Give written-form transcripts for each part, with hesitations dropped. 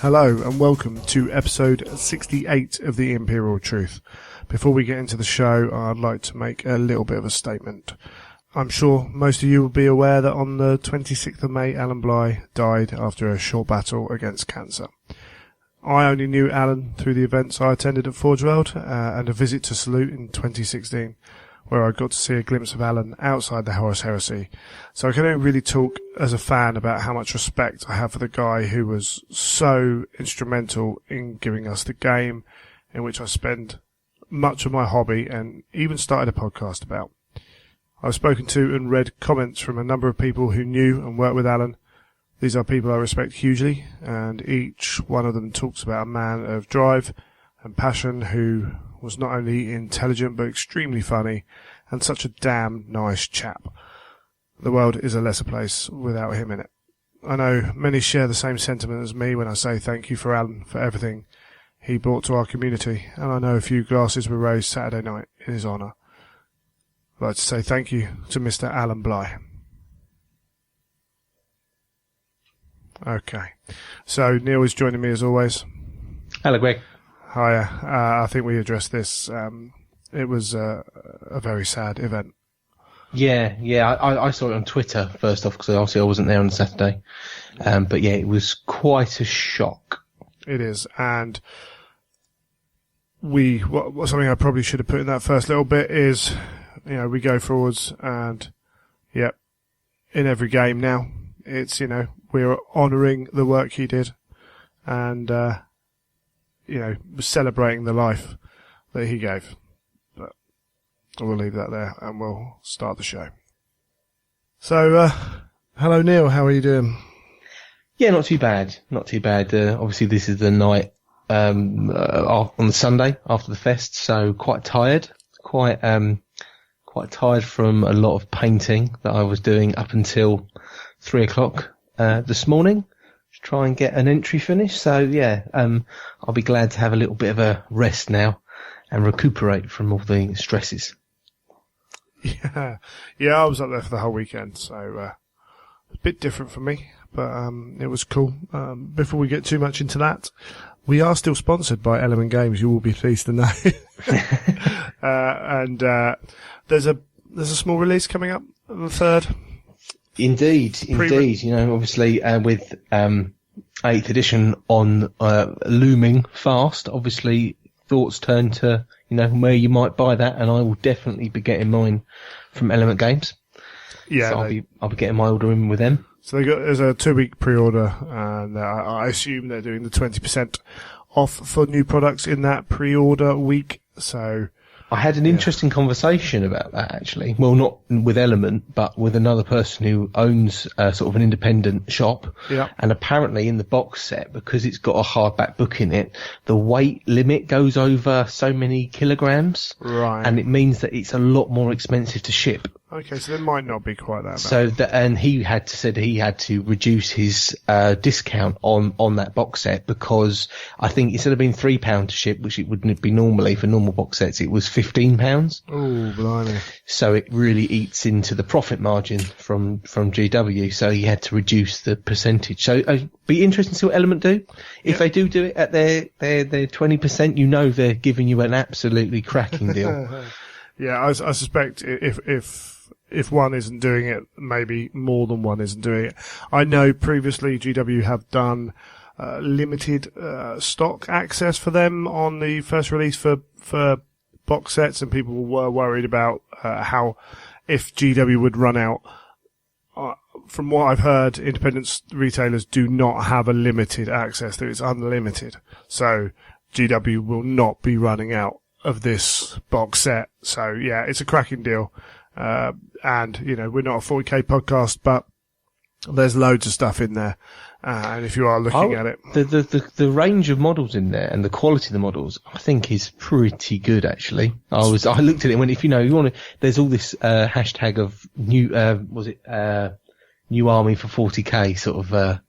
Hello and welcome to episode 68 of The Imperial Truth. Before we get into the show, I'd like to make a little bit of a statement. I'm sure most of you will be aware that on the 26th of May, Alan Bligh died after a short battle against cancer. I only knew Alan through the events I attended at Forge World and a visit to Salute in 2016, where I got to see a glimpse of Alan outside the London Heresy. So I can only really talk as a fan about how much respect I have for the guy who was so instrumental in giving us the game in which I spend much of my hobby and even started a podcast about. I've spoken to and read comments from a number of people who knew and worked with Alan. These are people I respect hugely, and each one of them talks about a man of drive and passion who was not only intelligent but extremely funny and such a damn nice chap. The world is a lesser place without him in it. I know many share the same sentiment as me when I say thank you for Alan for everything he brought to our community, and I know a few glasses were raised Saturday night in his honour. I'd like to say thank you to Mr. Alan Bligh. Okay, so Neil is joining me as always. Hello, Greg. Hiya. I think we addressed this. It was a very sad event. Yeah. I saw it on Twitter first off because obviously I wasn't there on Saturday. But yeah, it was quite a shock. It is, and something I probably should have put in that first little bit is, we go forwards, and in every game now, it's we're honouring the work he did, and celebrating the life that he gave. But we'll leave that there and we'll start the show. So, hello Neil, how are you doing? Yeah, not too bad. Obviously this is the night, on the Sunday after the fest, so quite tired. Quite tired from a lot of painting that I was doing up until 3:00, this morning. Try and get an entry finish. So yeah, I'll be glad to have a little bit of a rest now and recuperate from all the stresses. Yeah, I was up there for the whole weekend, so a bit different for me, but it was cool. Before we get too much into that, we are still sponsored by Element Games. You will be pleased to know. And there's a small release coming up on the 3rd. Indeed. Obviously, with 8th edition on looming fast, obviously thoughts turn to, where you might buy that, and I will definitely be getting mine from Element Games. Yeah. So I'll be getting my order in with them. So there's a 2-week pre-order, and I assume they're doing the 20% off for new products in that pre-order week, so I had an interesting conversation about that, actually. Well, not with Element, but with another person who owns sort of an independent shop. Yeah. And apparently in the box set, because it's got a hardback book in it, the weight limit goes over so many kilograms. Right. And it means that it's a lot more expensive to ship. Okay, so there might not be quite that bad. So and he said he had to reduce his discount on that box set, because I think instead of being £3 to ship, which it wouldn't be normally for normal box sets, it was £15. Oh, blimey! So it really eats into the profit margin from GW. So he had to reduce the percentage. So it'd be interesting to see what Element do. If they do it at their 20%, they're giving you an absolutely cracking deal. Yeah, I suspect if one isn't doing it, maybe more than one isn't doing it. I know previously GW have done limited stock access for them on the first release for box sets, and people were worried about how if GW would run out. From what I've heard, independent retailers do not have a limited access, that it's unlimited. So GW will not be running out of this box set. So yeah, it's a cracking deal. And we're not a 40k podcast, but there's loads of stuff in there. And if you are looking at it, the range of models in there and the quality of the models, I think is pretty good, actually. I looked at it and went, if you want to, there's all this, hashtag of new, new army for 40k sort of,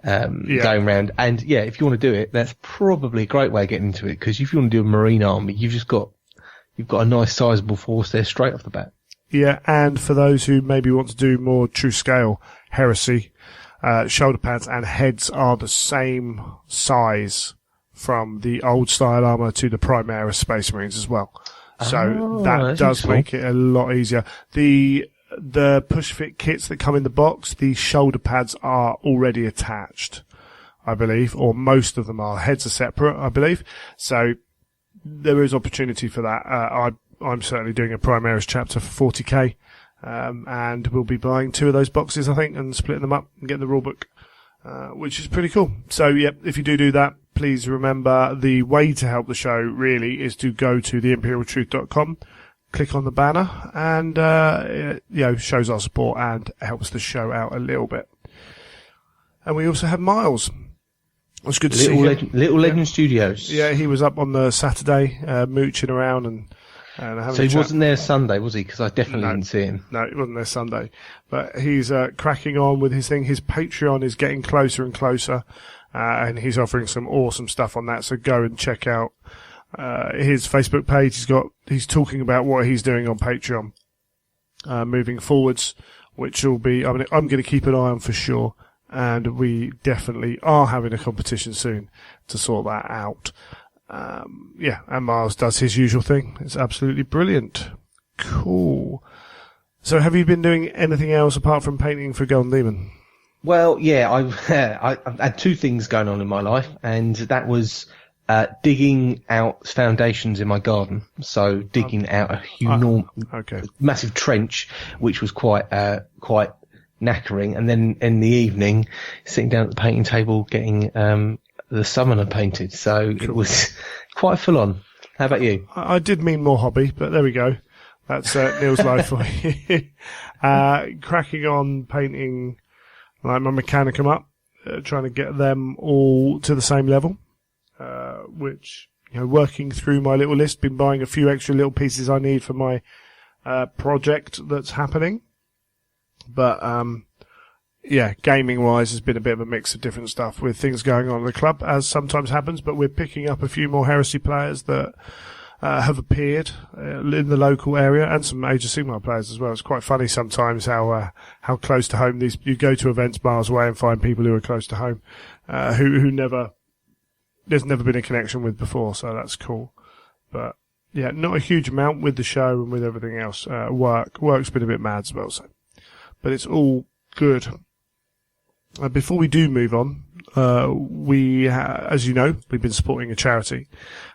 going around. And yeah, if you want to do it, that's probably a great way of getting into it, because if you want to do a marine army, you've got a nice sizable force there straight off the bat. Yeah, and for those who maybe want to do more true scale heresy, shoulder pads and heads are the same size from the old style armour to the Primaris Space Marines as well. So that does make it a lot easier. The push fit kits that come in the box, the shoulder pads are already attached, I believe, or most of them are. Heads are separate, I believe. So there is opportunity for that. I'm certainly doing a Primaris chapter for 40k, and we'll be buying 2 of those boxes, I think, and splitting them up and getting the rulebook, which is pretty cool. So, yep, if you do that, please remember the way to help the show really is to go to theimperialtruth.com, click on the banner, and shows our support and helps the show out a little bit. And we also have Miles. It's good to see him. Lil Legend Studios. Yeah, he was up on the Saturday, mooching around and having So a he chat. wasn't there Sunday, was he? Because I definitely didn't see him. No, he wasn't there Sunday. But he's cracking on with his thing. His Patreon is getting closer and closer, and he's offering some awesome stuff on that. So go and check out his Facebook page. He's talking about what he's doing on Patreon moving forwards, which will be, I'm going to keep an eye on for sure. And we definitely are having a competition soon to sort that out. And Miles does his usual thing. It's absolutely brilliant. Cool. So have you been doing anything else apart from painting for Golden Demon? Well, yeah, I've had 2 things going on in my life, and that was digging out foundations in my garden. So digging out a massive trench, which was quite knackering, and then in the evening sitting down at the painting table getting the summoner painted. So It was quite full on. How about you? I did mean more hobby, but there we go. That's Neil's life for you. Cracking on painting like my Mechanicum up, trying to get them all to the same level, which, working through my little list, been buying a few extra little pieces I need for my project that's happening. But, gaming-wise, has been a bit of a mix of different stuff with things going on in the club, as sometimes happens, but we're picking up a few more Heresy players that have appeared in the local area, and some Age of Sigmar players as well. It's quite funny sometimes how close to home you go to events miles away and find people who are close to home, who there's never been a connection with before, so that's cool. But, yeah, not a huge amount with the show and with everything else. Work's been a bit mad as well, so. But it's all good. Before we do move on, as you know, we've been supporting a charity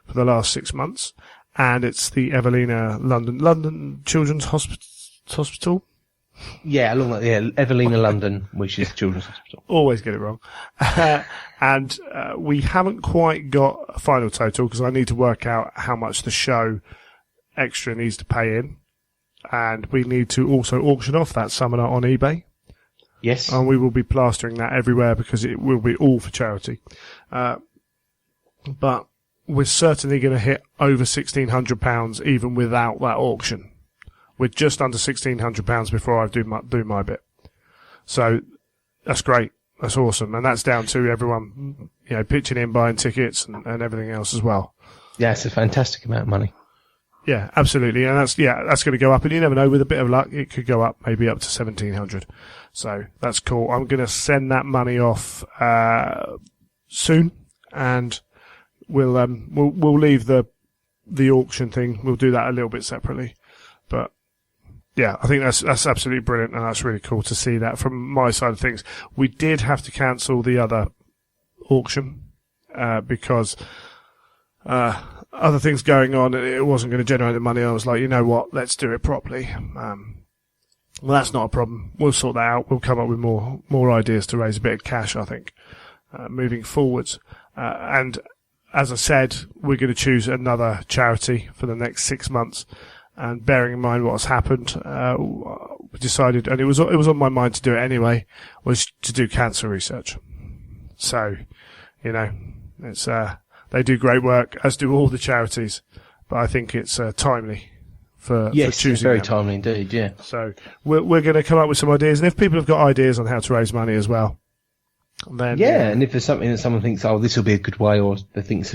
for the last 6 months, and it's the Evelina London Children's Hospital. Yeah, Evelina London, which is Children's Hospital. Always get it wrong. And we haven't quite got a final total because I need to work out how much the show extra needs to pay in. And we need to also auction off that summoner on eBay. Yes. And we will be plastering that everywhere because it will be all for charity. But we're certainly going to hit over £1,600 even without that auction. We're just under £1,600 before I do my bit. So that's great. That's awesome. And that's down to everyone, pitching in, buying tickets and everything else as well. Yeah, it's a fantastic amount of money. Yeah, absolutely. And that's going to go up. And you never know, with a bit of luck, it could go up, maybe up to 1,700. So that's cool. I'm going to send that money off, soon. And we'll leave the auction thing. We'll do that a little bit separately. But yeah, I think that's absolutely brilliant. And that's really cool to see that from my side of things. We did have to cancel the other auction, because, other things going on, it wasn't going to generate the money. I was like, you know what, let's do it properly. Well, that's not a problem. We'll sort that out. We'll come up with more ideas to raise a bit of cash, I think, moving forwards. And as I said, we're going to choose another charity for the next 6 months. And bearing in mind what's happened, we decided, and it was on my mind to do it anyway, was to do cancer research. So, it's, they do great work, as do all the charities, but I think it's timely for choosing very them. timely indeed, yeah. So we're going to come up with some ideas, and if people have got ideas on how to raise money as well, then and if there's something that someone thinks, oh, this will be a good way, or they think of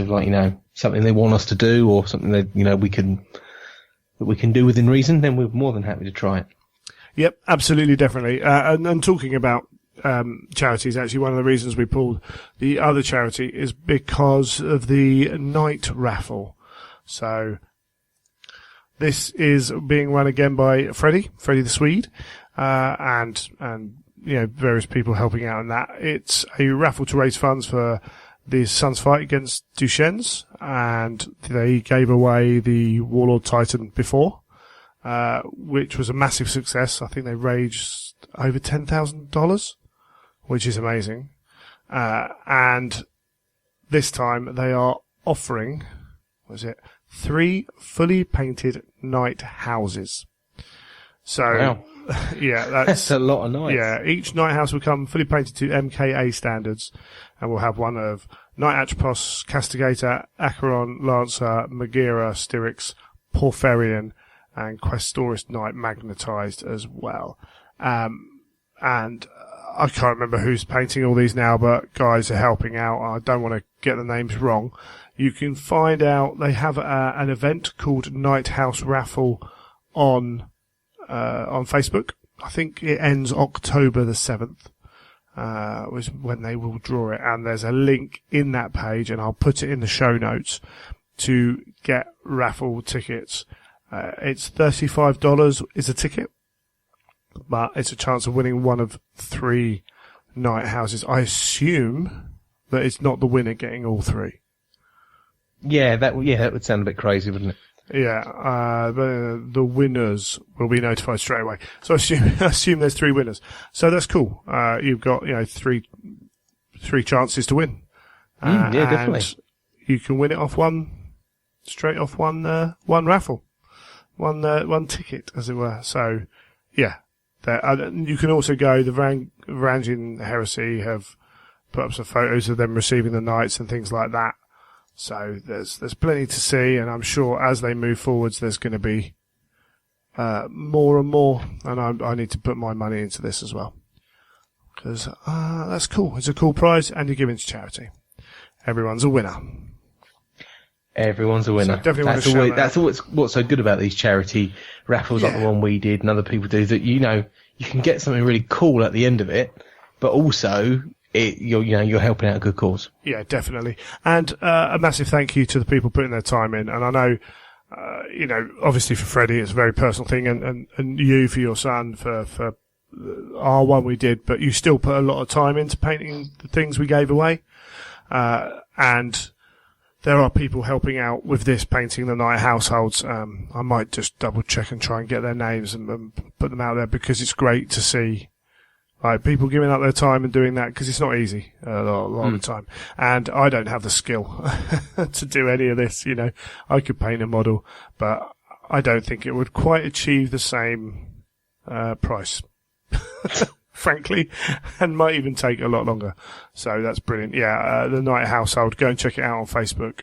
something they want us to do, or something that we can do within reason, then we're more than happy to try it. Yep, absolutely, definitely. And talking about charity is actually one of the reasons we pulled the other charity is because of the Knight Raffle. So this is being run again by Freddie the Swede, and various people helping out in that. It's a raffle to raise funds for the Suns fight against Duchenne's, and they gave away the Warlord Titan before, which was a massive success. I think they raised over $10,000, which is amazing. And this time they are offering, 3 fully painted Knight houses. So, wow. Yeah, that's a lot of knights. Yeah, each Knight house will come fully painted to MKA standards, and we'll have one of Knight Atropos, Castigator, Acheron, Lancer, Magira, Styx, Porphyrion, and Questoris Knight magnetised as well. And I can't remember who's painting all these now, but guys are helping out. I don't want to get the names wrong. You can find out they have an event called Knight House Raffle on Facebook. I think it ends October the 7th, was when they will draw it. And there's a link in that page, and I'll put it in the show notes to get raffle tickets. It's $35 is a ticket, but it's a chance of winning one of 3 Knight houses. I assume that it's not the winner getting all 3. Yeah, that would sound a bit crazy, wouldn't it? Yeah, the winners will be notified straight away. So I assume there's 3 winners. So that's cool. You've got, 3 chances to win. Yeah, definitely. And you can win it off one raffle. One ticket, as it were. So, yeah. You can also go, the London Heresy have put up some photos of them receiving the knights and things like that. So there's plenty to see, and I'm sure as they move forwards, there's going to be more and more, and I need to put my money into this as well. Because that's cool. It's a cool prize, and you're giving to charity. Everyone's a winner. Everyone's a winner. So definitely that's what's so good about these charity raffles, like the one we did and other people do, that you can get something really cool at the end of it, but also you're helping out a good cause. Yeah, definitely. And a massive thank you to the people putting their time in. And I know, obviously for Freddie it's a very personal thing, and you for your son for our one we did, but you still put a lot of time into painting the things we gave away. And there are people helping out with this, painting the Knight households. I might just double check and try and get their names and put them out there, because it's great to see people giving up their time and doing that, because it's not easy a lot of the time. And I don't have the skill to do any of this. I could paint a model, but I don't think it would quite achieve the same price, frankly, and might even take a lot longer. So that's brilliant. Yeah, the Knight household. Go and check it out on Facebook,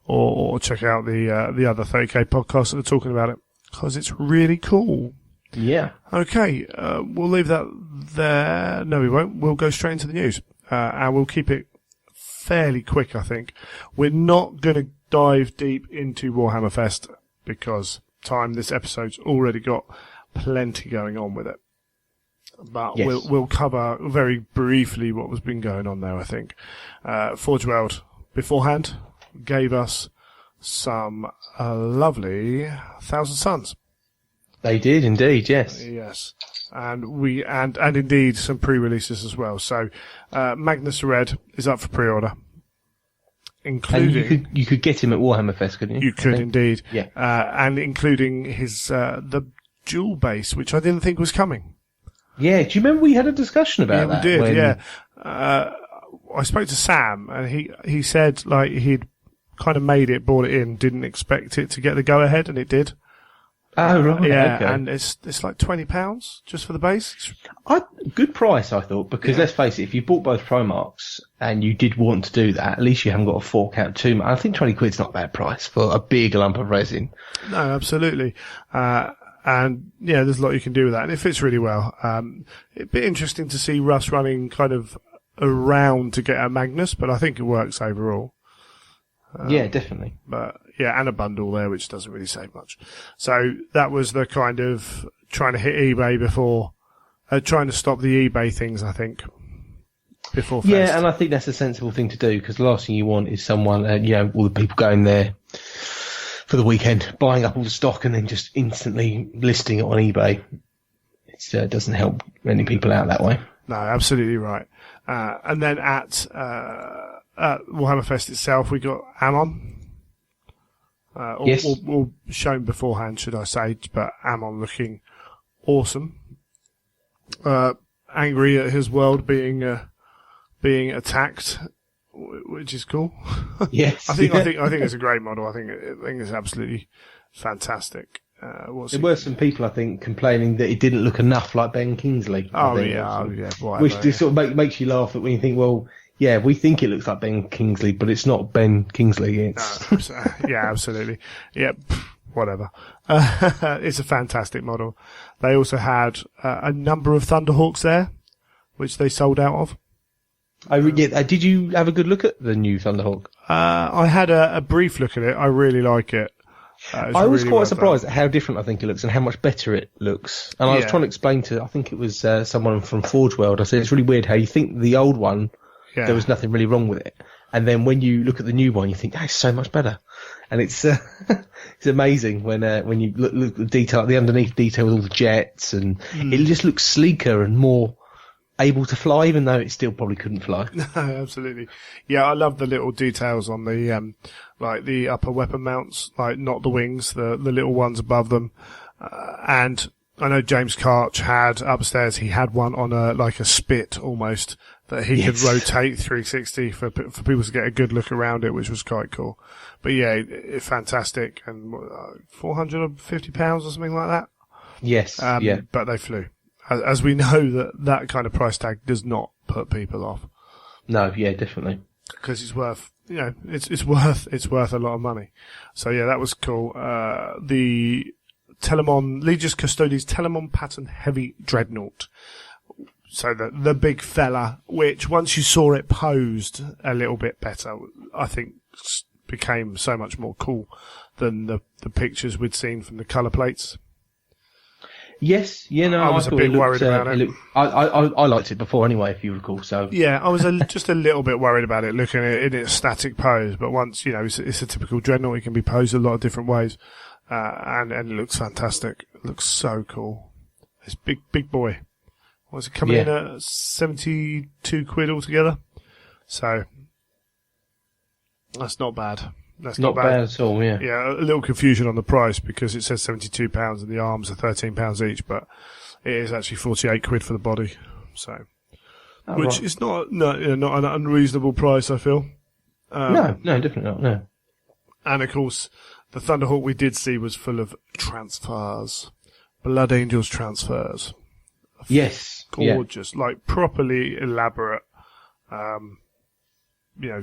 or check out the other 30k podcasts that are talking about it, because it's really cool. Yeah. Okay, we'll leave that there. No, we won't. We'll go straight into the news, and we'll keep it fairly quick, I think. We're not going to dive deep into Warhammer Fest, because this episode's already got plenty going on with it. But yes, we'll cover very briefly what was been going on there, I think. Forge World beforehand gave us some lovely Thousand Suns. They did indeed, yes. Yes. And indeed some pre-releases as well. So, Magnus Red is up for pre-order. Including. And you could get him at Warhammer Fest, couldn't you? You could indeed. Yeah. And including his, the dual base, which I didn't think was coming. Yeah. Do you remember we had a discussion about that? Yeah, we did, yeah. I spoke to Sam, and he said, he'd kind of made it, brought it in, didn't expect it to get the go-ahead, and it did. Oh, right. Yeah, okay. And it's like £20 just for the base. Good price, I thought, because let's face it, if you bought both Pro Marks and you did want to do that, at least you haven't got to fork out too much. I think £20's not a bad price for a big lump of resin. No, absolutely. And yeah, there's a lot you can do with that, and it fits really well. It'd be interesting to see Russ running kind of around to get a Magnus, but I think it works overall. Yeah, definitely. But yeah, and a bundle there, which doesn't really say much. So that was the kind of trying to hit eBay before, trying to stop the eBay things, I think. before Fest. Yeah, and I think that's a sensible thing to do, because the last thing you want is someone, all the people going there for the weekend, buying up all the stock and then just instantly listing it on eBay. It doesn't help many people out that way. No, absolutely right. And then at Warhammer Fest itself, we got Ammon. Yes. All shown beforehand, should I say, but Ammon looking awesome. Angry at his world being attacked, which is cool. Yes. I think it's a great model. I think it's absolutely fantastic. There were some people, I think, complaining that it didn't look enough like Ben Kingsley. Which just sort of makes you laugh, that when you think, well, yeah, we think it looks like Ben Kingsley, but it's not Ben Kingsley. It's yeah, absolutely. Yeah, whatever. It's a fantastic model. They also had a number of Thunderhawks there, which they sold out of. Did you have a good look at the new Thunderhawk? I had a brief look at it. I really like it. I was quite surprised at how different I think it looks and how much better it looks. And I was trying to explain I think it was someone from Forge World, I said, it's really weird how you think the old one, there was nothing really wrong with it. And then when you look at the new one, you think, that's so much better. And it's it's amazing when you look at the detail, the underneath detail with all the jets, and it just looks sleeker and more able to fly, even though it still probably couldn't fly. No, absolutely. Yeah, I love the little details on the like the upper weapon mounts, like not the wings, the little ones above them. And I know James Karch had upstairs, he had one on like a spit almost, that he could rotate 360 for people to get a good look around it, which was quite cool. But yeah, it's fantastic, and £450 or something like that. Yes, but they flew. As we know, that kind of price tag does not put people off. No, yeah, definitely. Because it's worth, it's worth a lot of money. So yeah, that was cool. The Legis Custodes Telemon pattern heavy dreadnought. So the big fella, which once you saw it posed a little bit better, I think became so much more cool than the pictures we'd seen from the colour plates. Yes, I was a bit worried about it. I liked it before anyway, if you recall. So yeah, I was just a little bit worried about it looking at it in its static pose. But once it's a typical dreadnought, it can be posed a lot of different ways, and it looks fantastic. It looks so cool. This big boy. Was it coming in at £72 altogether? So that's not bad. That's not bad at all, yeah. Yeah, a little confusion on the price because it says £72 and the arms are £13 each, but it is actually £48 for the body. So, which is not an unreasonable price, I feel. No, definitely not, no. And of course, the Thunderhawk we did see was full of transfers. Blood Angels transfers. Yes. Gorgeous, like properly elaborate,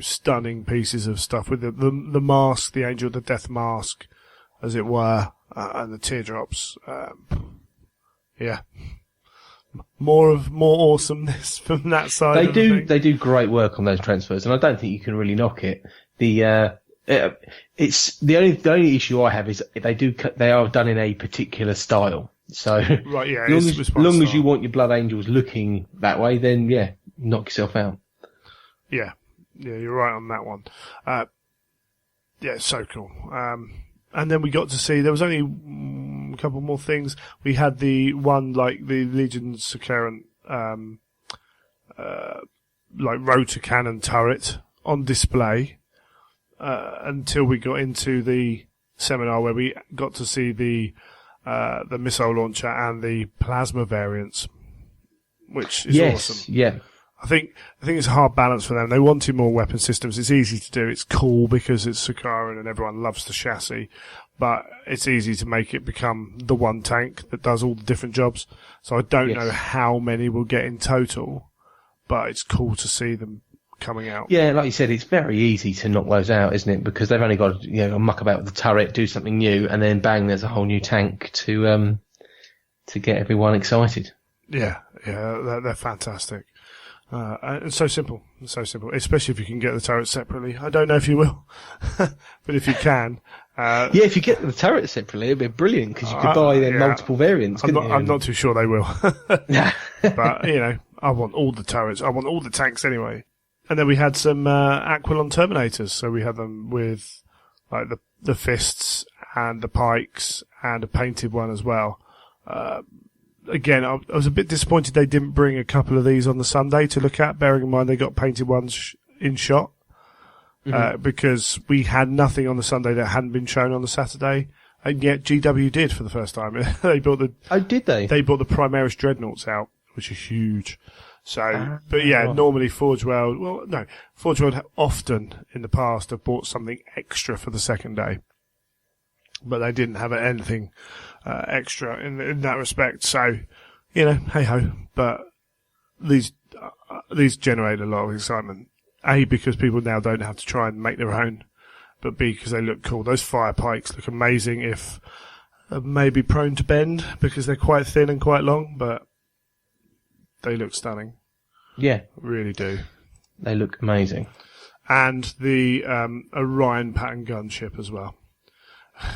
stunning pieces of stuff with the mask, the Angel of the Death mask, as it were, and the teardrops. More awesomeness from that side. They do great work on those transfers, and I don't think you can really knock it. It's the only issue I have is they are done in a particular style. So right, yeah, as long as you want your Blood Angels looking that way, then knock yourself out. Yeah, you're right on that one. It's so cool. And then we got to see, there was only a couple more things. We had the one, like the Legion Securant, like rotor cannon turret on display, until we got into the seminar where we got to see the missile launcher and the plasma variants, which is awesome. Yeah. I think it's a hard balance for them. They wanted more weapon systems. It's easy to do. It's cool because it's Sakharin and everyone loves the chassis, but it's easy to make it become the one tank that does all the different jobs. So I don't know how many we'll get in total, but it's cool to see them coming out. Yeah, like you said, it's very easy to knock those out, isn't it? Because they've only got to muck about with the turret, do something new, and then bang, there's a whole new tank to get everyone excited. Yeah, they're fantastic. And so simple, especially if you can get the turret separately. I don't know if you will, but if you can. If you get the turret separately, it'd be brilliant because you could buy multiple variants. I'm not too sure they will. But, I want all the turrets. I want all the tanks anyway. And then we had some Aquilon Terminators. So we had them with like the fists and the pikes and a painted one as well. Again, I was a bit disappointed they didn't bring a couple of these on the Sunday to look at, bearing in mind they got painted ones in shot. Because we had nothing on the Sunday that hadn't been shown on the Saturday. And yet GW did for the first time. Did they? They brought the Primaris Dreadnoughts out, which is huge. So, but yeah, normally Forge World often in the past have bought something extra for the second day. But they didn't have anything extra in that respect. So, hey ho. But these generate a lot of excitement. A, because people now don't have to try and make their own. But B, because they look cool. Those fire pikes look amazing if maybe prone to bend because they're quite thin and quite long, but they look stunning. Yeah. Really do. They look amazing. And the Orion pattern gunship as well.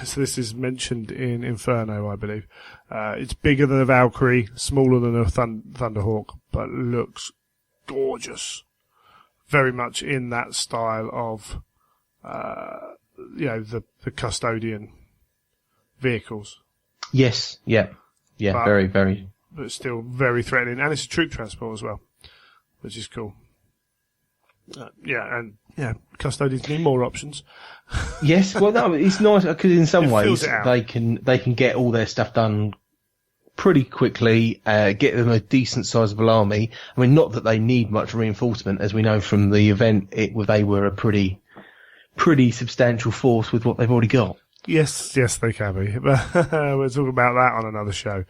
So this is mentioned in Inferno, I believe. It's bigger than a Valkyrie, smaller than a Thunderhawk, but looks gorgeous. Very much in that style of the custodian vehicles. Yes, yeah, but, very, very. But still very threatening, and it's a troop transport as well, which is cool. Custodians need more options. Yes, well, no, it's nice because in some ways they can get all their stuff done pretty quickly, get them a decent sizable army. I mean, not that they need much reinforcement, as we know from the event. They were a pretty substantial force with what they've already got. Yes, they can be. We'll talk about that on another show.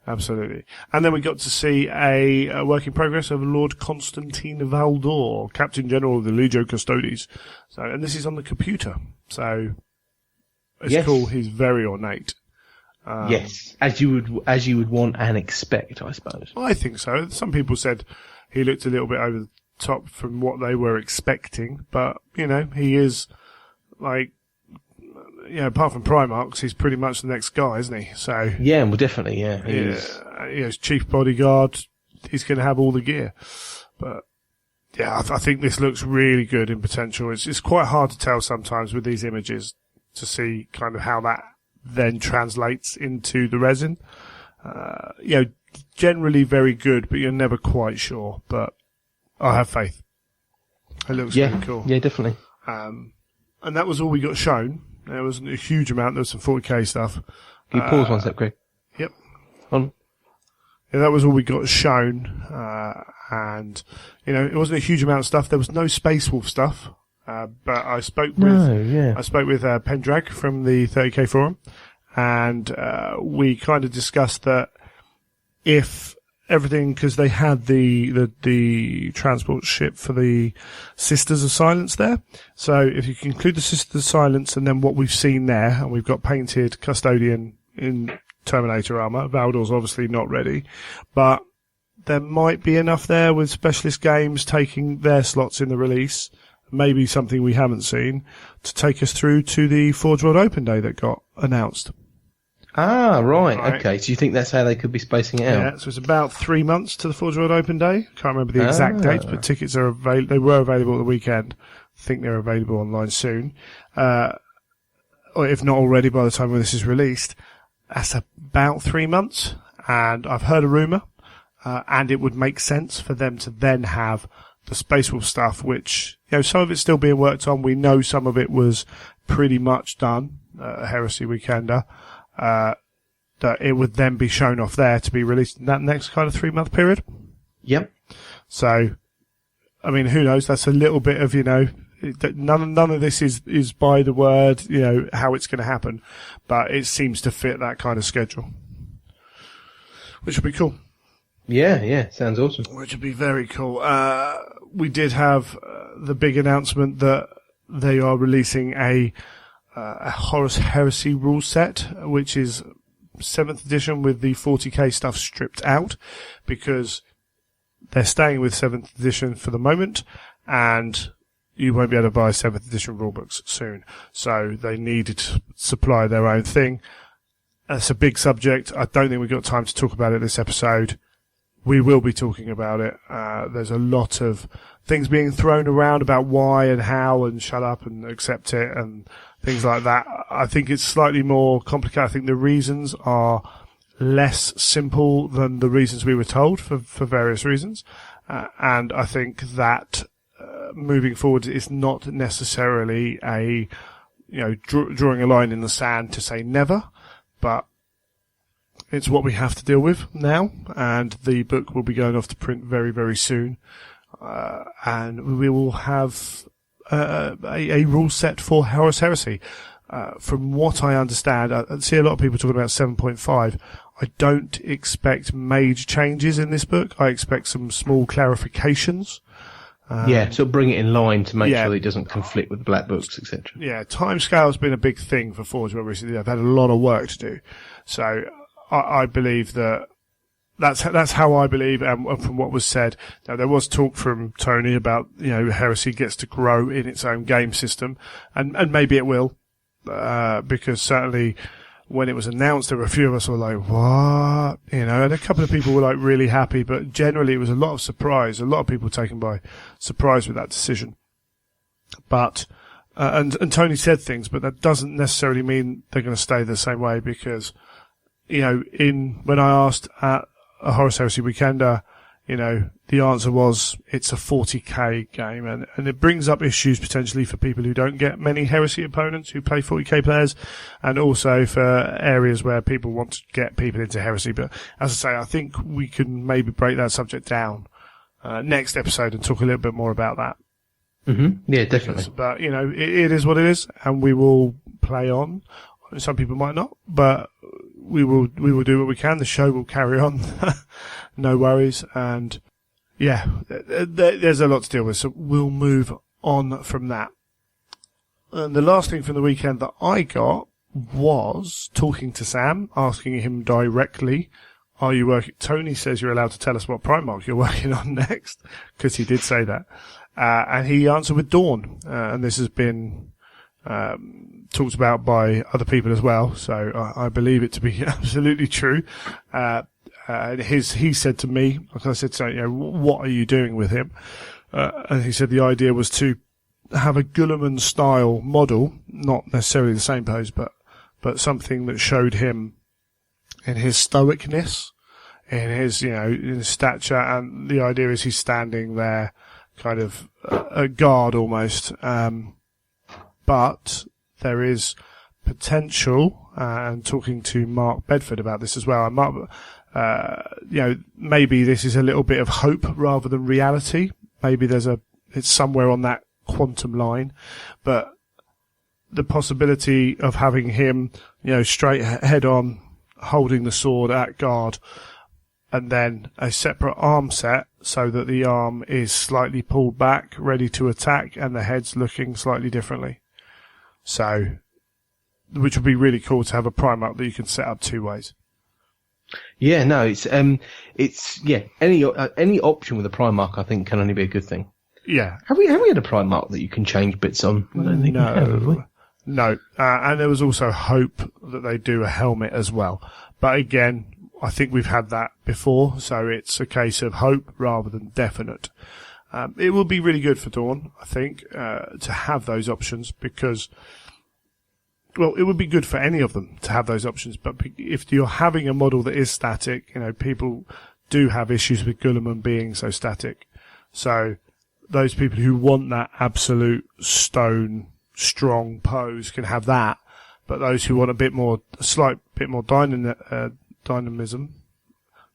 Absolutely. And then we got to see a work in progress of Lord Constantine Valdor, Captain General of the Legio Custodes. So, and this is on the computer. So, it's cool. He's very ornate. Yes, as you would want and expect, I suppose. I think so. Some people said he looked a little bit over the top from what they were expecting, but he is like, apart from Primarchs, he's pretty much the next guy, isn't he? So yeah, well, definitely, yeah. He is chief bodyguard. He's going to have all the gear, but yeah, I think this looks really good in potential. It's quite hard to tell sometimes with these images to see kind of how that then translates into the resin. Generally very good, but you're never quite sure. But I have faith. It looks really cool. Yeah, definitely. And that was all we got shown. There wasn't a huge amount. There was some 40k stuff. Can you pause one sec, Greg? Yep. On. Yeah, that was all we got shown. And it wasn't a huge amount of stuff. There was no Space Wolf stuff. But I spoke with Pendrag from the 30k forum, and we kind of discussed that if everything, because they had the transport ship for the Sisters of Silence there. So if you can include the Sisters of Silence and then what we've seen there, and we've got painted Custodian in Terminator armor. Valdor's obviously not ready, but there might be enough there with Specialist Games taking their slots in the release. Maybe something we haven't seen to take us through to the Forge World Open Day that got announced. Ah, right. Okay. So you think that's how they could be spacing it out? Yeah, so it's about 3 months to the Forge World Open Day. Can't remember the exact dates, but tickets are available. They were available at the weekend. I think they're available online soon. Or if not already by the time when this is released. That's about 3 months. And I've heard a rumour, and it would make sense for them to then have the Space Wolf stuff, which, some of it's still being worked on. We know some of it was pretty much done, Heresy Weekender, that it would then be shown off there to be released in that next kind of 3 month period. Yep. So, I mean, who knows? That's a little bit of, none of this is by the word, how it's going to happen, but it seems to fit that kind of schedule, which would be cool. Yeah, sounds awesome. Which would be very cool. We did have the big announcement that they are releasing a Horus Heresy rule set, which is 7th edition with the 40k stuff stripped out, because they're staying with 7th edition for the moment, and you won't be able to buy 7th edition rulebooks soon. So they needed to supply their own thing. That's a big subject. I don't think we've got time to talk about it this episode. we will be talking about it. There's a lot of things being thrown around about why and how and shut up and accept it and things like that. I think it's slightly more complicated. I think the reasons are less simple than the reasons we were told for various reasons. And I think that moving forward is not necessarily a, drawing a line in the sand to say never, but it's what we have to deal with now, and the book will be going off to print very, very soon. And we will have a rule set for Horus Heresy. From what I understand, I see a lot of people talking about 7.5. I don't expect major changes in this book. I expect some small clarifications. So bring it in line to make sure that it doesn't conflict with the black books, etc. Yeah, timescale's been a big thing for Forge World recently. They've had a lot of work to do. So I believe that's how I believe, and from what was said. Now, there was talk from Tony about, Heresy gets to grow in its own game system, and maybe it will, because certainly when it was announced, there were a few of us who were like, what? And a couple of people were like really happy, but generally it was a lot of surprise, a lot of people taken by surprise with that decision. But, and Tony said things, but that doesn't necessarily mean they're going to stay the same way, because, when I asked at a Horus Heresy Weekender, the answer was it's a 40k game, and it brings up issues potentially for people who don't get many Heresy opponents who play 40k players, and also for areas where people want to get people into Heresy. But as I say, I think we can maybe break that subject down next episode and talk a little bit more about that. Mm-hmm. Yeah, definitely. But it is what it is, and we will play on. Some people might not, but we will do what we can. The show will carry on. No worries. And yeah, there's a lot to deal with, so we'll move on from that. And the last thing from the weekend that I got was talking to Sam, asking him directly, are you working? Tony says you're allowed to tell us what Primark you're working on next, because he did say that. And he answered with Dawn. And this has been talked about by other people as well, so I believe it to be absolutely true. He said to me, like I said, so, what are you doing with him? And he said the idea was to have a Guilliman style model, not necessarily the same pose, but something that showed him in his stoicness, in his, in his stature, and the idea is he's standing there, kind of a guard almost, but there is potential, and talking to Mark Bedford about this as well. And Mark, maybe this is a little bit of hope rather than reality. Maybe it's somewhere on that quantum line, but the possibility of having him, straight head on, holding the sword at guard, and then a separate arm set so that the arm is slightly pulled back, ready to attack, and the head's looking slightly differently. So, which would be really cool to have a Primark that you can set up two ways. Yeah, no, it's any option with a Primark I think can only be a good thing. Yeah. Have we had a Primark that you can change bits on? I don't think we have, have we? No. And there was also hope that they do a helmet as well. But again, I think we've had that before, so it's a case of hope rather than definite. It will be really good for Dawn, I think, to have those options, because, well, it would be good for any of them to have those options, but if you're having a model that is static, people do have issues with Guilliman being so static. So those people who want that absolute stone, strong pose can have that, but those who want a slight bit more dynamism,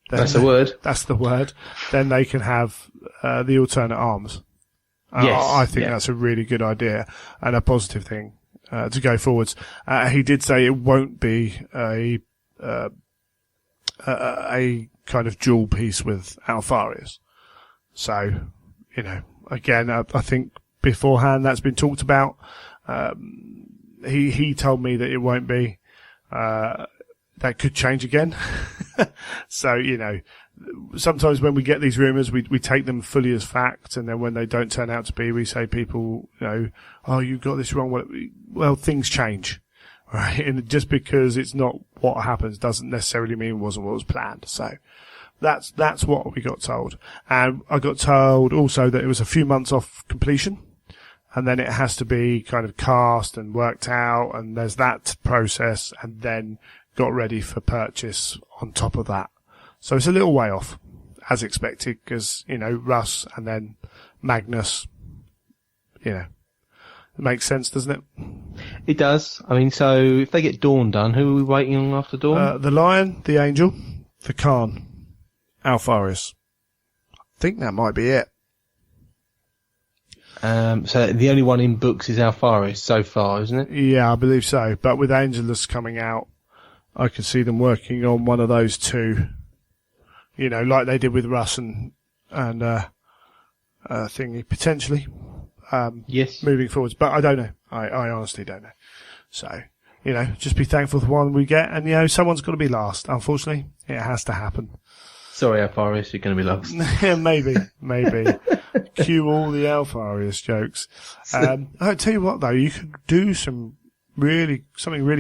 that's the word. That's the word. Then they can have the alternate arms. Yes, I think that's a really good idea and a positive thing to go forwards. He did say it won't be a kind of dual piece with Alfarius. So, again, I think beforehand that's been talked about. He told me that it won't be. That could change again. So, sometimes when we get these rumours, we take them fully as fact, and then when they don't turn out to be, we say people, oh, you got this wrong. Well, things change, right? And just because it's not what happens doesn't necessarily mean it wasn't what was planned. So That's what we got told. And I got told also that it was a few months off completion, and then it has to be kind of cast and worked out, and there's that process, and then got ready for purchase on top of that. So it's a little way off, as expected, because, Russ and then Magnus, it makes sense, doesn't it? It does. I mean, so if they get Dawn done, who are we waiting on after Dawn? The Lion, the Angel, the Khan, Alpharius. I think that might be it. So the only one in books is Alpharius so far, isn't it? Yeah, I believe so. But with Angelus coming out, I could see them working on one of those two. Like they did with Russ and thingy, potentially. Yes. Moving forwards. But I don't know. I honestly don't know. So, just be thankful for the one we get. And, someone's got to be last. Unfortunately, it has to happen. Sorry, Alpharius, you're going to be last. Maybe. Cue all the Alpharius jokes. I'll tell you what, though, you could do something really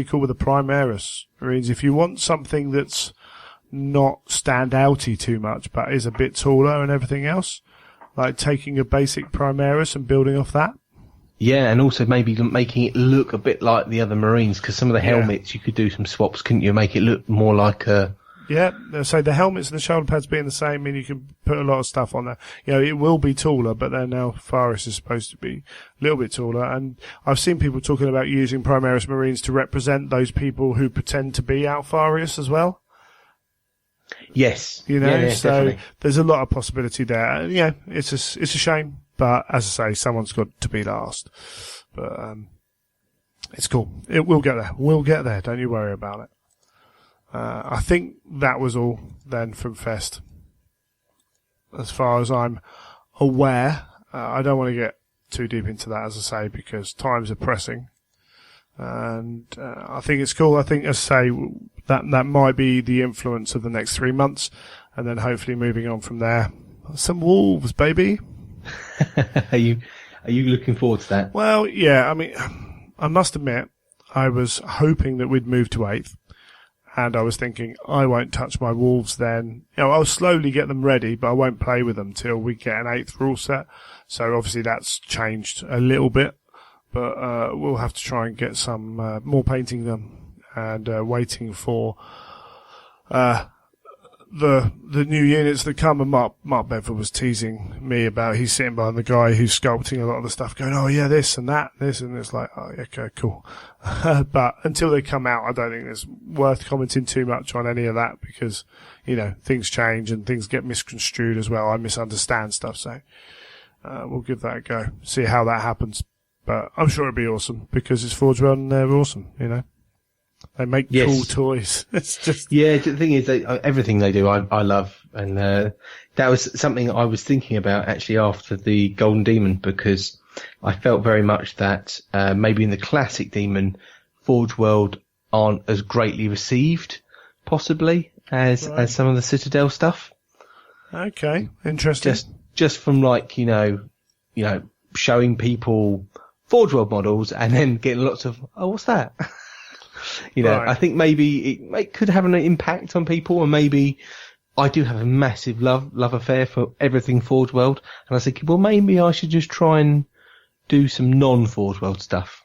cool with the Primaris Marines. If you want something that's not stand-outy too much, but is a bit taller and everything else, like taking a basic Primaris and building off that. Yeah, and also maybe making it look a bit like the other Marines, because some of the helmets, you could do some swaps, couldn't you? Make it look more like a... Yeah, so the helmets and the shoulder pads being the same, you can put a lot of stuff on there. It will be taller, but then now Faris is supposed to be a little bit taller. And I've seen people talking about using Primaris Marines to represent those people who pretend to be Alpharius as well. Yes. So definitely. There's a lot of possibility there. And, it's a shame, but as I say, someone's got to be last. But it's cool. We'll get there. We'll get there. Don't you worry about it. I think that was all then from Fest. As far as I'm aware, I don't want to get too deep into that, as I say, because times are pressing. And I think it's cool. I think, as I say, that might be the influence of the next 3 months, and then hopefully moving on from there. Some wolves, baby. Are you looking forward to that? Well, yeah. I mean, I must admit, I was hoping that we'd move to 8th. And I was thinking, I won't touch my wolves then. I'll slowly get them ready, but I won't play with them till we get an 8th rule set. So obviously that's changed a little bit, but we'll have to try and get some more painting them and waiting for the new units that come. And Mark Bedford was teasing me about, he's sitting behind the guy who's sculpting a lot of the stuff, going, oh yeah, this and that, this, and it's like, oh, okay, cool. But until they come out, I don't think it's worth commenting too much on any of that, because, things change and things get misconstrued as well. I misunderstand stuff, so we'll give that a go, see how that happens. But I'm sure it'll be awesome, because it's Forge World and they're awesome, They make cool toys. It's just... Yeah, the thing is, everything they do, I love. And that was something I was thinking about, actually, after the Golden Demon, because I felt very much that maybe in the classic Demon, Forge World aren't as greatly received, possibly, as some of the Citadel stuff. Okay, interesting. Just from, showing people Forge World models and then getting lots of, oh, what's that? I think maybe it could have an impact on people, and maybe I do have a massive love affair for everything Forge World, and I was thinking, well, maybe I should just try and do some non-Forge World stuff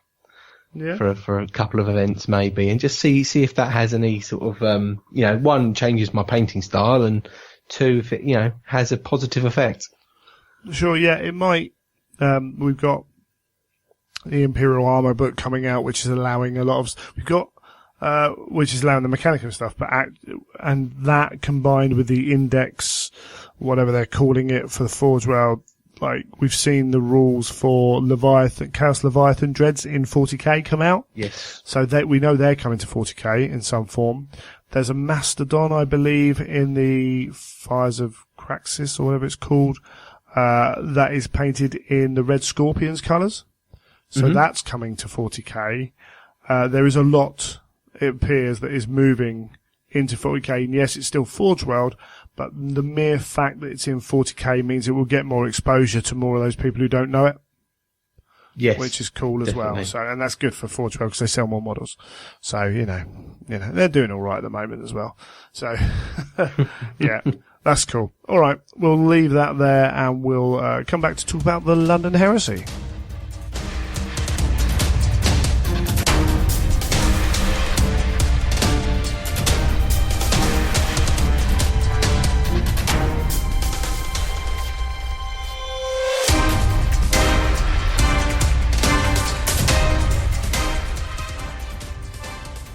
for a couple of events, maybe, and just see if that has any sort of, one, changes my painting style, and two, if it, has a positive effect. Sure, yeah, it might. We've got the Imperial Armor book coming out, which is allowing a lot of, which is allowing the Mechanicum stuff, and that combined with the index, whatever they're calling it for the Forge World, we've seen the rules for Chaos Leviathan Dreads in 40k come out. Yes. So we know they're coming to 40k in some form. There's a Mastodon, I believe, in the Fires of Craxus, or whatever it's called, that is painted in the Red Scorpions colours. So that's coming to 40k. There is a lot, it appears, that is moving into 40k. And yes, it's still Forge World, but the mere fact that it's in 40k means it will get more exposure to more of those people who don't know it. Yes. Which is cool as definitely. well. So, and that's good for Forge World because they sell more models. So, they're doing all right at the moment as well. So, yeah. That's cool. All right, we'll leave that there, and we'll come back to talk about the London Heresy.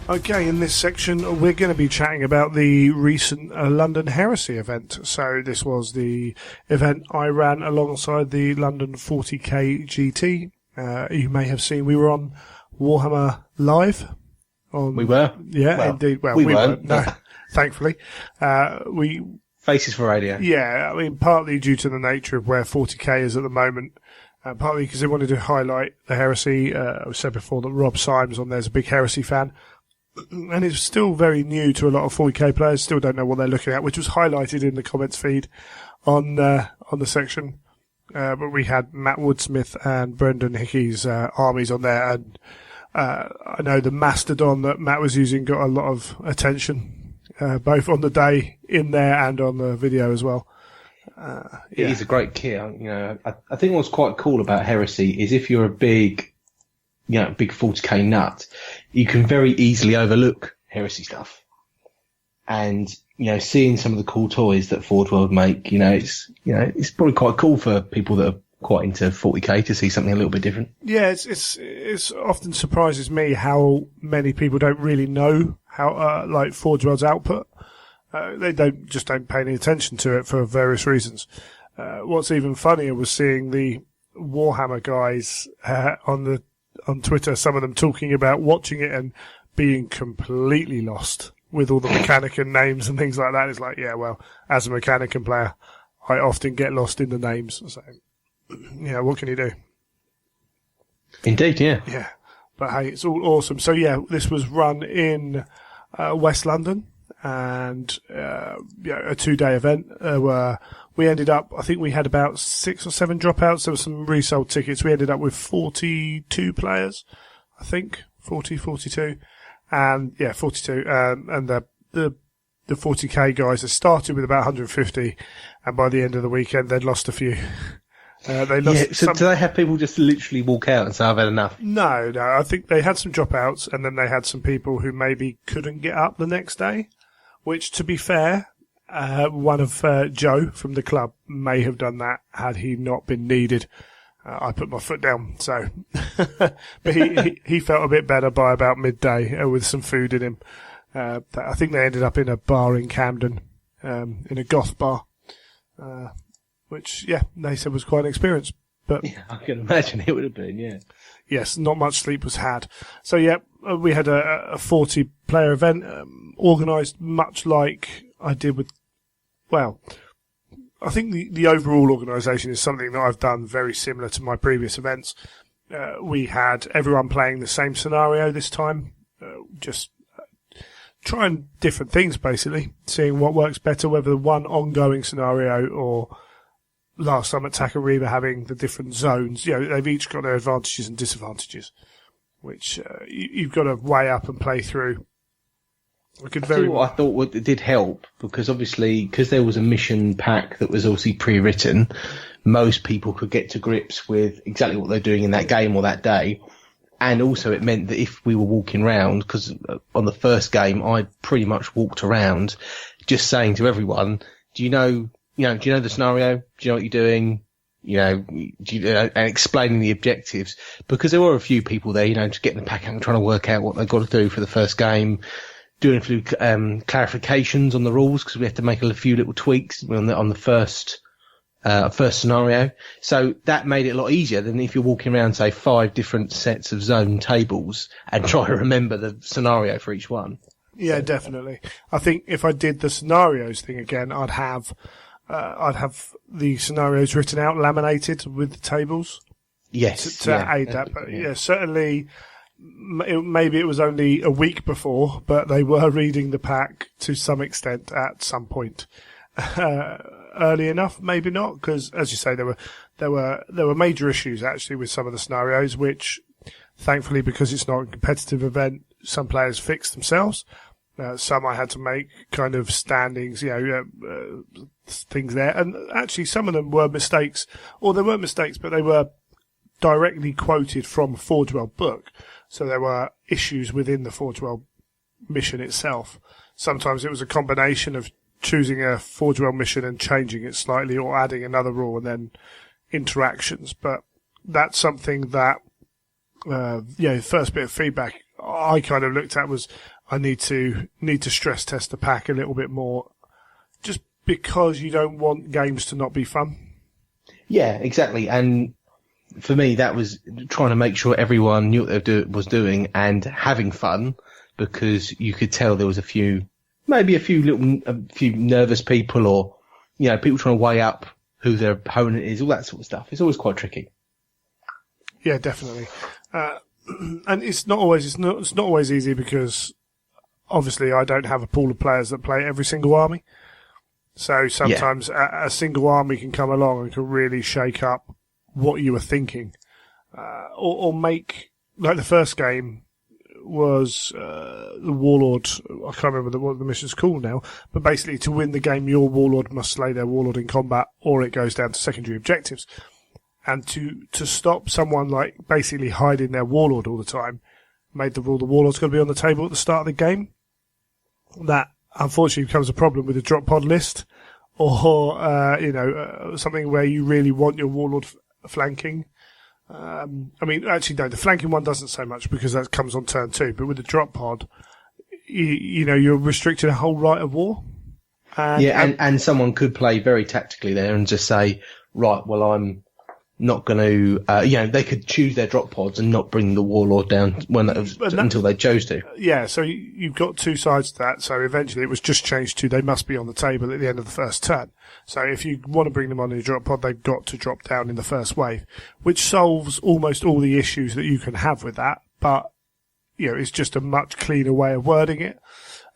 Okay, in this section, we're going to be chatting about the recent London Heresy event. So this was the event I ran alongside the London 40k GT. You may have seen we were on Warhammer Live. We were? Yeah, well, indeed. Well, we weren't. No, thankfully. Faces for radio. Yeah, I mean, partly due to the nature of where 40k is at the moment. Partly because they wanted to highlight the Heresy. I said before that Rob Symes on there's a big Heresy fan. And it's still very new to a lot of 40k players, still don't know what they're looking at, which was highlighted in the comments feed on the section. But we had Matt Woodsmith and Brendan Hickey's armies on there, and I know the Mastodon that Matt was using got a lot of attention, both on the day in there and on the video as well. It is a great kit. You know, I think what's quite cool about Heresy is if you're a big 40k nut, you can very easily overlook Heresy stuff. And, seeing some of the cool toys that Forge World make, it's probably quite cool for people that are quite into 40k to see something a little bit different. Yeah, it's often surprises me how many people don't really know how, Forge World's output. They don't pay any attention to it for various reasons. What's even funnier was seeing the Warhammer guys, on Twitter, some of them talking about watching it and being completely lost with all the Mechanican names and things like that. It's like, yeah, well, as a Mechanican player, I often get lost in the names. So, what can you do? Indeed, yeah. Yeah. But hey, it's all awesome. So yeah, this was run in West London, and a 2-day event. We ended up, I think we had about 6 or 7 dropouts. There were some resold tickets. We ended up with 42 players, I think. 42. And, 42. And the 40k guys, they started with about 150. And by the end of the weekend, they'd lost a few. They lost so do they have people just literally walk out and say, I've had enough? No. I think they had some dropouts, and then they had some people who maybe couldn't get up the next day, which, to be fair, one of Joe from the club may have done that had he not been needed. I put my foot down, so but he felt a bit better by about midday with some food in him. I think they ended up in a bar in Camden, in a goth bar, which they said was quite an experience. But yeah, I can imagine it would have been. Yeah. Yes, not much sleep was had. So we had a 40-player event organised much like I did with. Well, I think the overall organisation is something that I've done very similar to my previous events. We had everyone playing the same scenario this time, just trying different things basically, seeing what works better, whether the one ongoing scenario or last time at Takarima having the different zones. They've each got their advantages and disadvantages, which you've got to weigh up and play through. I thought did help, because obviously, because there was a mission pack that was obviously pre-written, most people could get to grips with exactly what they're doing in that game or that day. And also it meant that if we were walking around, because on the first game, I pretty much walked around just saying to everyone, do you know the scenario? Do you know what you're doing? And explaining the objectives, because there were a few people there, just getting the pack out and trying to work out what they've got to do for the first game, doing a few clarifications on the rules, because we had to make a few little tweaks on the first scenario. So that made it a lot easier than if you're walking around, say, 5 different sets of zone tables and trying to remember the scenario for each one. Yeah, definitely. I think if I did the scenarios thing again, I'd have the scenarios written out, laminated with the tables. Yes. To aid that. But certainly, maybe it was only a week before, but they were reading the pack to some extent at some point. Early enough, maybe not, because as you say, there were major issues actually with some of the scenarios, which thankfully, because it's not a competitive event, some players fixed themselves. Some I had to make kind of standings, things there. And actually some of them were mistakes, or they weren't mistakes, but they were directly quoted from a Forge World book. So there were issues within the Forge World mission itself. Sometimes it was a combination of choosing a Forge World mission and changing it slightly, or adding another rule and then interactions. But that's something that, the first bit of feedback I kind of looked at was I need to stress test the pack a little bit more, just because you don't want games to not be fun. Yeah, exactly. And for me, that was trying to make sure everyone knew what they was doing and having fun, because you could tell there was a few nervous people, or, people trying to weigh up who their opponent is, all that sort of stuff. It's always quite tricky. Yeah, definitely. And it's not always easy, because obviously I don't have a pool of players that play every single army. So sometimes a single army can come along and can really shake up what you were thinking. Or make, like the first game was the Warlord, I can't remember what the mission's called now, but basically to win the game your Warlord must slay their Warlord in combat, or it goes down to secondary objectives. And to stop someone like basically hiding their Warlord all the time, made the rule the Warlord's got to be on the table at the start of the game. That unfortunately becomes a problem with the drop pod list, or something where you really want your Warlord flanking. Actually no, the flanking one doesn't so much, because that comes on turn 2. But with the drop pod, you're restricting a whole right of war. And someone could play very tactically there and just say, right, well, I'm not going to, they could choose their drop pods and not bring the Warlord down until they chose to. Yeah, so you've got two sides to that. So eventually it was just changed to they must be on the table at the end of the first turn. So if you want to bring them on your drop pod, they've got to drop down in the first wave, which solves almost all the issues that you can have with that. But, it's just a much cleaner way of wording it.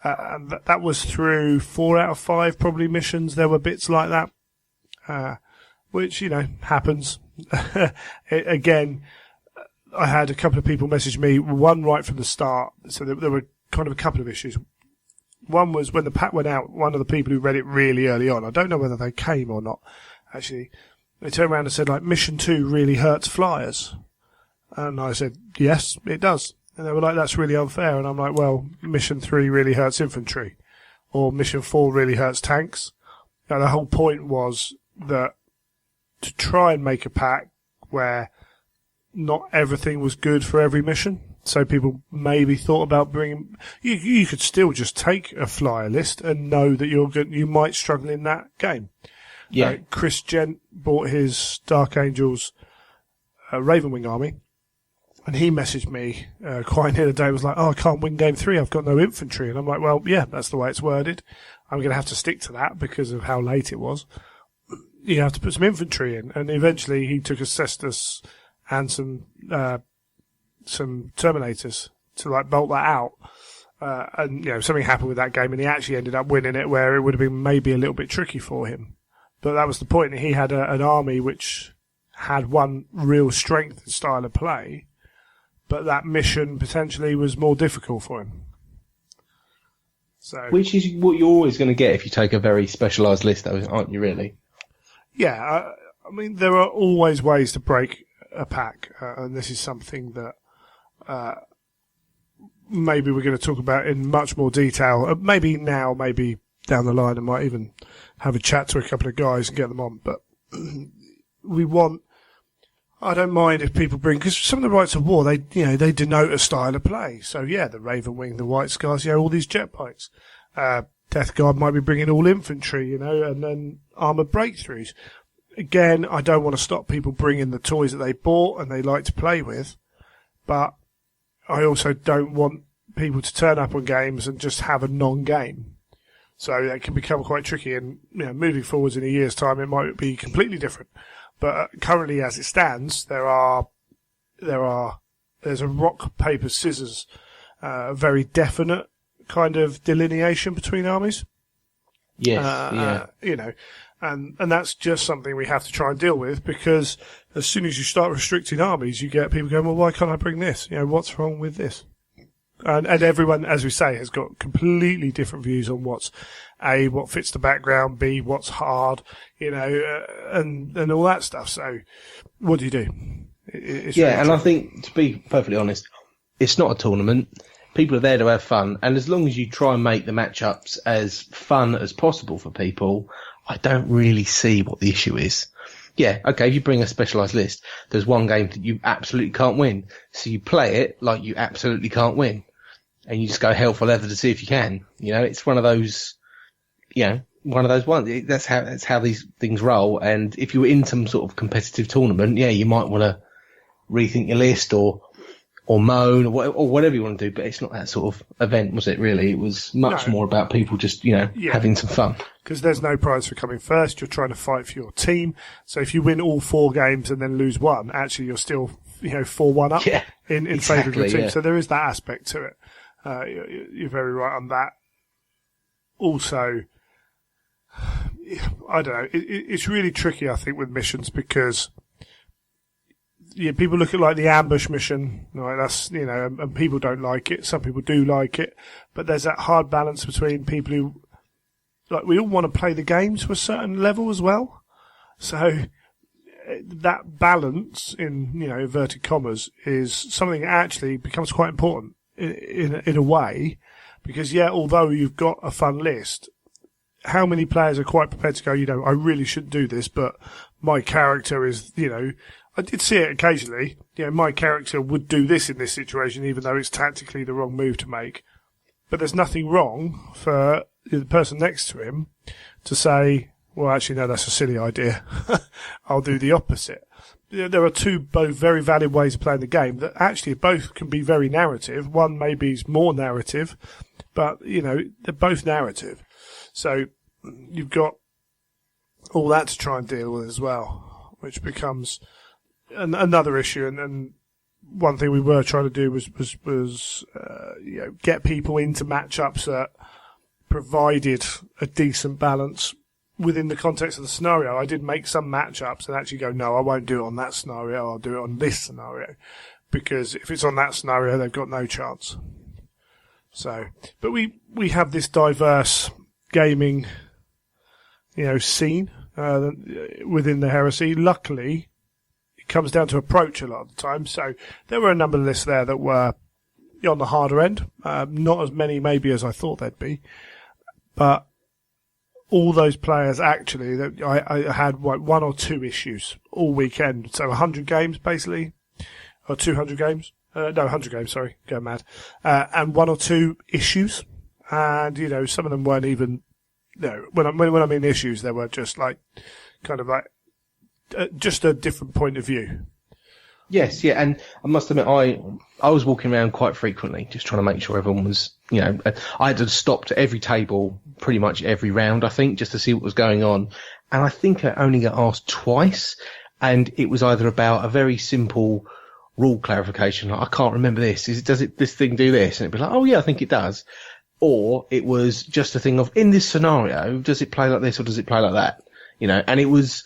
And that was through 4 out of 5 probably missions. There were bits like that, which, happens. Again, I had a couple of people message me, one right from the start. So there were kind of a couple of issues. One was when the pack went out, one of the people who read it really early on, I don't know whether they came or not, actually, they turned around and said, like, Mission 2 really hurts flyers. And I said, yes, it does. And they were like, that's really unfair. And I'm like, well, Mission 3 really hurts infantry. Or Mission 4 really hurts tanks. And the whole point was that to try and make a pack where not everything was good for every mission. So people maybe thought about bringing, you could still just take a flyer list and know that you might struggle in that game. Yeah. Chris Gent bought his Dark Angels Ravenwing army, and he messaged me quite near the day, was like, I can't win game 3, I've got no infantry. And I'm like, well, yeah, that's the way it's worded. I'm going to have to stick to that because of how late it was. You have to put some infantry in. And eventually he took a Cestus and some Terminators to like bolt that out. And something happened with that game, and he actually ended up winning it, where it would have been maybe a little bit tricky for him. But that was the point. He had an army which had one real strength and style of play, but that mission potentially was more difficult for him. So, which is what you're always going to get if you take a very specialised list, though, aren't you, really? Yeah, there are always ways to break a pack, and this is something that maybe we're going to talk about in much more detail. Maybe now, maybe down the line, I might even have a chat to a couple of guys and get them on. But I don't mind if people bring, because some of the Rights of War, they denote a style of play. So yeah, the Ravenwing, the White Scars, all these jet bikes. Death Guard might be bringing all infantry, and then armoured breakthroughs. Again, I don't want to stop people bringing the toys that they bought and they like to play with, but I also don't want people to turn up on games and just have a non-game. So that can become quite tricky, and moving forwards in a year's time, it might be completely different. But currently, as it stands, there's a rock, paper, scissors, very definite kind of delineation between armies. Yes, and that's just something we have to try and deal with, because as soon as you start restricting armies, you get people going, well, why can't I bring this? What's wrong with this? And everyone, as we say, has got completely different views on what's A, what fits the background, B, what's hard, and all that stuff. So what do you do? It's yeah, really and tricky. I think, to be perfectly honest, it's not a tournament. People are there to have fun, and as long as you try and make the matchups as fun as possible for people, I don't really see what the issue is. Yeah, okay, if you bring a specialised list, there's one game that you absolutely can't win, so you play it like you absolutely can't win, and you just go hell for leather to see if you can. It's one of those, one of those ones. That's how these things roll, and if you were in some sort of competitive tournament, yeah, you might want to rethink your list or moan or whatever you want to do, but it's not that sort of event, was it, really? It was much more about people just, having some fun. Because there's no prize for coming first. You're trying to fight for your team. So if you win all 4 games and then lose one, actually you're still, 4-1 up in exactly, favour of your team. Yeah. So there is that aspect to it. You're very right on that. Also, I don't know. It's really tricky, I think, with missions because people look at like the ambush mission, right? That's, and people don't like it. Some people do like it, but there's that hard balance between people who, like, we all want to play the game to a certain level as well. So that balance in, inverted commas is something that actually becomes quite important in a way, because although you've got a fun list, how many players are quite prepared to go, I really should do this, but my character is, I did see it occasionally. My character would do this in this situation, even though it's tactically the wrong move to make. But there's nothing wrong for the person next to him to say, well, actually, no, that's a silly idea. I'll do the opposite. There are two both very valid ways of playing the game that actually both can be very narrative. One maybe is more narrative, but, they're both narrative. So you've got all that to try and deal with as well, which becomes another issue. And one thing we were trying to do was get people into matchups that provided a decent balance within the context of the scenario. I did make some matchups and actually go, no, I won't do it on that scenario. I'll do it on this scenario, because if it's on that scenario, they've got no chance. So, but we have this diverse gaming, scene within the Heresy. Luckily, it comes down to approach a lot of the time. So there were a number of lists there that were on the harder end. Not as many maybe as I thought they'd be, but all those players actually, that I had one or two issues all weekend. So 100 games basically, or 200 games. No, 100 games, sorry, go mad. And one or two issues. And, some of them weren't even, when I mean issues, they were just just a different point of view. Yes, yeah, and I must admit, I was walking around quite frequently, just trying to make sure everyone was, I had to stop to every table pretty much every round, I think, just to see what was going on. And I think I only got asked twice, and it was either about a very simple rule clarification, like, I can't remember this. Does this thing do this? And it'd be like, oh yeah, I think it does. Or it was just a thing of, in this scenario, does it play like this or does it play like that? And it was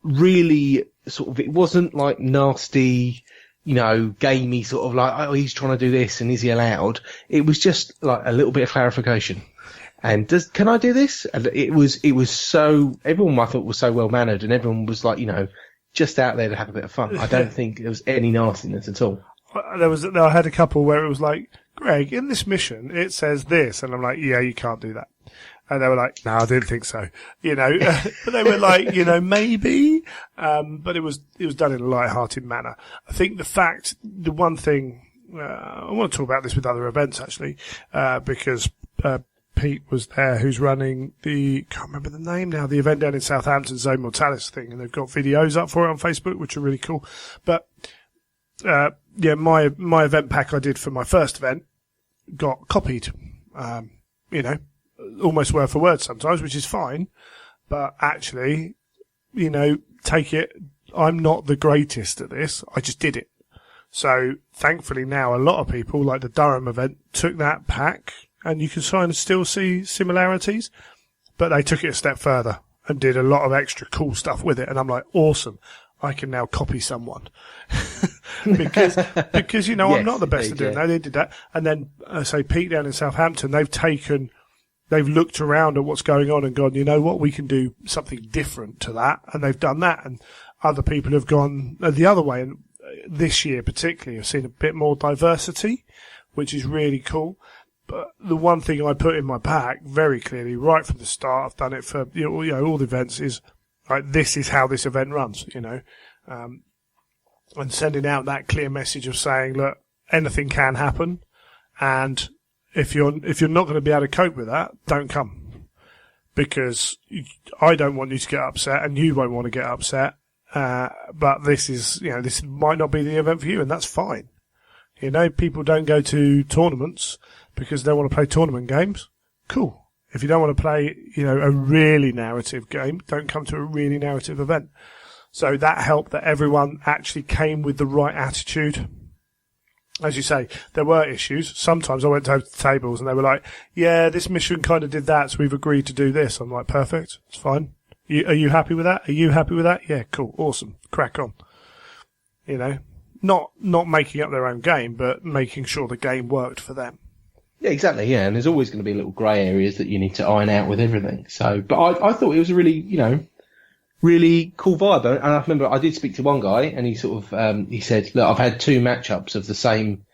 really sort of, it wasn't like nasty, gamey sort of like, oh, he's trying to do this and is he allowed? It was just like a little bit of clarification. And can I do this? And it was so, everyone I thought was so well mannered, and everyone was like, just out there to have a bit of fun. I don't think there was any nastiness at all. I had a couple where it was like, Greg, in this mission, it says this. And I'm like, yeah, you can't do that. And they were like, no, I didn't think so. But they were like, maybe. But it was done in a light-hearted manner. I think the one thing, I want to talk about this with other events actually, because, Pete was there, who's running can't remember the name now, the event down in Southampton, Zone Mortalis thing, and they've got videos up for it on Facebook, which are really cool. But, my event pack I did for my first event got copied, almost word for word sometimes, which is fine. But actually, take it, I'm not the greatest at this. I just did it. So thankfully now a lot of people, like the Durham event, took that pack, and you can kind of still see similarities, but they took it a step further and did a lot of extra cool stuff with it. And I'm like, awesome. I can now copy someone because Yes, I'm not the best indeed, at doing yeah. that. They did that, and then say Pete down in Southampton, they've looked around at what's going on and gone, you know what, we can do something different to that, and they've done that, and other people have gone the other way, and this year particularly, I've seen a bit more diversity, which is really cool. But the one thing I put in my pack very clearly, right from the start, I've done it for all the events, is like, this is how this event runs, and sending out that clear message of saying, look, anything can happen, and if you're not going to be able to cope with that, don't come, because I don't want you to get upset, and you won't want to get upset. But this might not be the event for you, and that's fine. People don't go to tournaments because they want to play tournament games. Cool. If you don't want to play, a really narrative game, don't come to a really narrative event. So that helped that everyone actually came with the right attitude. As you say, there were issues. Sometimes I went to tables and they were like, yeah, this mission kind of did that, so we've agreed to do this. I'm like, perfect. It's fine. Are you happy with that? Are you happy with that? Yeah, cool. Awesome. Crack on. Not making up their own game, but making sure the game worked for them. Yeah, exactly. Yeah, and there's always going to be little grey areas that you need to iron out with everything. So, but I thought it was a really, really cool vibe. And I remember I did speak to one guy, and he sort of he said, "Look, I've had 2 matchups of the same,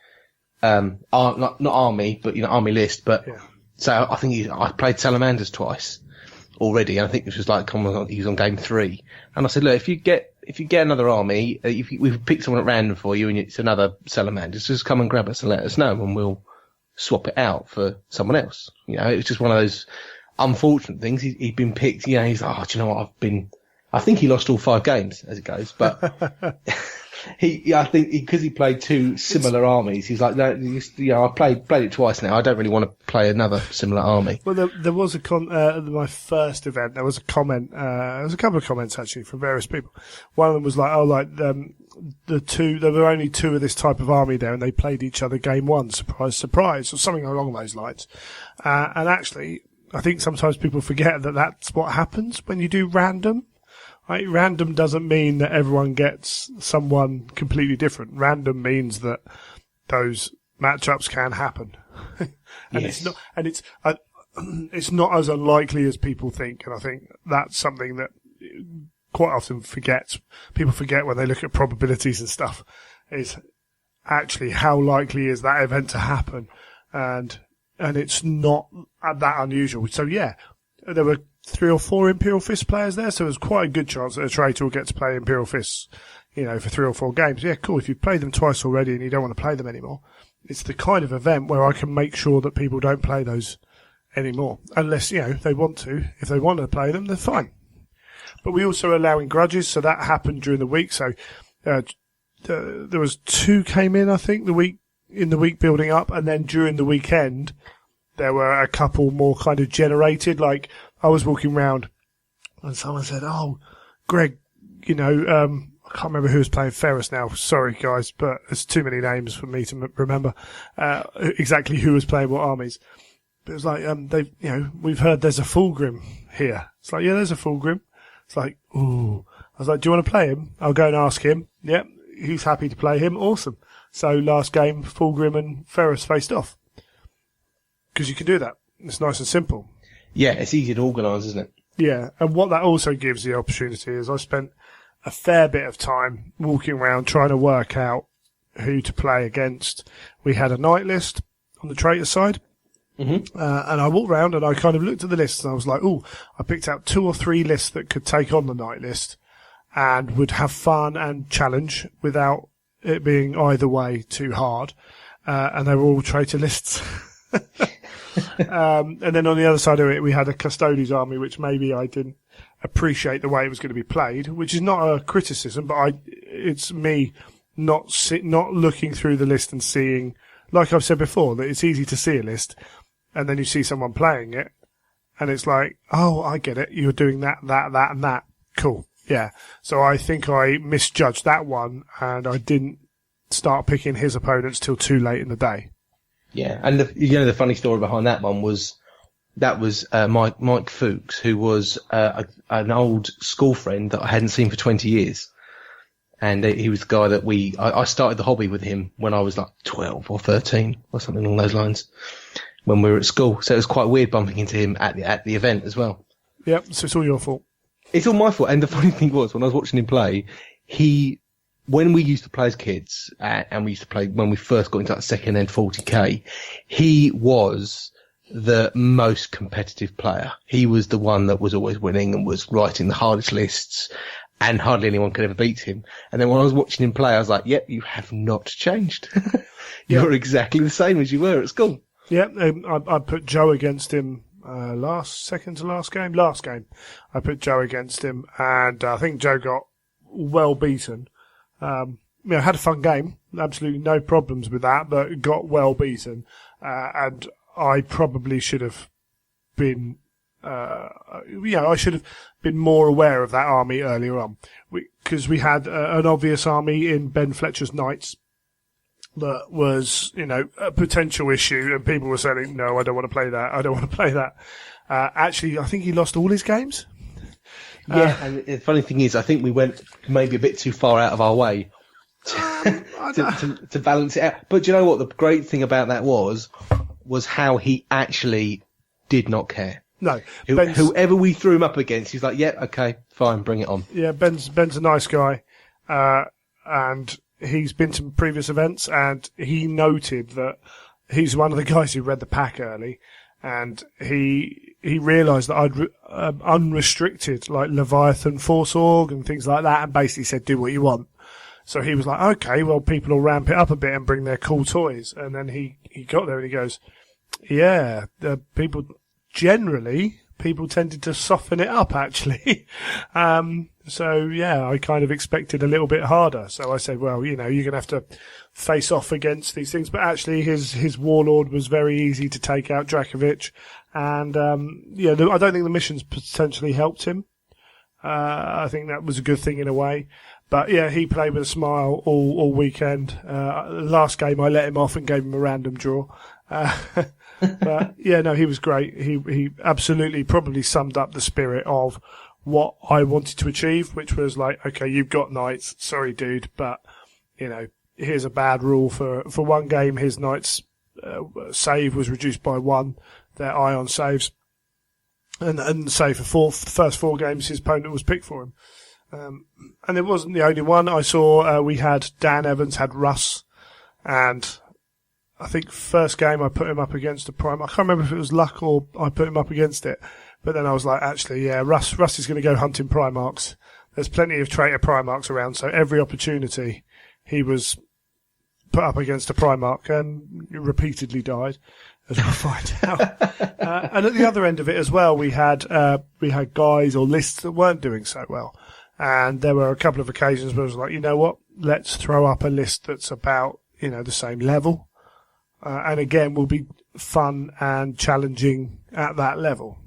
not army, but army list. But yeah. So I think I played Salamanders twice already, and I think this was like he was on game 3. And I said, look, if you get another army, we've picked someone at random for you, and it's another Salamanders, just come and grab us and let us know, and we'll swap it out for someone else. It's just one of those unfortunate things. He'd been picked. He's like, do you know what? I think he lost all 5 games as it goes, but I think because he played 2 similar armies, he's like, no, I played it twice now. I don't really want to play another similar army. Well, there was my first event, there was a comment, there was a couple of comments actually from various people. One of them was like, there were only 2 of this type of army there, and they played each other game 1, surprise, surprise, or something along those lines. And actually, I think sometimes people forget that that's what happens when you do random. Right? Random doesn't mean that everyone gets someone completely different. Random means that those matchups can happen, and yes. it's not as unlikely as people think. And I think that's something that quite often people forget when they look at probabilities and stuff, is actually how likely is that event to happen, and it's not that unusual. So yeah, there were 3 or 4 Imperial Fist players there, so there's quite a good chance that a traitor will get to play Imperial Fists, for 3 or 4 games. Yeah, cool. If you've played them twice already and you don't want to play them anymore, it's the kind of event where I can make sure that people don't play those anymore, unless, they want to. If they want to play them, they're fine. But we also allowing grudges, so that happened during the week. So there was 2 came in, I think, the week building up, and then during the weekend there were a couple more kind of generated. Like, I was walking around and someone said, "Oh, Greg, I can't remember who was playing Ferris now. Sorry, guys, but there's too many names for me to remember exactly who was playing what armies." But it was like, we've heard there's a Fulgrim here. It's like, yeah, there's a Fulgrim. It's like, ooh. I was like, do you want to play him? I'll go and ask him. Yep, he's happy to play him. Awesome. So last game, Fulgrim and Ferris faced off. Because you can do that. It's nice and simple. Yeah, it's easy to organise, isn't it? Yeah, and what that also gives the opportunity is I spent a fair bit of time walking around trying to work out who to play against. We had a night list on the traitor side, and I walked around and I kind of looked at the list and I was like, ooh, I picked out 2 or 3 lists that could take on the night list and would have fun and challenge without it being either way too hard, and they were all traitor lists. And then on the other side of it, we had a Custodes army, which maybe I didn't appreciate the way it was going to be played, which is not a criticism, but it's me not looking through the list and seeing, like I've said before, that it's easy to see a list, and then you see someone playing it, and it's like, oh, I get it. You're doing that, and that. Cool. Yeah. So I think I misjudged that one, and I didn't start picking his opponents till too late in the day. Yeah, and the funny story behind that one was Mike Fuchs, who was an old school friend that I hadn't seen for 20 years. And he was the guy that I started the hobby with him when I was like 12 or 13 or something along those lines when we were at school. So it was quite weird bumping into him at the event as well. Yep, so it's all your fault. It's all my fault. And the funny thing was, when I was watching him play, when we used to play as kids, and we used to play when we first got into that second and 40k, he was the most competitive player. He was the one that was always winning and was writing the hardest lists, and hardly anyone could ever beat him. And then when I was watching him play, I was like, yep, you have not changed. You're exactly the same as you were at school. Yeah, I put Joe against him last game. I put Joe against him, and I think Joe got well beaten. Had a fun game, absolutely no problems with that, but got well beaten. And I probably should have been, I should have been more aware of that army earlier on, because we had an obvious army in Ben Fletcher's Knights that was, a potential issue, and people were saying, no, I don't want to play that. Actually, I think he lost all his games. Yeah, and the funny thing is, I think we went maybe a bit too far out of our way to balance it out. But do you know what the great thing about that was how he actually did not care. No. Whoever we threw him up against, he's like, yeah, okay, fine, bring it on. Yeah, Ben's a nice guy, and he's been to previous events, and he noted that he's one of the guys who read the pack early, and he realised that I'd unrestricted, like Leviathan Force Org and things like that, and basically said, do what you want. So he was like, okay, well, people will ramp it up a bit and bring their cool toys. And then he got there and he goes, yeah, people tended to soften it up, actually. So, yeah, I kind of expected a little bit harder. So I said, well, you're going to have to face off against these things. But actually, his warlord was very easy to take out, Dracovic. And, I don't think the missions potentially helped him. I think that was a good thing in a way. But yeah, he played with a smile all weekend. Last game I let him off and gave him a random draw. But yeah, no, he was great. He absolutely probably summed up the spirit of what I wanted to achieve, which was like, okay, you've got knights. Sorry, dude, but here's a bad rule for one game. His knights save was reduced by 1. Their ion saves, and say for the first 4 games, his opponent was picked for him. And it wasn't the only one. I saw we had Dan Evans had Russ, and I think first game I put him up against a Prime. I can't remember if it was luck or I put him up against it. But then I was like, actually, yeah, Russ is going to go hunting Primarchs. There's plenty of traitor Primarchs around, so every opportunity he was put up against a Primarch and repeatedly died, as we'll find out. And at the other end of it as well, we had guys or lists that weren't doing so well. And there were a couple of occasions where I was like, you know what, let's throw up a list that's about, the same level. And again, will be fun and challenging at that level.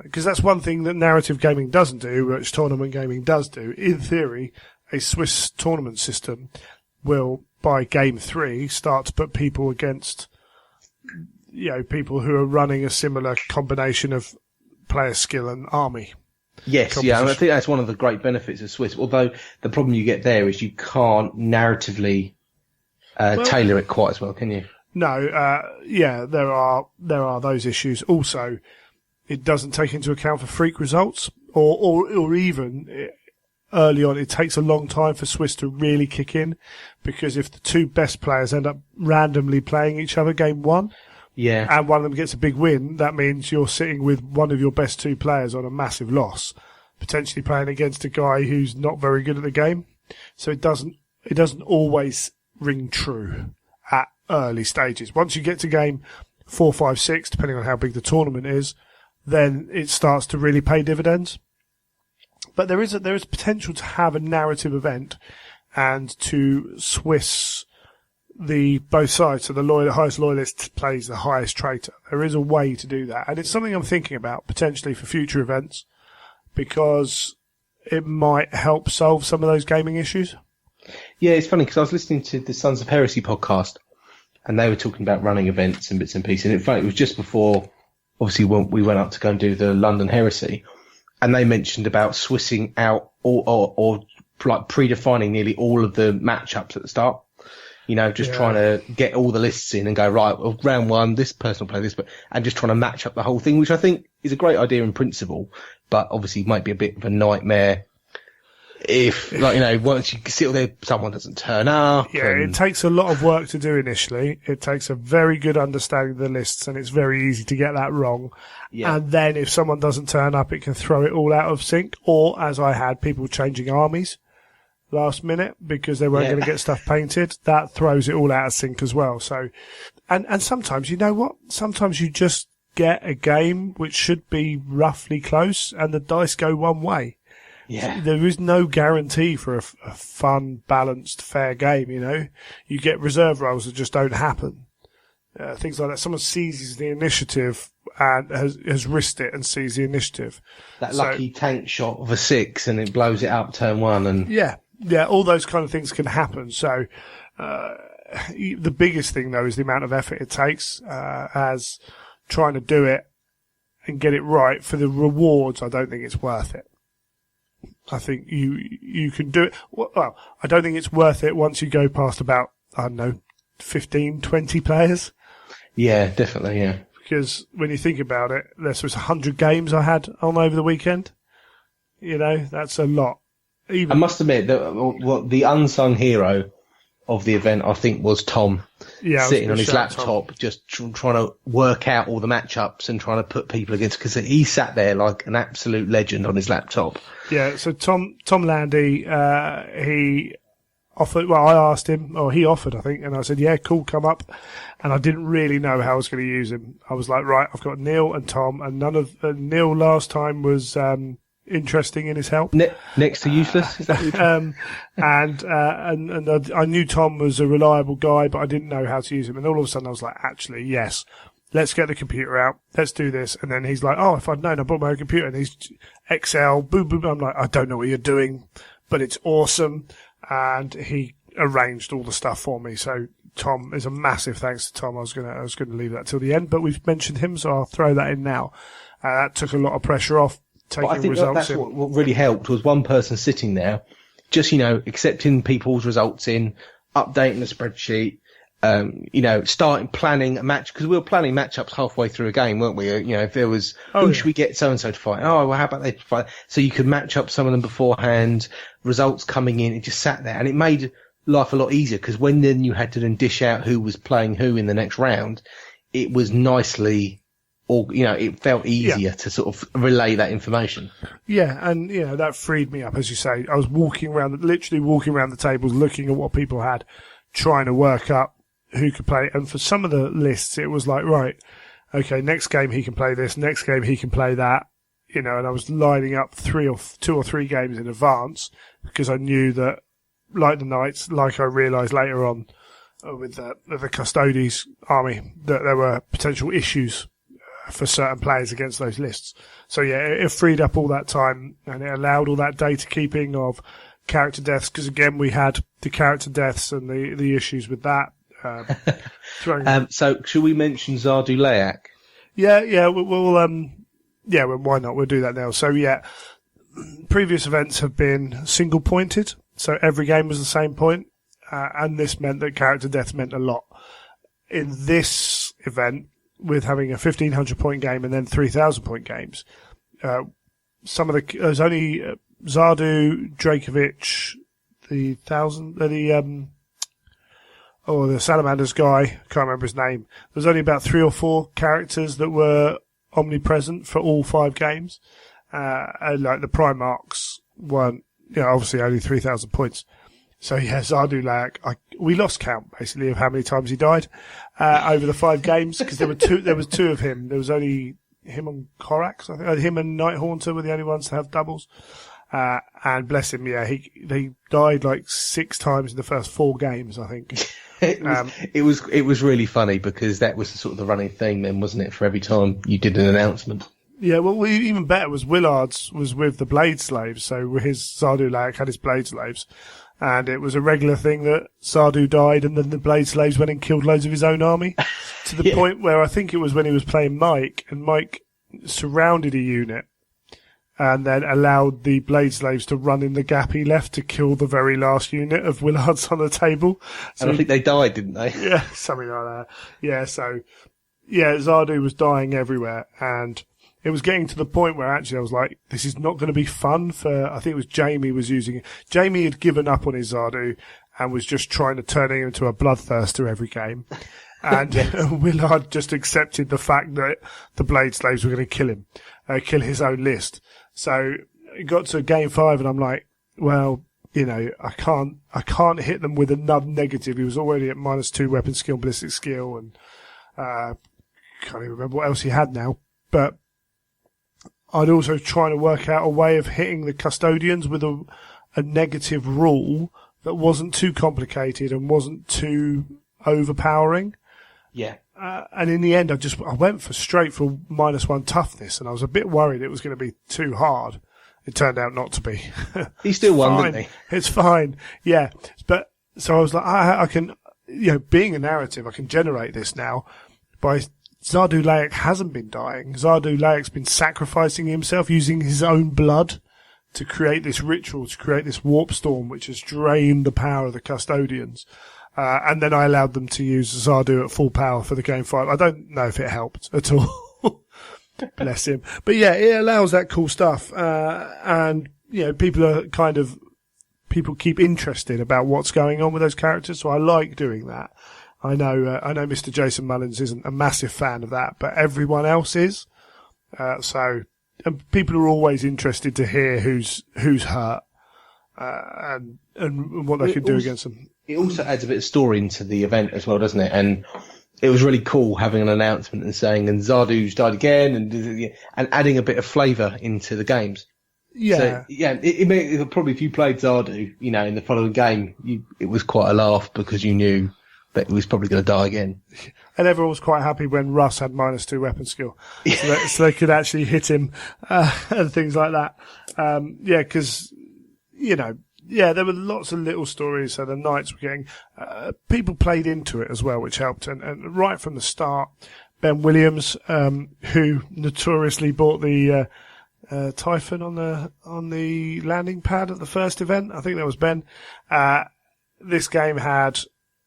Because that's one thing that narrative gaming doesn't do, which tournament gaming does do. In theory, a Swiss tournament system will, by game 3, start to put people against, people who are running a similar combination of player skill and army. Yes, yeah, and I think that's one of the great benefits of Swiss. Although the problem you get there is you can't narratively tailor it quite as well, can you? No, there are those issues. Also, it doesn't take into account for freak results, or even early on, it takes a long time for Swiss to really kick in, because if the 2 best players end up randomly playing each other game 1. Yeah. And one of them gets a big win, that means you're sitting with one of your best 2 players on a massive loss, potentially playing against a guy who's not very good at the game. So it doesn't always ring true at early stages. Once you get to game 4, 5, 6, depending on how big the tournament is, then it starts to really pay dividends. But there is potential to have a narrative event and to Swiss both sides, so the highest loyalist plays the highest traitor. There is a way to do that, and it's something I'm thinking about potentially for future events, because it might help solve some of those gaming issues. Yeah, it's funny because I was listening to the Sons of Heresy podcast, and they were talking about running events and bits and pieces. And in fact, it was just before, obviously, when we went up to go and do the London Heresy, and they mentioned about Swissing out or like predefining nearly all of the matchups at the start. Just trying to get all the lists in and go, right, well, round one, this person will play this, and just trying to match up the whole thing, which I think is a great idea in principle, but obviously might be a bit of a nightmare if, once you sit there, someone doesn't turn up. Yeah, it takes a lot of work to do initially. It takes a very good understanding of the lists, and it's very easy to get that wrong. Yeah. And then if someone doesn't turn up, it can throw it all out of sync, or, as I had, people changing armies last minute because they weren't going to get stuff painted. That throws it all out of sync as well. So, and sometimes, you know what? Sometimes you just get a game which should be roughly close and the dice go one way. Yeah. So there is no guarantee for a fun, balanced, fair game, You get reserve rolls that just don't happen. Things like that. Someone seizes the initiative and has risked it and sees the initiative. That lucky tank shot of a 6 and it blows it up turn 1 and... Yeah, all those kind of things can happen. So, the biggest thing though is the amount of effort it takes, as trying to do it and get it right. For the rewards, I don't think it's worth it. I think you can do it. Well, I don't think it's worth it once you go past about, 15, 20 players. Yeah, definitely, yeah. Because when you think about it, there was 100 games I had on over the weekend. That's a lot. I must admit that the unsung hero of the event, I think, was Tom, sitting on his laptop, just trying to work out all the matchups and trying to put people against, because he sat there like an absolute legend on his laptop. Yeah, so Tom Landy, he offered, well, I asked him, or he offered, I think, and I said, yeah, cool, come up. And I didn't really know how I was going to use him. I was like, right, I've got Neil and Tom, and none of Neil last time was interesting in his help. Next to useless? Is that and I knew Tom was a reliable guy, but I didn't know how to use him. And all of a sudden I was like, actually, yes, let's get the computer out. Let's do this. And then he's like, oh, if I'd known, I brought my own computer. And he's Excel, boom, boom. I'm like, I don't know what you're doing, but it's awesome. And he arranged all the stuff for me. So Tom, is a massive thanks to Tom. I was gonna leave that till the end, but we've mentioned him, so I'll throw that in now. That took a lot of pressure off. But I think that's what really helped was one person sitting there, just, accepting people's results in, updating the spreadsheet, starting planning a match, because we were planning matchups halfway through a game, weren't we? If there was, should we get so-and-so to fight? Oh, well, how about they fight? So you could match up some of them beforehand, results coming in, it just sat there, and it made life a lot easier, because when then you had to then dish out who was playing who in the next round, it was nicely... or, it felt easier to sort of relay that information. Yeah, and, that freed me up, as you say. I was literally walking around the tables, looking at what people had, trying to work up who could play. And for some of the lists, it was like, right, okay, next game he can play this, next game he can play that, and I was lining up 2 or 3 games in advance, because I knew that, like the Knights, like I realised later on with the Custodes army, that there were potential issues for certain players against those lists. So yeah, it freed up all that time, and it allowed all that data keeping of character deaths, because again we had the character deaths and the issues with that. So should we mention Zardu Layak? Yeah, well, why not? We'll do that now. So yeah, previous events have been single pointed, so every game was the same point, and this meant that character deaths meant a lot. In this event, with having a 1,500 point game and then 3,000 point games, there's only Zardu, Dracovic, the Salamanders guy, can't remember his name. There's only about 3 or 4 characters that were omnipresent for all 5 games. And like the Primarchs weren't, obviously only 3,000 points. So yeah, Zardu Layak, we lost count basically of how many times he died over the 5 games, because there was 2 of him. There was only him and Korax, I think. Him and Night Haunter were the only ones to have doubles. And bless him, yeah, he died like 6 times in the first 4 games, I think. It was really funny, because that was sort of the running thing then, wasn't it, for every time you did an announcement. Yeah, well, even better was Willard's was with the Blade Slaves, so his Zardu Layak had his Blade Slaves. And it was a regular thing that Zardu died, and then the Blade Slaves went and killed loads of his own army, to the point where I think it was when he was playing Mike, and Mike surrounded a unit, and then allowed the blade slaves to run in the gap he left to kill the very last unit of Willards on the table. So, and I think they died, didn't they? Yeah, something like that. Yeah, so, yeah, Zardu was dying everywhere, and it was getting to the point where actually I was like, this is not going to be fun for, I think it was Jamie was using it. Jamie had given up on his Zardu and was just trying to turn him into a bloodthirster every game. And Willard just accepted the fact that the blade slaves were going to kill him, kill his own list. So it got to game 5 and I'm like, well, you know, I can't hit them with another negative. He was already at -2 weapon skill, ballistic skill, and can't even remember what else he had now. But I'd also try to work out a way of hitting the custodians with a negative rule that wasn't too complicated and wasn't too overpowering. Yeah. And in the end, I went straight for -1 toughness, and I was a bit worried it was going to be too hard. It turned out not to be. He still won, didn't he? It's fine. Yeah. But, so I was like, I can, you know, being a narrative, I can generate this now by Zardu Layak hasn't been dying. Zardu Layak's been sacrificing himself, using his own blood to create this ritual, to create this warp storm, which has drained the power of the custodians. And then I allowed them to use Zardu at full power for the game 5. I don't know if it helped at all. Bless him. But yeah, it allows that cool stuff. And, you know, people keep interested about what's going on with those characters. So I like doing that. I know Mr. Jason Mullins isn't a massive fan of that, but everyone else is. And people are always interested to hear who's hurt, and what they can do against them. It also adds a bit of story into the event as well, doesn't it? And it was really cool having an announcement and saying, and Zardu's died again, and adding a bit of flavour into the games. Yeah. So, yeah, it probably if you played Zardu, you know, in the following game, it was quite a laugh because you knew that he was probably going to die again. And everyone was quite happy when Russ had -2 weapon skill, so they could actually hit him, and things like that. Yeah, because, you know, yeah, there were lots of little stories, so the knights were getting, people played into it as well, which helped. And right from the start, Ben Williams, who notoriously bought the, Typhon on the landing pad at the first event. I think that was Ben. This game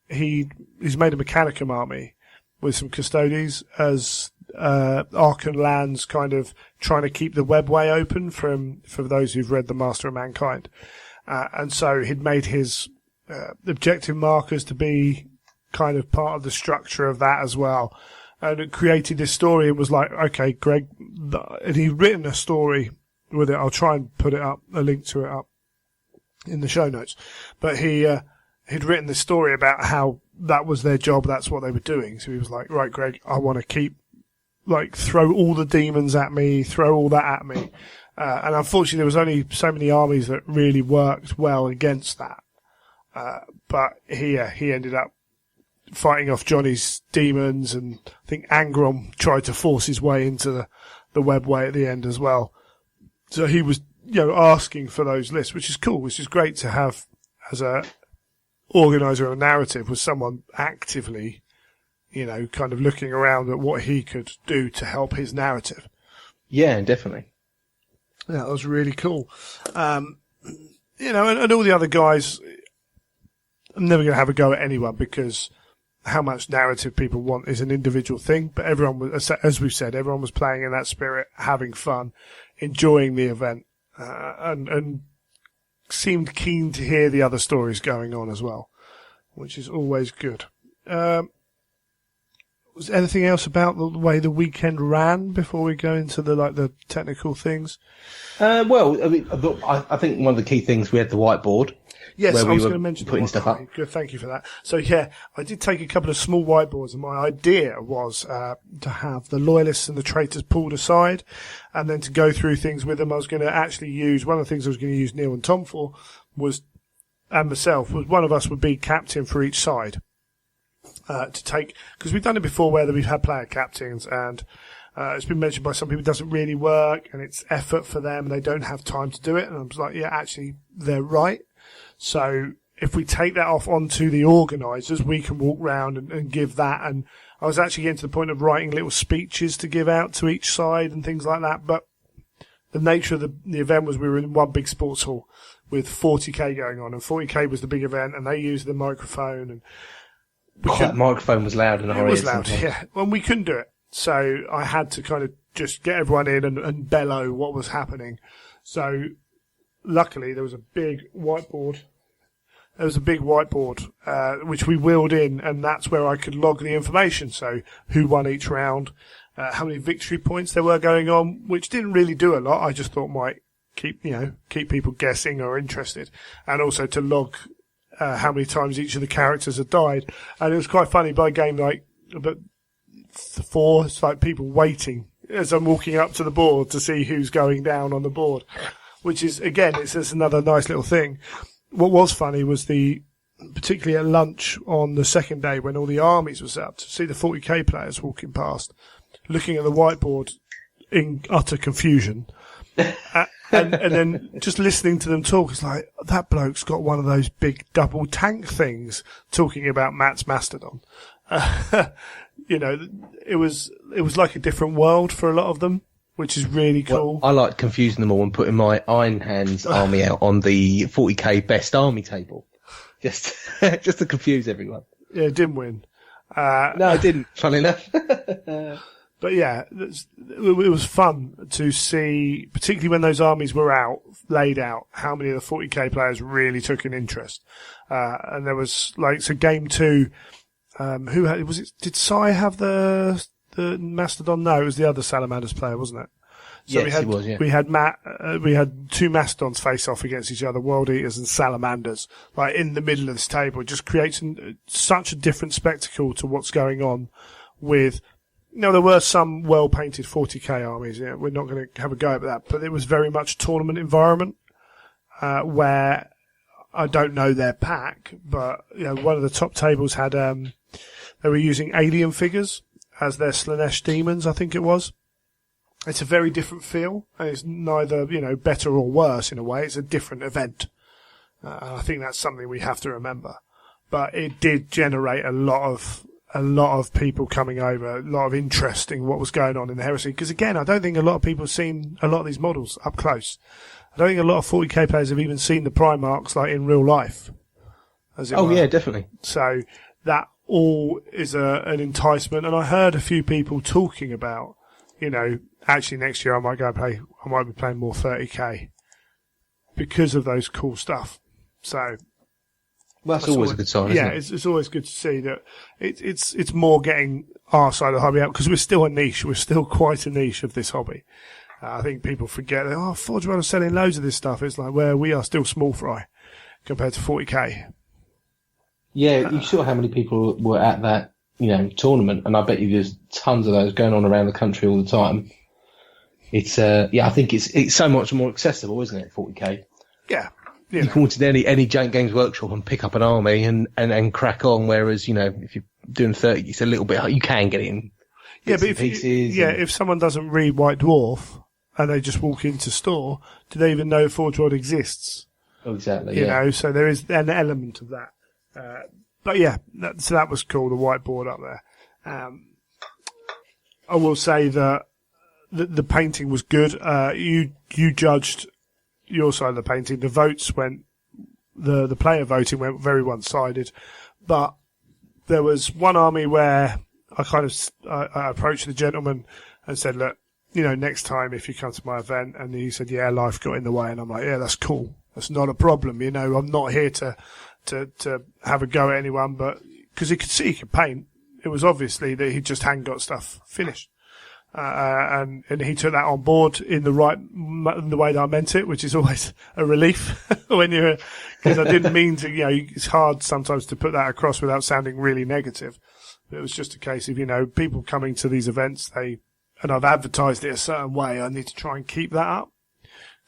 he's made a Mechanicum army with some Custodes as, Arkan lands kind of trying to keep the webway open for those who've read The Master of Mankind. And so he'd made his objective markers to be kind of part of the structure of that as well. And it created this story and was like, okay, Greg, and he'd written a story with it. I'll try and put it up, a link to it up in the show notes. But he'd written this story about how that was their job, that's what they were doing. So he was like, right, Greg, I want to throw all the demons at me, throw all that at me. And unfortunately, there was only so many armies that really worked well against that. But he ended up fighting off Johnny's demons, and I think Angron tried to force his way into the webway at the end as well. So he was, you know, asking for those lists, which is cool, which is great to have as a organizer of a narrative, with someone actively, you know, kind of looking around at what he could do to help his narrative. Yeah, definitely. Yeah, that was really cool. You know, and all the other guys, I'm never going to have a go at anyone because how much narrative people want is an individual thing. But everyone was, as we've said, everyone was playing in that spirit, having fun, enjoying the event, and seemed keen to hear the other stories going on as well, which is always good. Was there anything else about the way the weekend ran before we go into the technical things? Well, I mean, I think one of the key things, we had the whiteboard. Yes, where I was going to mention putting stuff up. Good, thank you for that. So yeah, I did take a couple of small whiteboards, and my idea was to have the Loyalists and the Traitors pulled aside, and then to go through things with them. I was going to actually use one of the things I was going to use Neil and Tom for and myself was one of us would be captain for each side. To take, because we've done it before where we've had player captains, and it's been mentioned by some people it doesn't really work and it's effort for them and they don't have time to do it. And I was like, yeah, actually, they're right. So if we take that off onto the organisers, we can walk round and give that. And I was actually getting to the point of writing little speeches to give out to each side and things like that. But the nature of the event was we were in one big sports hall with 40k going on, and 40k was the big event, and they used the microphone, and that microphone was loud in our ears. It was loud, yeah. Well, we couldn't do it, so I had to kind of just get everyone in and bellow what was happening. So luckily there was a big whiteboard. Which we wheeled in, and that's where I could log the information. So who won each round, how many victory points there were going on, which didn't really do a lot. I just thought might keep people guessing or interested, and also to log how many times each of the characters had died. And it was quite funny by game like about 4, it's like people waiting as I'm walking up to the board to see who's going down on the board, which is, again, it's just another nice little thing. What was funny was particularly at lunch on the second day when all the armies were set up, to see the 40k players walking past, looking at the whiteboard in utter confusion. And then just listening to them talk, it's like, that bloke's got one of those big double tank things talking about Matt's Mastodon. It was like a different world for a lot of them, which is really cool. Well, I like confusing them all and putting my Iron Hands army out on the 40k best army table. Just to confuse everyone. Yeah, it didn't win. No, I didn't, funny enough. But yeah, it was fun to see, particularly when those armies were laid out, how many of the 40k players really took an interest. And there was game 2, did Sai have the Mastodon? No, it was the other Salamanders player, wasn't it? So yes, it was, yeah. We had 2 Mastodons face off against each other, World Eaters and Salamanders, like in the middle of this table. It just creates such a different spectacle to what's going on with. There were some well-painted 40k armies. Yeah, we're not going to have a go at that, but it was very much a tournament environment where I don't know their pack, but one of the top tables had they were using alien figures as their Slanesh demons, I think it was. It's a very different feel, and it's neither better or worse in a way. It's a different event, and I think that's something we have to remember. But it did generate a lot of people coming over, a lot of interest in what was going on in the Heresy. Because again, I don't think a lot of people have seen a lot of these models up close. I don't think a lot of 40k players have even seen the Primarchs like in real life. Yeah, definitely. So that all is an enticement. And I heard a few people talking about, actually next year I might be playing more 30k because of those cool stuff. So. Well, that's always a good sign, isn't it? It's always good to see that it's more getting our side of the hobby out, because we're still a niche. We're still quite a niche of this hobby. I think people forget that, Forge World are selling loads of this stuff. It's like, where we are still small fry compared to 40k. Yeah, you saw how many people were at that, tournament, and I bet you there's tons of those going on around the country all the time. It's, I think it's so much more accessible, isn't it, 40k? Yeah. You can walk to any Jank Games workshop and pick up an army and crack on. Whereas, if you're doing 30, it's a little bit hard. You can get in. Yeah, but if someone doesn't read White Dwarf and they just walk into store, do they even know Forge World exists? Oh, exactly. So there is an element of that. But yeah, that was cool. The whiteboard up there. I will say that the painting was good. You judged your side of the painting. The votes the player voting went very one-sided, but there was one army where I approached the gentleman and said, look, next time if you come to my event, and he said, yeah, life got in the way, and I'm like, yeah, that's cool. That's not a problem. I'm not here to have a go at anyone, but because he could see he could paint, it was obviously that he just hadn't got stuff finished. And he took that on board in the way that I meant it, which is always a relief because I didn't mean to, it's hard sometimes to put that across without sounding really negative. But it was just a case of, people coming to these events, and I've advertised it a certain way. I need to try and keep that up,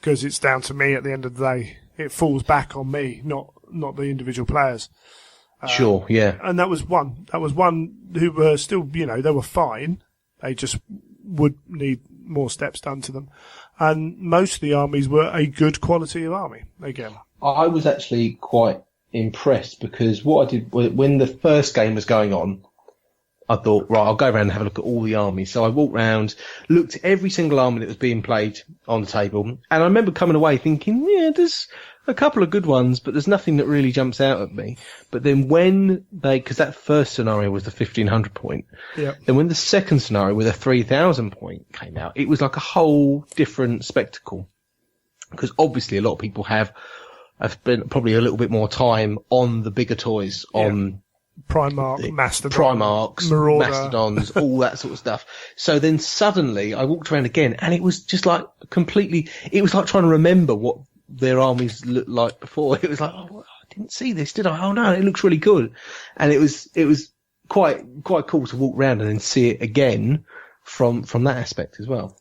because it's down to me at the end of the day. It falls back on me, not the individual players. Sure, yeah. And that was one who were still, they were fine. They just would need more steps done to them. And most of the armies were a good quality of army, again. I was actually quite impressed, because what I did when the first game was going on, I thought, right, I'll go around and have a look at all the armies. So I walked around, looked at every single army that was being played on the table, and I remember coming away thinking, yeah, there's a couple of good ones, but there's nothing that really jumps out at me. But then because that first scenario was the 1500 point, then when the second scenario with a 3000 point came out, it was like a whole different spectacle. Because obviously a lot of people have spent probably a little bit more time on the bigger toys, on Primarch, Mastodon, Primarchs, Marauder. Mastodons, all that sort of stuff. So then suddenly I walked around again, and it was just like it was like trying to remember what their armies looked like before. It was like, oh, I didn't see this, did I? Oh no, it looks really good. And it was quite cool to walk around and then see it again from that aspect as well.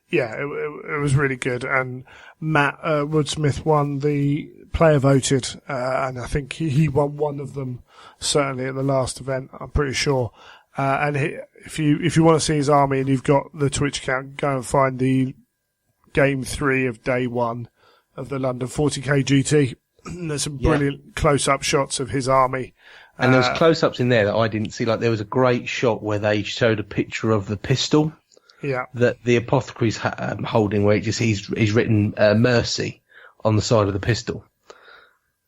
Yeah, it was really good. And Matt Woodsmith won the player voted, and I think he won one of them certainly at the last event. I'm pretty sure. And if you want to see his army and you've got the Twitch account, go and find the game 3 of day 1 of the London 40k GT. There's some brilliant close-up shots of his army. And there was close-ups in there that I didn't see. Like there was a great shot where they showed a picture of the pistol. Yeah. That the apothecary's holding, where he's written Mercy on the side of the pistol.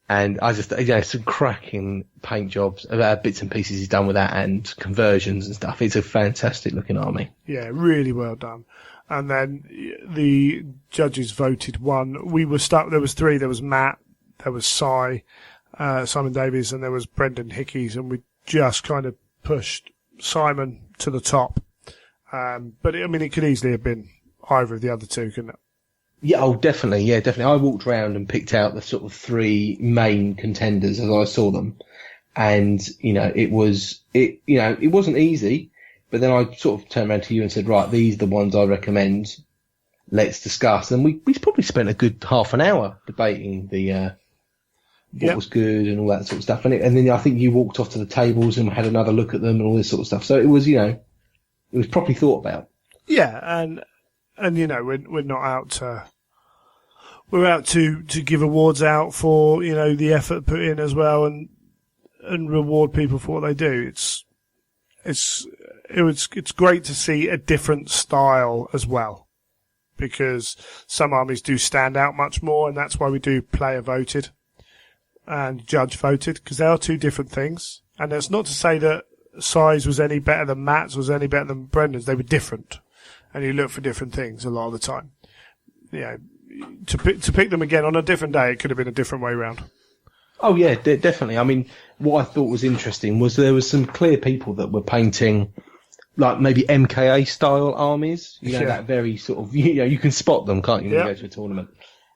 And I just, some cracking paint jobs, bits and pieces he's done with that, and conversions and stuff. It's a fantastic looking army. Yeah, really well done. And then the judges voted one. We were stuck. There was 3. There was Matt, there was Simon Davies, and there was Brendan Hickeys, and we just kind of pushed Simon to the top. But it could easily have been either of the other two, couldn't it? Yeah, definitely. Yeah, definitely. I walked around and picked out the sort of 3 main contenders as I saw them. And, it wasn't easy, but then I sort of turned around to you and said, right, these are the ones I recommend. Let's discuss. And we probably spent a good half an hour debating what was good and all that sort of stuff. And then I think you walked off to the tables and had another look at them and all this sort of stuff. So it was, it was properly thought about. Yeah, and we're not out to we're out to give awards out for the effort put in as well, and reward people for what they do. It's great to see a different style as well, because some armies do stand out much more, and that's why we do player voted and judge voted, because they are 2 different things. And that's not to say that Size was any better than Matt's, was any better than Brendan's. They were different, and you look for different things a lot of the time. To pick them again on a different day, it could have been a different way round. Oh yeah, definitely. I mean, what I thought was interesting was there was some clear people that were painting like maybe MKA style armies. That very sort of you can spot them, can't you, when you go to a tournament,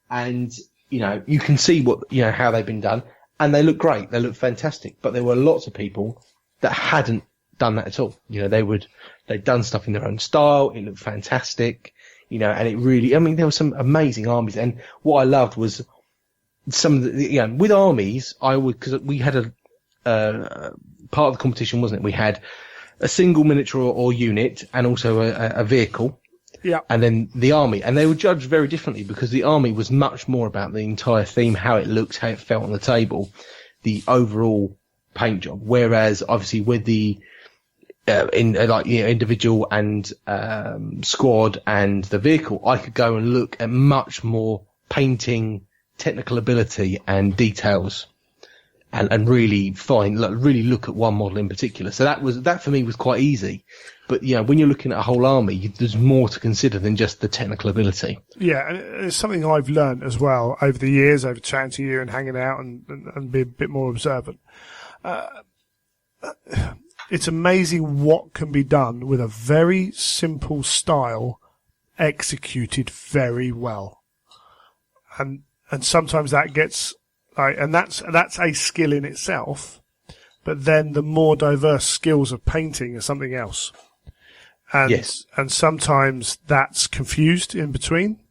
and you can see what how they've been done, and they look great. They look fantastic. But there were lots of people that hadn't done that at all. They'd done stuff in their own style. It looked fantastic, and it really, there were some amazing armies. And what I loved was some of the, with armies, because we had a part of the competition, wasn't it? We had a single miniature or unit and also a vehicle. Yeah. And then the army. And they were judged very differently, because the army was much more about the entire theme, how it looked, how it felt on the table, the overall paint job. Whereas obviously with the individual and squad and the vehicle, I could go and look at much more painting, technical ability and details, and really really look at one model in particular. So that for me was quite easy. But when you're looking at a whole army, there's more to consider than just the technical ability. Yeah, and it's something I've learned as well over the years, over chatting to you and hanging out and being a bit more observant. It's amazing what can be done with a very simple style executed very well. And sometimes that gets and that's a skill in itself, but then the more diverse skills of painting are something else. And yes. And sometimes that's confused in between.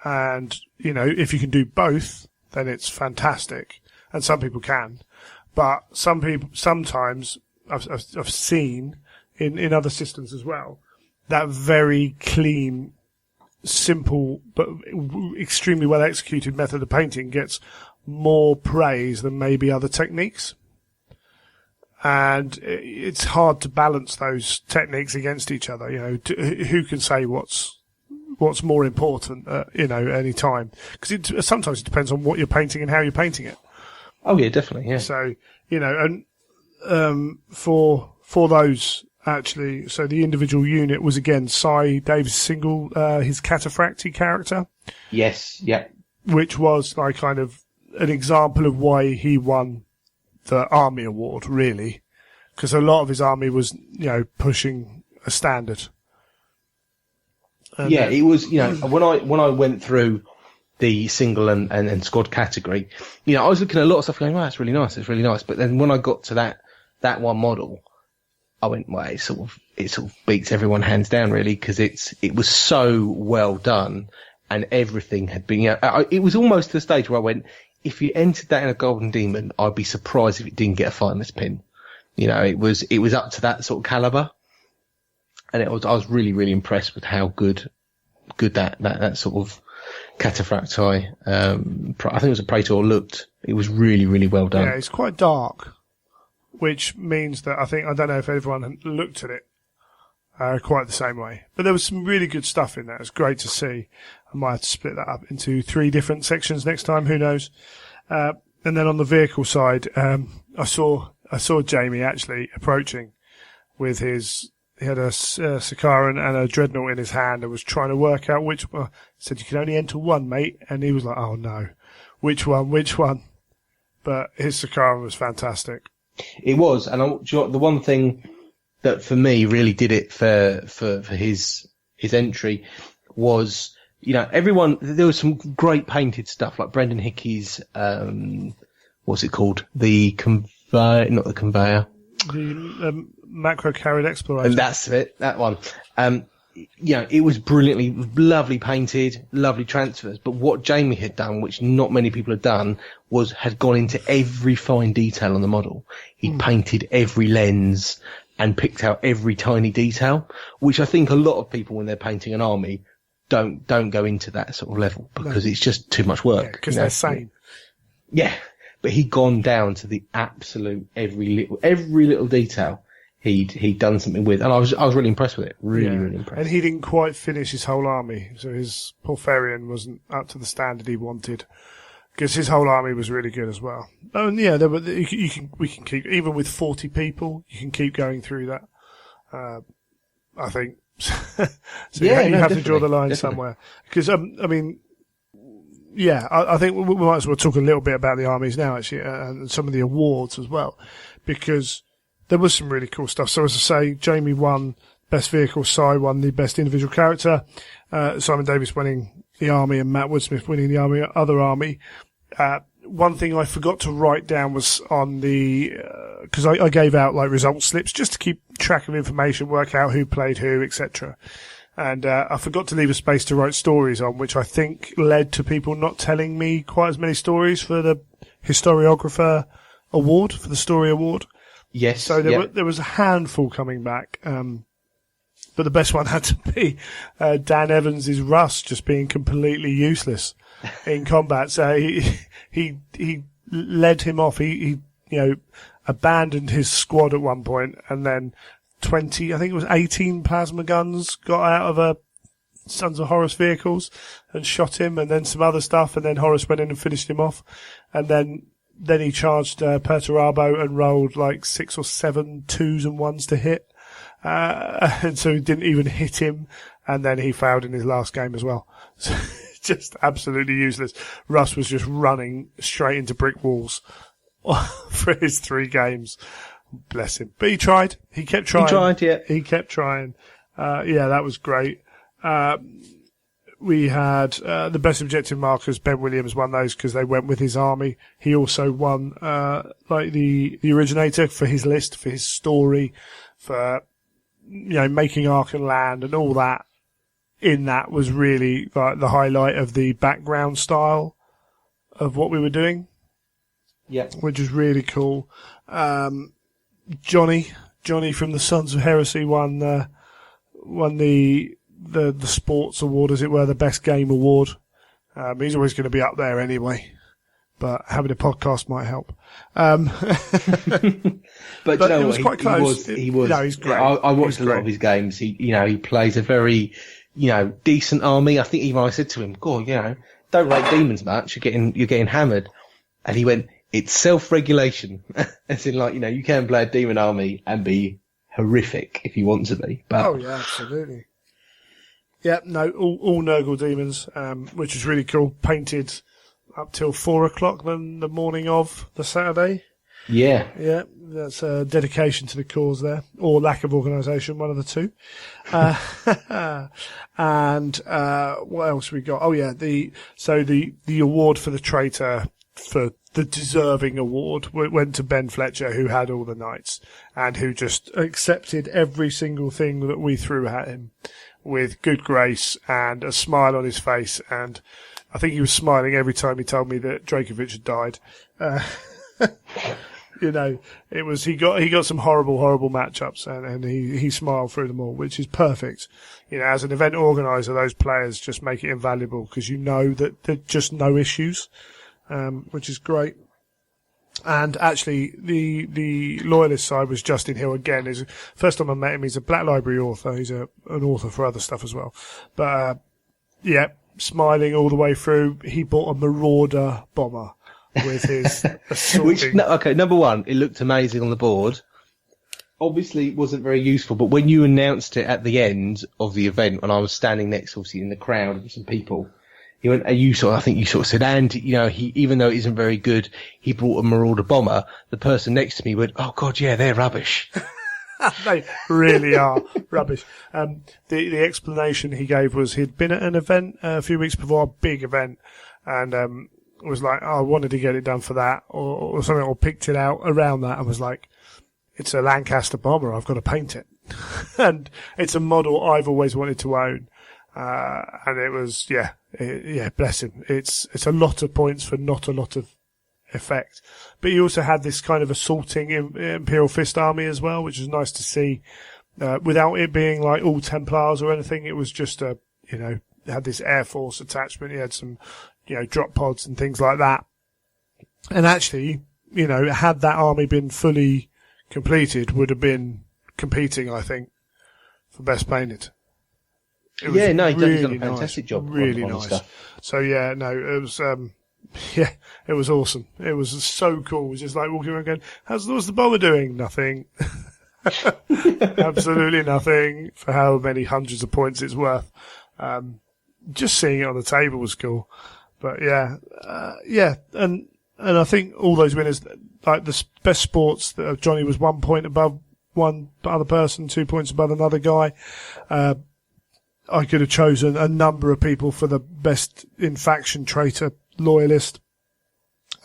And if you can do both, then it's fantastic. And some people can. But sometimes I've seen in other systems as well, that very clean, simple, but extremely well executed method of painting gets more praise than maybe other techniques. and it's hard to balance those techniques against each other. Who can say what's more important at any time? Because sometimes it depends on what you're painting and how you're painting it. Oh yeah, definitely. Yeah. So and for those actually, so the individual unit was again Cy Davis Single, his Cataphracti character. Yes. Yeah. Which was like kind of an example of why he won the army award, really, because a lot of his army was, pushing a standard. And it was, when I went through the single and squad category, I was looking at a lot of stuff going, wow, that's really nice, it's really nice. But then when I got to that one model, I went, well, it sort of beats everyone hands down, really, because it was so well done and everything had been, it was almost to the stage where I went, if you entered that in a Golden Demon, I'd be surprised if it didn't get a finalist pin. It was up to that sort of caliber, and I was really, really impressed with how good that sort of Cataphracti, I think it was a Praetor, looked. It was really, really well done. Yeah, it's quite dark, which means that I don't know if everyone looked at it quite the same way. But there was some really good stuff in there. It was great to see. I might have to split that up into 3 different sections next time. Who knows? And then on the vehicle side, I saw Jamie actually approaching with he had a Sakaran and a Dreadnought in his hand and was trying to work out which one. Said, you can only enter one, mate. And he was like, oh no, which one? But his Sakaran was fantastic. It was. And the one thing that for me really did it for his entry was, everyone, there was some great painted stuff like Brendan Hickey's, what's it called? The conveyor, not the conveyor. The macro carried exploration. And that's it, that one. It was brilliantly, lovely painted, lovely transfers. But what Jamie had done, which not many people had done, had gone into every fine detail on the model. He painted every lens and picked out every tiny detail, which I think a lot of people when they're painting an army don't go into that sort of level because it's just too much work. Because they're sane. Yeah, but he'd gone down to the absolute every little detail he'd done something with, and I was really impressed with it. Really impressed. And he didn't quite finish his whole army, so his Porphyrion wasn't up to the standard he wanted. Because his whole army was really good as well. Oh, and yeah, we can keep, even with 40 people, you can keep going through that. I think. So you have to draw the line somewhere. Because, I think we might as well talk a little bit about the armies now, actually, and some of the awards as well. Because there was some really cool stuff. So as I say, Jamie won Best Vehicle, Cy won the Best Individual Character, Simon Davis winning the army and Matt Woodsmith winning the other army. One thing I forgot to write down was on because I gave out like result slips just to keep track of information, work out who played who, etc. And I forgot to leave a space to write stories on, which I think led to people not telling me quite as many stories for the historiographer award, for the story award. Yes. So there was a handful coming back. But the best one had to be Dan Evans' Russ just being completely useless in combat. So he led him off. He abandoned his squad at one point, and then 18 plasma guns got out of a Sons of Horus vehicles and shot him, and then some other stuff, and then Horus went in and finished him off, and then he charged Perturabo and rolled like 6 or 7 2s and 1s to hit. And so he didn't even hit him, and then he failed in his last game as well. So just absolutely useless. Russ was just running straight into brick walls for his 3 games. Bless him. But he tried. He kept trying. He kept trying. That was great. We had the best objective markers. Ben Williams won those because they went with his army. He also won the originator for his list, for his story, for making Ark and Land and all that. In that was really like the highlight of the background style of what we were doing. Yeah, which is really cool. Johnny from the Sons of Heresy won the sports award, as it were, the best game award. He's always going to be up there anyway. but having a podcast might help. But you know it was what? quite close. He was. No, he's great. I watched He's a lot great. of his games. He plays a very, decent army. I think even I said to him, "God, don't rate demons much. You're getting hammered." And he went, "It's self-regulation." As in, you can play a demon army and be horrific if you want to be. But Oh yeah, absolutely. Yeah, no, all Nurgle demons, which is really cool. Painted up till 4:00 then the morning of the Saturday. yeah, Yeah, that's a dedication to the cause there, or lack of organisation, one of the two. And what else we got? Oh yeah, the award for the traitor, for the deserving award, went to Ben Fletcher, who had all the knights and who just accepted every single thing that we threw at him with good grace and a smile on his face. And I think he was smiling every time he told me that Dracovic had died. It was, he got some horrible matchups and he smiled through them all, which is perfect. As an event organizer, those players just make it invaluable because that there's just no issues, which is great. And actually, the Loyalist side was Justin Hill again. First time I met him, he's a Black Library author. He's an author for other stuff as well. But, smiling all the way through. He bought a Marauder bomber with his assaulting. Number one, it looked amazing on the board. Obviously, it wasn't very useful, but when you announced it at the end of the event, when I was standing next, obviously, in the crowd with some people, he went, I think you sort of said, and, he, even though it isn't very good, he brought a Marauder bomber. The person next to me went, oh God, yeah, they're rubbish. They really are rubbish. The explanation he gave was he'd been at an event a few weeks before, a big event, and, was like, I wanted to get it done for that, or something, or picked it out around that, and was like, it's a Lancaster bomber, I've got to paint it. And it's a model I've always wanted to own. And it was, bless him. It's a lot of points for not a lot of effect. But he also had this kind of assaulting Imperial Fist army as well, which was nice to see, without it being like all Templars or anything. It was just had this Air Force attachment. He had some, drop pods and things like that. And actually, had that army been fully completed, would have been competing, I think, for best painted. He's done a fantastic job. Really on nice. Stuff. So it was, it was awesome. It was so cool. It was just like walking around going, what's the bomber doing? Nothing. Absolutely nothing for how many hundreds of points it's worth. Just seeing it on the table was cool. But and I think all those winners, like the best sports, Johnny was 1 point above one other person, 2 points above another guy. I could have chosen a number of people for the best in faction traitor Loyalist.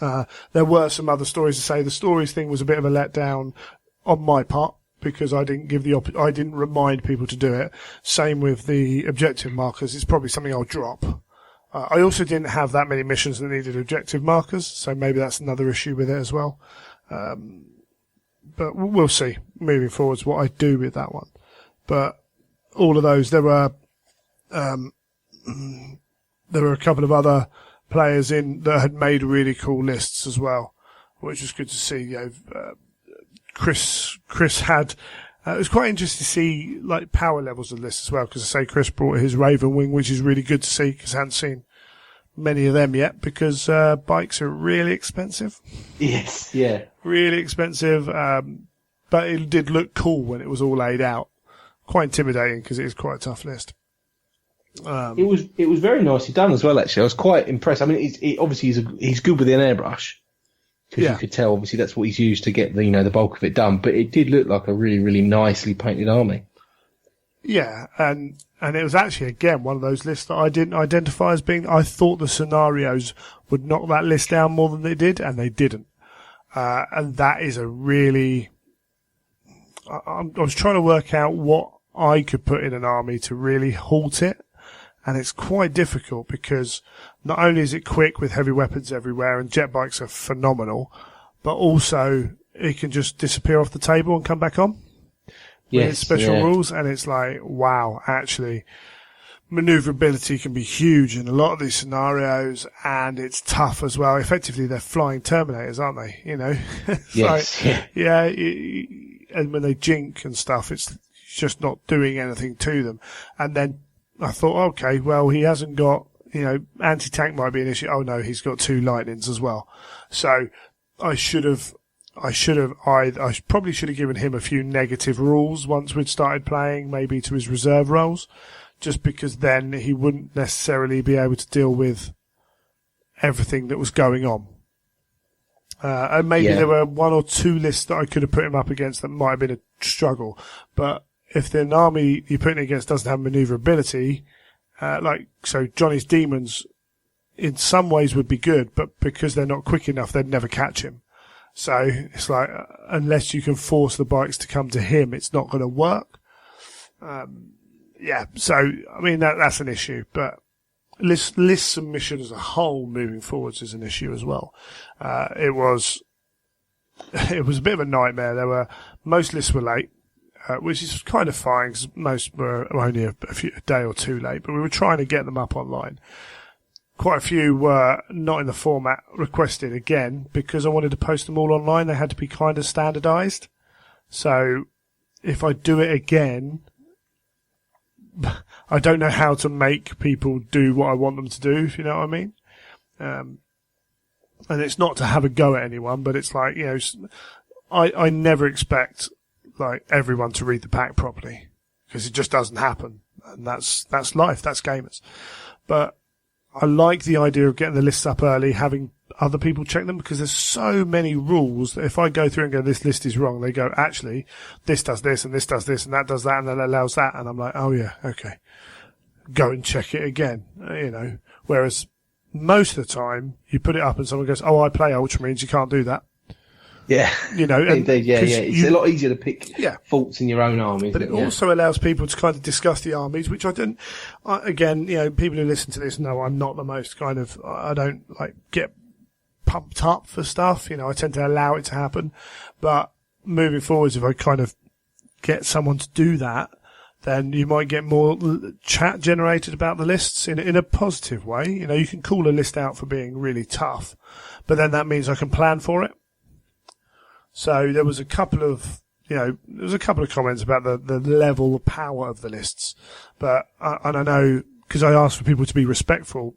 There were some other stories to say. The stories thing was a bit of a letdown on my part because I didn't I didn't remind people to do it. Same with the objective markers. It's probably something I'll drop. I also didn't have that many missions that needed objective markers, so maybe that's another issue with it as well. But we'll see moving forwards what I do with that one. But all of those, there were a couple of other players in that had made really cool lists as well, which was good to see. Chris had. It was quite interesting to see like power levels of lists as well, because I say Chris brought his Raven Wing, which is really good to see because I hadn't seen many of them yet because bikes are really expensive. Yes, yeah, really expensive. But it did look cool when it was all laid out. Quite intimidating because it is quite a tough list. It was very nicely done as well. Actually, I was quite impressed. I mean, obviously he's good with an airbrush. Because you could tell, obviously, that's what he's used to get the bulk of it done. But it did look like a really, really nicely painted army. Yeah, and it was actually, again, one of those lists that I didn't identify as being... I thought the scenarios would knock that list down more than they did, and they didn't. And that is a really... I was trying to work out what I could put in an army to really halt it. And it's quite difficult because not only is it quick with heavy weapons everywhere and jet bikes are phenomenal, but also it can just disappear off the table and come back on. With its special rules. And it's like, wow, actually, maneuverability can be huge in a lot of these scenarios, and it's tough as well. Effectively, they're flying Terminators, aren't they? You know, Yes. And when they jink and stuff, it's just not doing anything to them. And then I thought, okay, well, he hasn't got, you know, anti-tank might be an issue. Oh no, he's got 2 lightnings as well. So I probably should have given him a few negative rules once we'd started playing, maybe to his reserve roles, just because then he wouldn't necessarily be able to deal with everything that was going on. And maybe there were 1 or 2 lists that I could have put him up against that might have been a struggle. But if an army you're putting against doesn't have maneuverability, so Johnny's demons in some ways would be good, but because they're not quick enough, they'd never catch him. So it's like, unless you can force the bikes to come to him, it's not going to work. So, I mean, that's an issue, but list submission as a whole moving forwards is an issue as well. It was a bit of a nightmare. Most lists were late, which is kind of fine because most were only a day or 2 late, but we were trying to get them up online. Quite a few were not in the format requested again because I wanted to post them all online. They had to be kind of standardized. So if I do it again, I don't know how to make people do what I want them to do, if you know what I mean. And it's not to have a go at anyone, but it's like, you know, I never expect like everyone to read the pack properly because it just doesn't happen. And that's life. That's gamers. But I like the idea of getting the lists up early, having other people check them, because there's so many rules that if I go through and go, this list is wrong, they go, actually, this does this and this does this and that does that and that allows that. And I'm like, oh yeah, okay. Go and check it again, you know. Whereas most of the time you put it up and someone goes, oh, I play Ultramarines, you can't do that. Yeah. You know, indeed, yeah. It's a lot easier to pick faults in your own army. But it also allows people to kind of discuss the armies, which again, you know, people who listen to this know I'm not the most kind of, I don't like get pumped up for stuff. You know, I tend to allow it to happen. But moving forwards, if I kind of get someone to do that, then you might get more chat generated about the lists in a positive way. You know, you can call a list out for being really tough, but then that means I can plan for it. So there was a couple of comments about the level of power of the lists, but I know, because I asked for people to be respectful,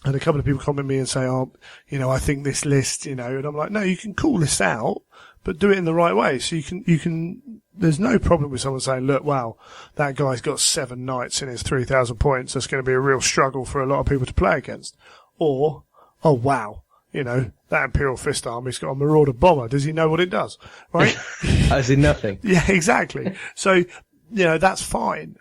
and a couple of people comment me and say, oh, you know, I think this list, you know, and I'm like, no, you can call this out, but do it in the right way. So you can, there's no problem with someone saying, look, wow, that guy's got 7 knights in his 3,000 points. That's going to be a real struggle for a lot of people to play against. Or, oh, wow, you know, that Imperial Fist army's got a Marauder Bomber. Does he know what it does? Right? As in nothing. Yeah, exactly. So, you know, that's fine.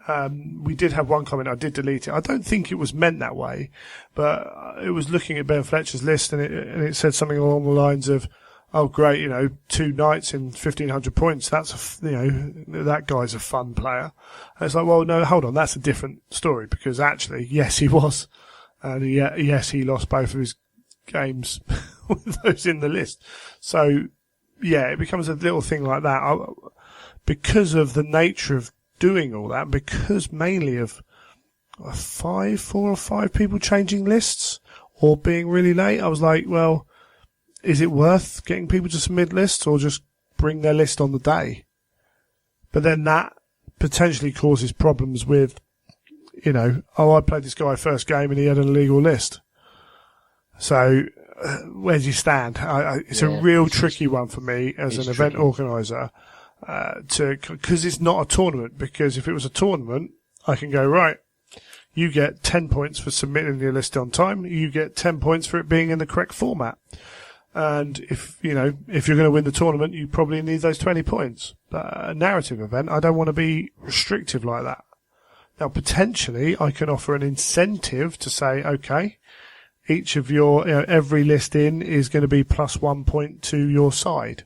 We did have one comment. I did delete it. I don't think it was meant that way, but it was looking at Ben Fletcher's list and it said something along the lines of, oh, great, you know, 2 knights in 1,500 points. That's you know, that guy's a fun player. And it's like, well, no, hold on. That's a different story because actually, yes, he was. And yes, he lost both of his games with those in the list. So, yeah, it becomes a little thing like that. Because of the nature of doing all that, because mainly of 4 or 5 people changing lists or being really late, I was like, well, is it worth getting people to submit lists or just bring their list on the day? But then that potentially causes problems with, you know, oh, I played this guy first game and he had an illegal list. So, where do you stand? It's a real tricky one for me as an event organizer, because it's not a tournament. Because if it was a tournament, I can go, right, you get 10 points for submitting your list on time. You get 10 points for it being in the correct format. And if you're going to win the tournament, you probably need those 20 points. But a narrative event, I don't want to be restrictive like that. Now, potentially, I can offer an incentive to say, okay, each of your, every list in is going to be plus 1 point to your side.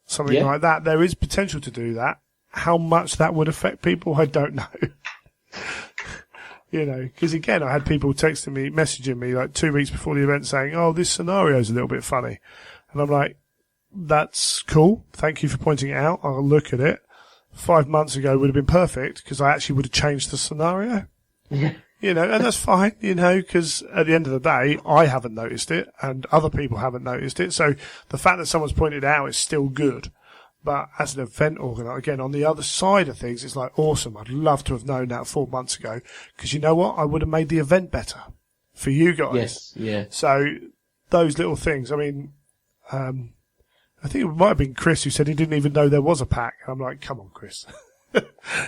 Something like that. There is potential to do that. How much that would affect people, I don't know. You know, because again, I had people messaging me like 2 weeks before the event saying, oh, this scenario is a little bit funny. And I'm like, that's cool. Thank you for pointing it out. I'll look at it. 5 months ago would have been perfect because I actually would have changed the scenario. Yeah. And that's fine, because at the end of the day, I haven't noticed it and other people haven't noticed it. So the fact that someone's pointed it out is still good. But as an event organizer, again, on the other side of things, it's like, awesome. I'd love to have known that 4 months ago because you know what? I would have made the event better for you guys. Yes, yeah. So those little things, I mean, I think it might have been Chris who said he didn't even know there was a pack. I'm like, come on, Chris.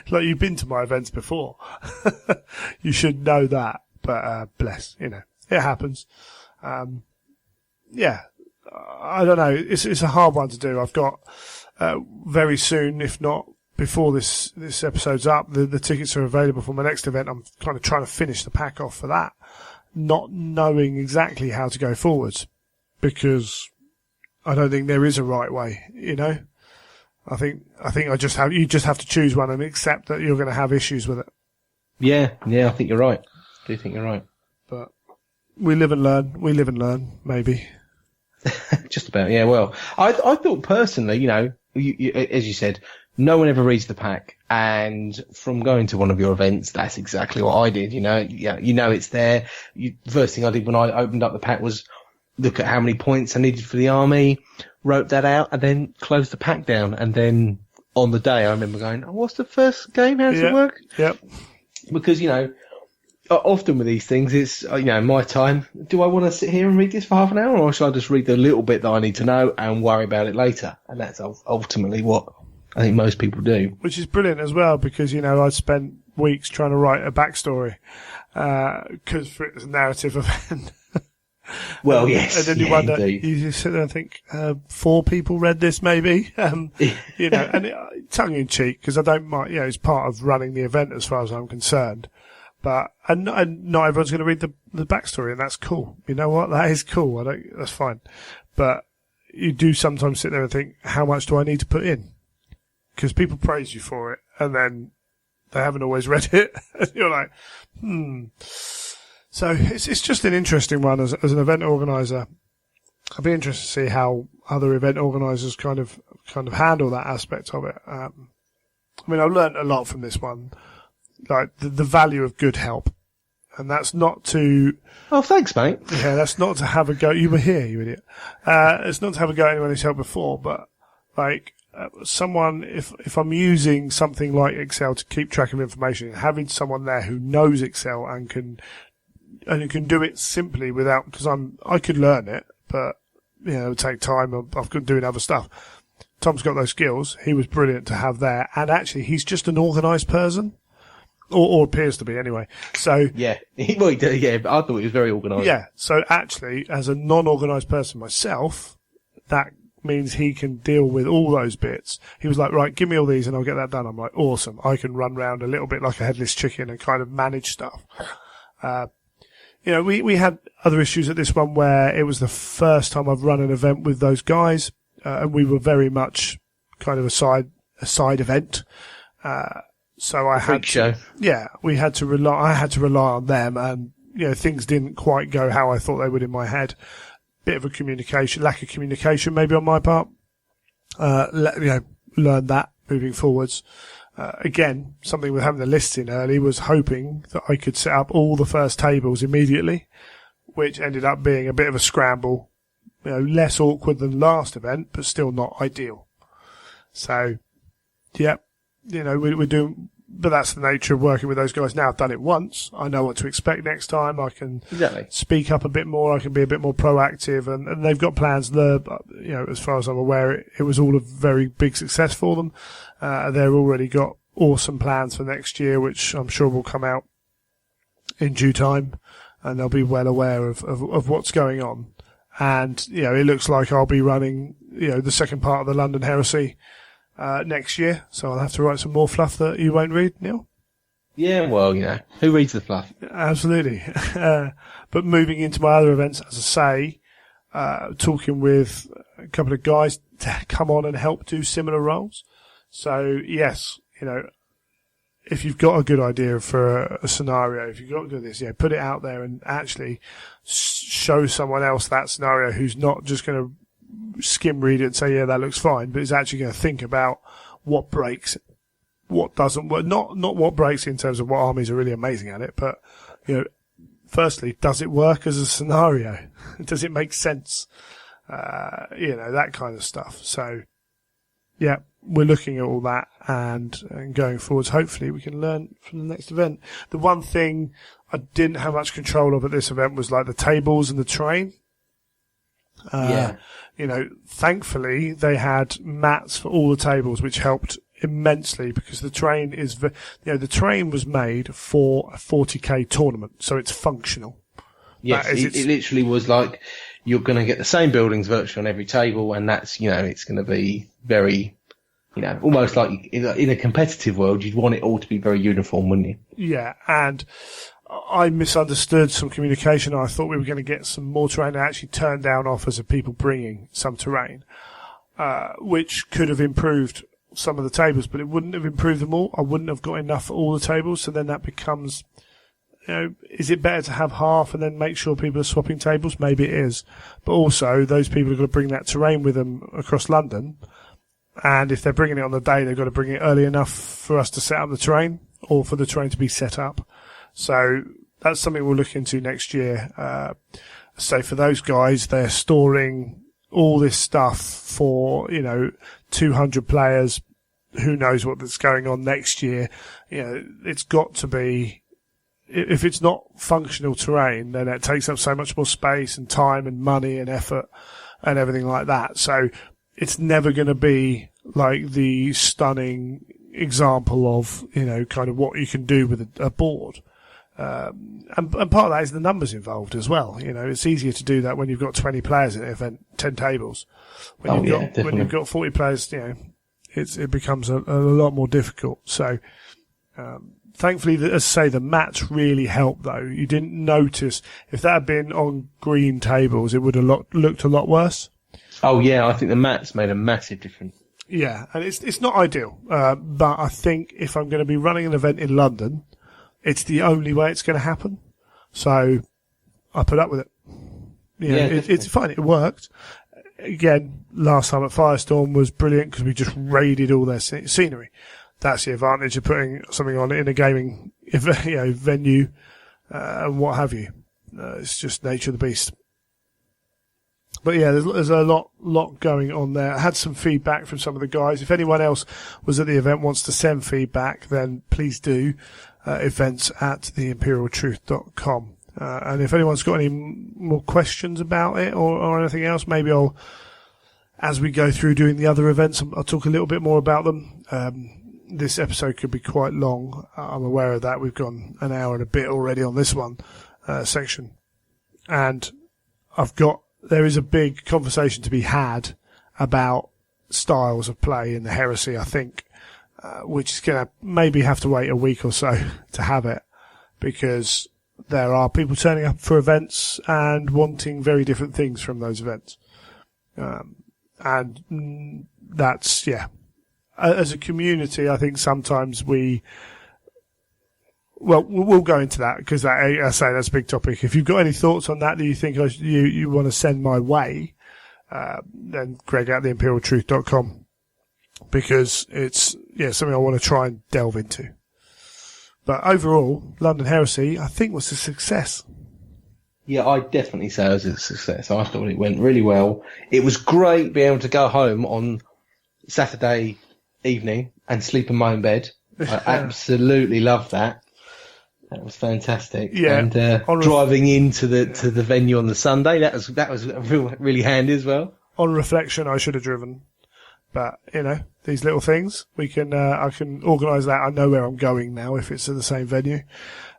Like, you've been to my events before. You should know that. But, bless, it happens. Yeah, I don't know. It's a hard one to do. I've got, very soon, if not before this episode's up, the tickets are available for my next event. I'm kind of trying to finish the pack off for that, not knowing exactly how to go forwards because I don't think there is a right way, I think you just have to choose one and accept that you're going to have issues with it. Yeah, I think you're right. I do think you're right. But we live and learn, maybe. Just about, yeah. Well, I thought personally, you, as you said, no one ever reads the pack, and from going to one of your events, that's exactly what I did. It's there. First thing I did when I opened up the pack was look at how many points I needed for the army, wrote that out, and then closed the pack down. And then on the day, I remember going, "Oh, what's the first game? How does it work?" Yep. Because often with these things, it's my time. Do I want to sit here and read this for half an hour, or should I just read the little bit that I need to know and worry about it later? And that's ultimately what I think most people do. Which is brilliant as well, because I spent weeks trying to write a backstory because for it's a narrative event. Well, yes. And then you wonder, you sit there and think, 4 people read this maybe, and tongue in cheek, because I don't mind, it's part of running the event as far as I'm concerned. But, and not everyone's going to read the backstory, and that's cool. You know what? That is cool. That's fine. But you do sometimes sit there and think, how much do I need to put in? Because people praise you for it, and then they haven't always read it, and you're like, So it's just an interesting one as an event organizer. I'd be interested to see how other event organizers kind of handle that aspect of it. I mean, I've learned a lot from this one, like the value of good help, and that's not to. Oh, thanks, mate. Yeah, that's not to have a go. You were here, you idiot. It's not to have a go at anyone who's helped before, but like someone, if I'm using something like Excel to keep track of information, having someone there who knows Excel and can do it simply without, because I could learn it, but it would take time. I've got doing other stuff. Tom's got those skills. He was brilliant to have there, and actually, he's just an organised person, or appears to be anyway. So yeah, but I thought he was very organised. Yeah. So actually, as a non-organised person myself, that means he can deal with all those bits. He was like, right, give me all these, and I'll get that done. I'm like, awesome. I can run around a little bit like a headless chicken and kind of manage stuff. We had other issues at this one where it was the first time I've run an event with those guys, and we were very much kind of a side event. So I had show. Yeah, I had to rely on them, and things didn't quite go how I thought they would in my head. Bit of lack of communication maybe on my part. Learn that moving forwards. Again, something with having the lists in early was hoping that I could set up all the first tables immediately, which ended up being a bit of a scramble. Less awkward than last event, but still not ideal. So, yeah, we're doing, but that's the nature of working with those guys now. I've done it once. I know what to expect next time. I can speak up a bit more. I can be a bit more proactive, and they've got plans there. As far as I'm aware, it was all a very big success for them. They've already got awesome plans for next year, which I'm sure will come out in due time, and they'll be well aware of what's going on. And, it looks like I'll be running, the second part of the London Heresy, next year. So I'll have to write some more fluff that you won't read, Neil. Yeah, well, who reads the fluff? Absolutely. But moving into my other events, as I say, talking with a couple of guys to come on and help do similar roles. So yes, if you've got a good idea for a scenario, if you've got to do this, put it out there and actually show someone else that scenario who's not just going to skim read it and say, yeah, that looks fine, but is actually going to think about what breaks what doesn't work, not what breaks in terms of what armies are really amazing at it, but, firstly, does it work as a scenario? Does it make sense? That kind of stuff. So, yeah, we're looking at all that and going forwards. Hopefully we can learn from the next event. The one thing I didn't have much control of at this event was like the tables and the terrain. Thankfully they had mats for all the tables, which helped immensely because the terrain the terrain was made for a 40k tournament, so it's functional. Yes, it literally was like you're going to get the same buildings virtually on every table, and that's, it's going to be very, almost like in a competitive world, you'd want it all to be very uniform, wouldn't you? Yeah, and I misunderstood some communication. I thought we were going to get some more terrain. I actually turned down offers of people bringing some terrain, which could have improved some of the tables, but it wouldn't have improved them all. I wouldn't have got enough for all the tables, so then that becomes, is it better to have half and then make sure people are swapping tables? Maybe it is. But also, those people have got to bring that terrain with them across London, and if they're bringing it on the day, they've got to bring it early enough for us to set up the terrain, or for the terrain to be set up. So that's something we'll look into next year. So for those guys, they're storing all this stuff for, 200 players. Who knows what's going on next year? It's got to be, if it's not functional terrain, then it takes up so much more space and time and money and effort and everything like that. So it's never going to be like the stunning example of, kind of what you can do with a board. And part of that is the numbers involved as well. It's easier to do that when you've got 20 players at an event, 10 tables. When you've got 40 players, it becomes a lot more difficult. So, thankfully, as I say, the mats really helped though. You didn't notice, if that had been on green tables, it would have looked a lot worse. Oh yeah, I think the mats made a massive difference. Yeah, and it's not ideal, but I think if I'm going to be running an event in London, it's the only way it's going to happen. So I put up with it. It's fine. It worked. Again, last time at Firestorm was brilliant because we just raided all their scenery. That's the advantage of putting something on in a gaming venue and what have you. It's just nature of the beast. But yeah, there's a lot going on there. I had some feedback from some of the guys. If anyone else was at the event wants to send feedback, then please do. events@theimperialtruth.com. And if anyone's got any more questions about it or anything else, maybe as we go through doing the other events, I'll talk a little bit more about them. This episode could be quite long. I'm aware of that. We've gone an hour and a bit already on this one section. And there is a big conversation to be had about styles of play in the Heresy, I think, which is going to maybe have to wait a week or so to have it, because there are people turning up for events and wanting very different things from those events. And that's, yeah. As a community, I think sometimes we'll go into that because I say that's a big topic. If you've got any thoughts on that you think you want to send my way, then greg@theimperialtruth.com, because it's, something I want to try and delve into. But overall, London Heresy, I think, was a success. Yeah, I definitely say it was a success. I thought it went really well. It was great being able to go home on Saturday evening and sleep in my own bed. I absolutely loved that. That was fantastic. Yeah, and driving into the venue on the Sunday, that was really handy as well. On reflection, I should have driven, but these little things I can organise that. I know where I'm going now if it's at the same venue.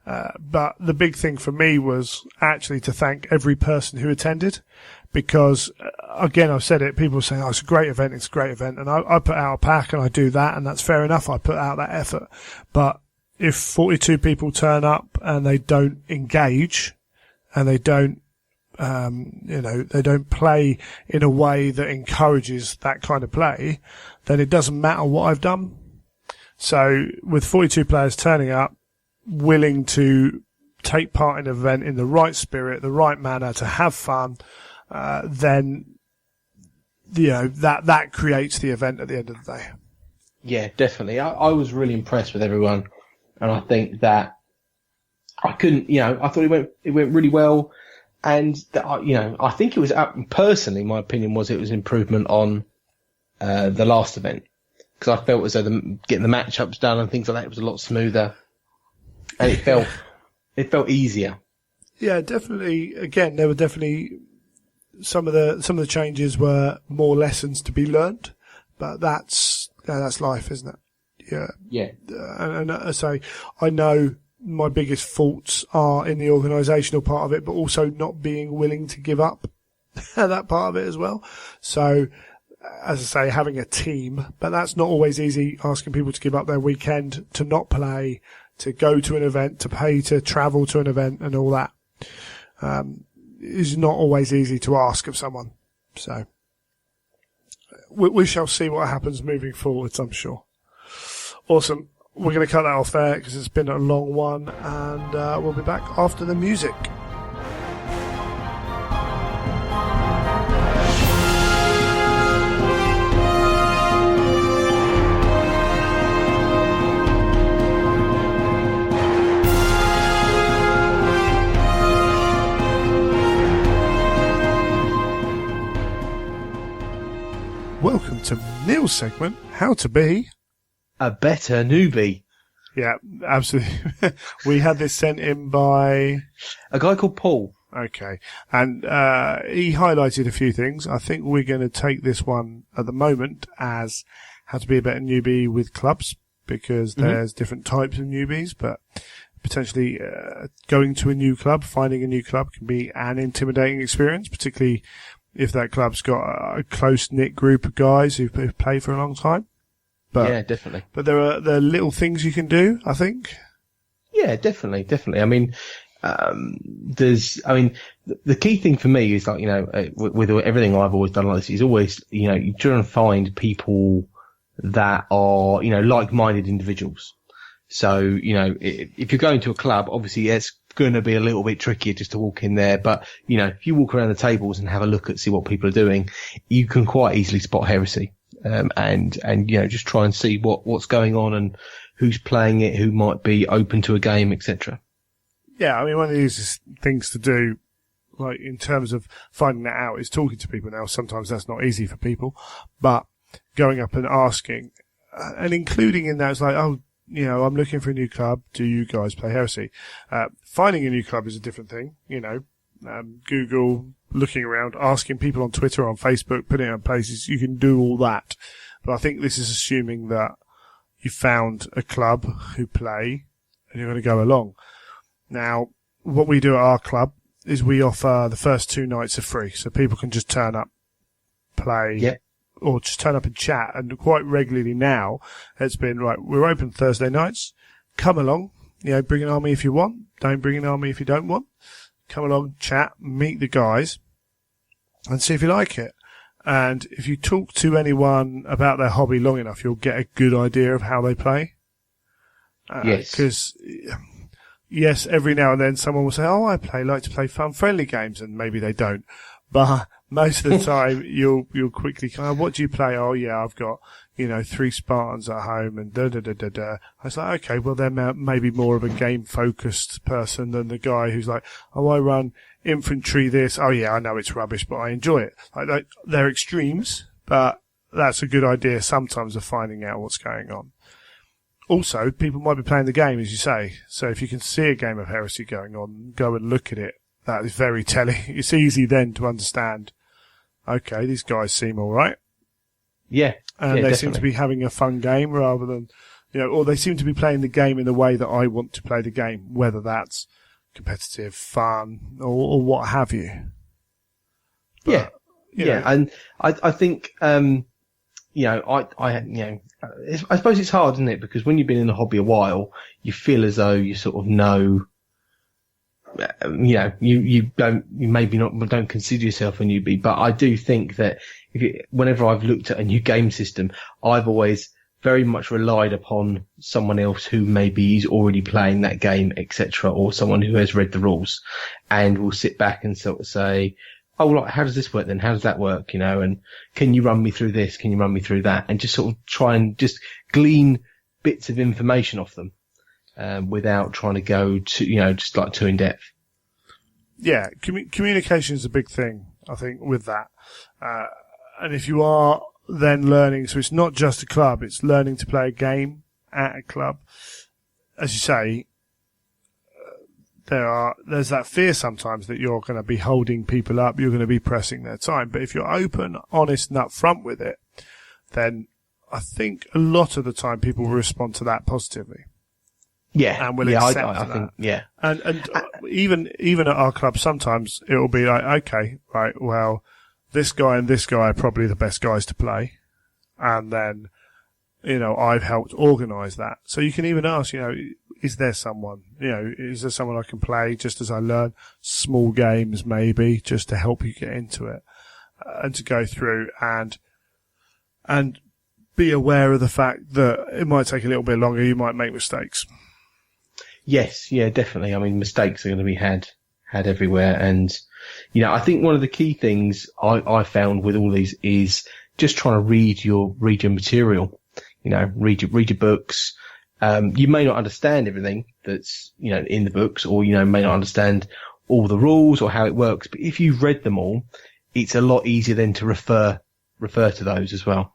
But the big thing for me was actually to thank every person who attended, because again, I've said it, people say, it's a great event, and I put out a pack and I do that, and that's fair enough. I put out that effort. But if 42 people turn up and they don't engage and they don't, they don't play in a way that encourages that kind of play, then it doesn't matter what I've done. So with 42 players turning up, willing to take part in an event in the right spirit, the right manner, to have fun, then that creates the event at the end of the day. Yeah, definitely. I was really impressed with everyone, and I think that I couldn't, I thought it went really well, and that I think it was personally, my opinion was it was improvement on the last event, because I felt as though getting the matchups done and things like that was a lot smoother, and it felt easier. Yeah, definitely. Again, there were definitely some of the changes were more lessons to be learned, but that's life, isn't it? Yeah. Yeah. And I say, I know my biggest faults are in the organisational part of it, but also not being willing to give up that part of it as well. So, as I say, having a team, but that's not always easy, asking people to give up their weekend, to not play, to go to an event, to pay to travel to an event and all that, is not always easy to ask of someone. So, we shall see what happens moving forwards, I'm sure. Awesome. We're going to cut that off there because it's been a long one, and we'll be back after the music. Welcome to Neil's segment, How to Be a Better Newbie. Yeah, absolutely. We had this sent in by a guy called Paul. Okay. And he highlighted a few things. I think we're going to take this one at the moment as How to Be a Better Newbie with clubs, because there's different types of newbies, but potentially going to a new club, finding a new club can be an intimidating experience, particularly if that club's got a close-knit group of guys who've played for a long time. But, yeah, definitely. But there are little things you can do, I think. Yeah, definitely. I mean, the key thing for me is like, with everything I've always done like this is always, you try and find people that are, like-minded individuals. So, if you're going to a club, obviously it's going to be a little bit trickier just to walk in there. But, if you walk around the tables and have a look see what people are doing, you can quite easily spot heresy. And just try and see what's going on and who's playing it, who might be open to a game, etc. Yeah, I mean, one of the easiest things to do, like in terms of finding that out, is talking to people. Now, sometimes that's not easy for people, but going up and asking, and including in that, it's like, oh, I'm looking for a new club. Do you guys play heresy? Finding a new club is a different thing. Google, looking around, asking people on Twitter, on Facebook, putting it on places. You can do all that. But I think this is assuming that you found a club who play and you're going to go along. Now, what we do at our club is we offer the first 2 nights are free. So people can just turn up, play, or just turn up and chat. And quite regularly now, it's been, right, we're open Thursday nights. Come along. Bring an army if you want. Don't bring an army if you don't want. Come along, chat, meet the guys, and see if you like it. And if you talk to anyone about their hobby long enough, you'll get a good idea of how they play. Yes. Because, yes, every now and then someone will say, oh, I like to play fun, friendly games, and maybe they don't. But most of the time, you'll quickly kind of, what do you play? Oh, yeah, I've got, 3 Spartans at home and da-da-da-da-da. I was like, okay, well, they're maybe more of a game-focused person than the guy who's like, oh, I run infantry this. Oh, yeah, I know it's rubbish, but I enjoy it. Like, they're extremes, but that's a good idea sometimes of finding out what's going on. Also, people might be playing the game, as you say. So if you can see a game of heresy going on, go and look at it. That is very telling. It's easy then to understand, okay, these guys seem all right. Yeah. And they seem to be having a fun game rather than, or they seem to be playing the game in the way that I want to play the game, whether that's competitive, fun, or what have you. But, And I think, I suppose it's hard, isn't it? Because when you've been in the hobby a while, you feel as though you sort of know, you don't consider yourself a newbie, but I do think that whenever I've looked at a new game system, I've always very much relied upon someone else who maybe is already playing that game, etc., or someone who has read the rules, and will sit back and sort of say, oh, like, how does this work then? How does that work? You know, and can you run me through this? Can you run me through that? And just sort of try and just glean bits of information off them, without trying to go to, you know, just like too in depth. Yeah, communication is a big thing, I think, with that. And if you are then learning, so it's not just a club, it's learning to play a game at a club. As you say, there's that fear sometimes that you're going to be holding people up, you're going to be pressing their time. But if you're open, honest, and upfront with it, then I think a lot of the time people will respond to that positively. Yeah, and will accept I that. think, yeah. And even at our club, sometimes it will be like, okay, right, well, this guy and this guy are probably the best guys to play, and then, you know, I've helped organise that. So you can even ask, you know, is there someone I can play just as I learn? Small games, maybe, just to help you get into it, and to go through and be aware of the fact that it might take a little bit longer. You might make mistakes. Yes, yeah, definitely. I mean, mistakes are going to be had everywhere. And, you know, I think one of the key things I found with all these is just trying to read your material, you know, read your books. You may not understand everything that's, you know, in the books, or, you know, may not understand all the rules or how it works. But if you've read them all, it's a lot easier then to refer to those as well.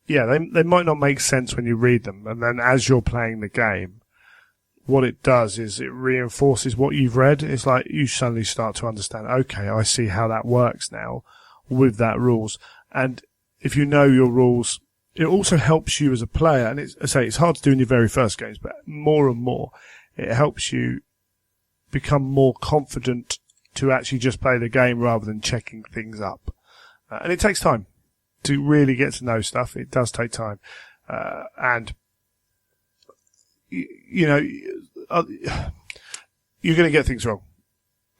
Yeah, they might not make sense when you read them. And then as you're playing the game, what it does is it reinforces what you've read. It's like you suddenly start to understand, okay, I see how that works now with that rules. And if you know your rules, it also helps you as a player. And it's hard to do in your very first games, but more and more, it helps you become more confident to actually just play the game rather than checking things up. And it takes time to really get to know stuff. It does take time. And you know, you're going to get things wrong.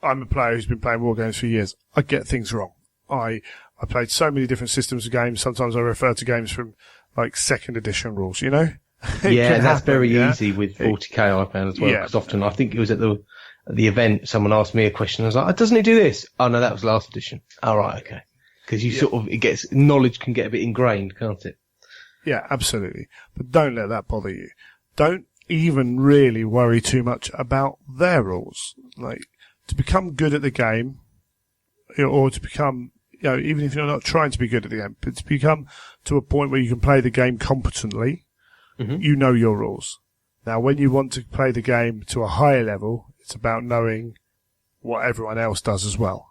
I'm a player who's been playing war games for years. I get things wrong. I played so many different systems of games. Sometimes I refer to games from like second edition rules, you know? Yeah, that's very easy with 40k I found as well. Because often, I think it was at the event, someone asked me a question. I was like, doesn't it do this? Oh no, that was last edition. All right, okay. Because knowledge can get a bit ingrained, can't it? Yeah, absolutely. But don't let that bother you. Don't even really worry too much about their rules. Like, to become good at the game, or to become, you know, even if you're not trying to be good at the game, but to become to a point where you can play the game competently, you know your rules. Now, when you want to play the game to a higher level, it's about knowing what everyone else does as well.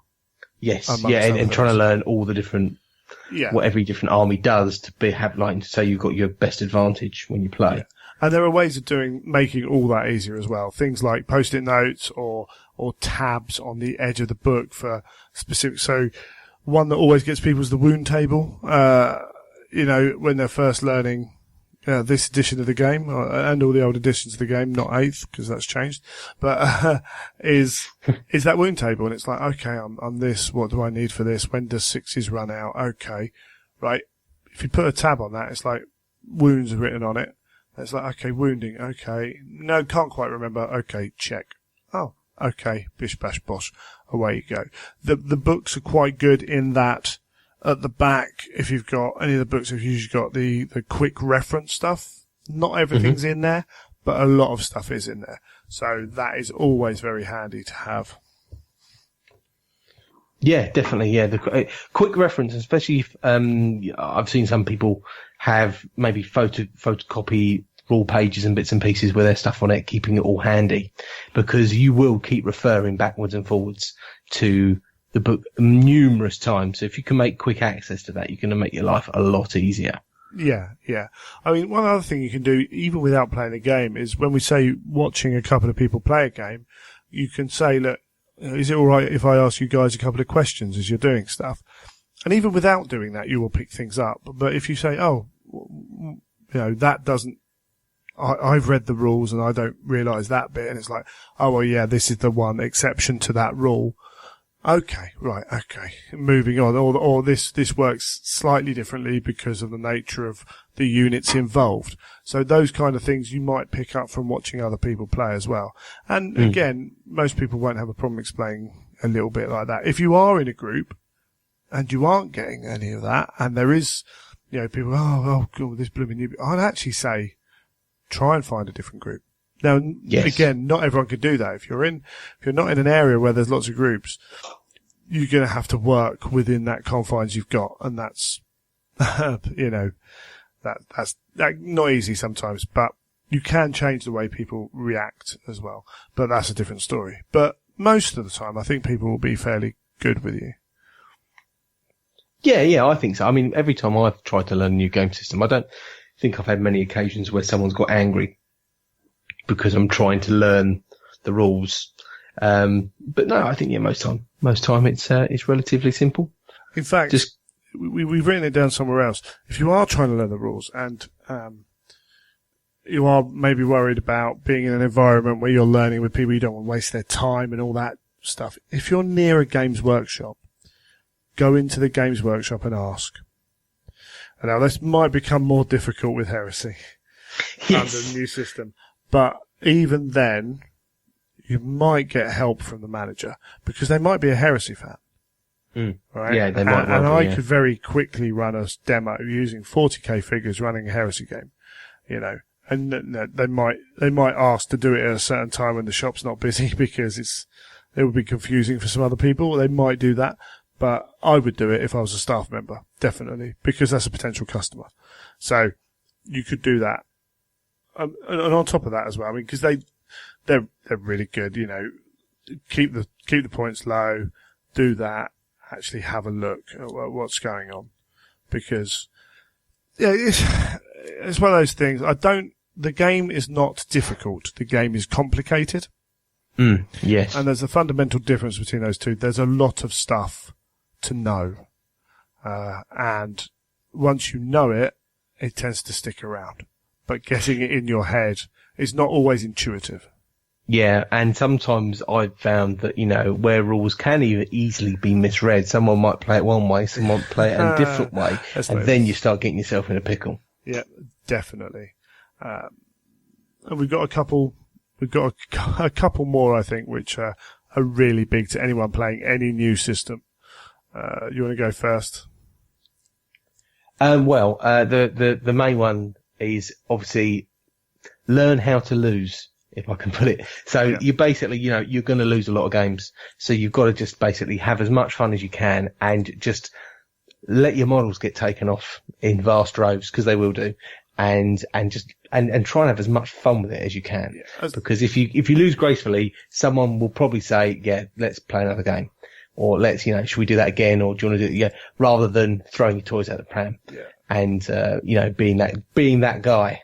Yes, yeah, and trying to learn all the different, what every different army does to have, like, to say you've got your best advantage when you play. Yeah. And there are ways of making all that easier as well. Things like post-it notes or tabs on the edge of the book for specific. So one that always gets people is the wound table. You know, when they're first learning this edition of the game, and all the old editions of the game, not 8th, because that's changed, but is that wound table. And it's like, okay, I'm this, what do I need for this? When does 6s run out? Okay, right. If you put a tab on that, it's like wounds are written on it. It's like, okay, wounding, okay. No, can't quite remember. Okay, check. Oh, okay, bish bash bosh. Away you go. The books are quite good in that at the back, if you've got any of the books, have usually got the quick reference stuff. Not everything's in there, but a lot of stuff is in there. So that is always very handy to have. Yeah, definitely. Yeah, the quick reference, especially if I've seen some people have maybe photocopy rule pages and bits and pieces with their stuff on it, keeping it all handy, because you will keep referring backwards and forwards to the book numerous times. So if you can make quick access to that, you're going to make your life a lot easier. Yeah, yeah. I mean, one other thing you can do, even without playing a game, is when we say watching a couple of people play a game, you can say, look, is it all right if I ask you guys a couple of questions as you're doing stuff? And even without doing that, you will pick things up. But if you say, oh, you know, that doesn't, I've read the rules and I don't realise that bit, and it's like, oh, well, yeah, this is the one exception to that rule. Okay, right, okay. Moving on, or this works slightly differently because of the nature of the units involved. So those kind of things you might pick up from watching other people play as well. And again, most people won't have a problem explaining a little bit like that. If you are in a group and you aren't getting any of that, and there is, people, oh God, this blooming newbie, I'd actually say try and find a different group. Now, again, not everyone could do that. If you're not in an area where there's lots of groups, you're going to have to work within that confines you've got, and that's, that's not easy sometimes. But you can change the way people react as well. But that's a different story. But most of the time, I think people will be fairly good with you. Yeah, I think so. I mean, every time I've tried to learn a new game system, I don't think I've had many occasions where someone's got angry because I'm trying to learn the rules. But no, I think most time it's relatively simple. In fact, we've written it down somewhere else. If you are trying to learn the rules and you are maybe worried about being in an environment where you're learning with people you don't want to waste their time and all that stuff, if you're near a Games Workshop, go into the Games Workshop and ask. And now this might become more difficult with Heresy under the new system. But even then, you might get help from the manager because they might be a Heresy fan. Right? Yeah, they might. And I could very quickly run a demo using 40k figures running a Heresy game, and they might ask to do it at a certain time when the shop's not busy because it would be confusing for some other people. They might do that, but I would do it if I was a staff member, definitely, because that's a potential customer. So you could do that. And on top of that as well, I mean, because they're really good, keep the points low, do that, actually have a look at what's going on, because it's one of those things. The game is not difficult. The game is complicated. Yes. And there's a fundamental difference between those two. There's a lot of stuff to know, and once you know it, it tends to stick around. But getting it in your head is not always intuitive. Yeah, and sometimes I've found that, where rules can easily be misread, someone might play it one way, someone might play it a different way, and then you start getting yourself in a pickle. Yeah, definitely. And we've got a couple more, I think, which are really big to anyone playing any new system. You want to go first? The main one is obviously learn how to lose, if I can put it. So you basically, you're going to lose a lot of games. So you've got to just basically have as much fun as you can and just let your models get taken off in vast droves, because they will do. And try and have as much fun with it as you can. Yeah. Because if you lose gracefully, someone will probably say, yeah, let's play another game. Or let's, should we do that again? Or do you want to do it? Yeah, rather than throwing your toys out the pram. Yeah. And, being that guy